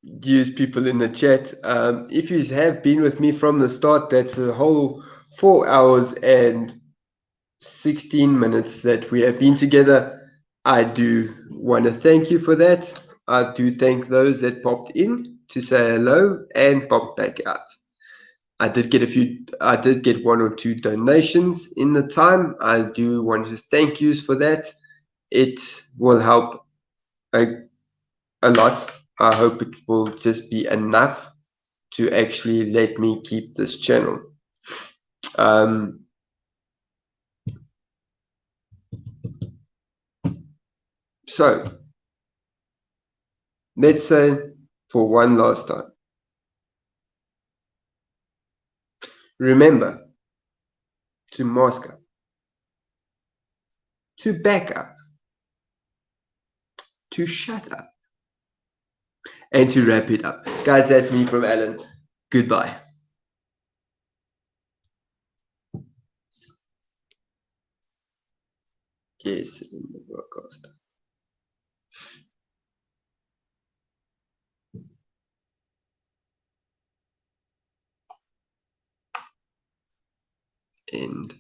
use people in the chat. If you have been with me from the start, that's a whole 4 hours and 16 minutes that we have been together. I do want to thank you for that. I do thank those that popped in to say hello and popped back out. I did get one or two donations in the time. I do want to thank you for that. It will help a lot. I hope it will just be enough to actually let me keep this channel. So let's say for one last time, remember to mask up, to back up, to shut up, and to wrap it up. Guys, that's me from Allan. Goodbye. Yes, in the broadcast. End.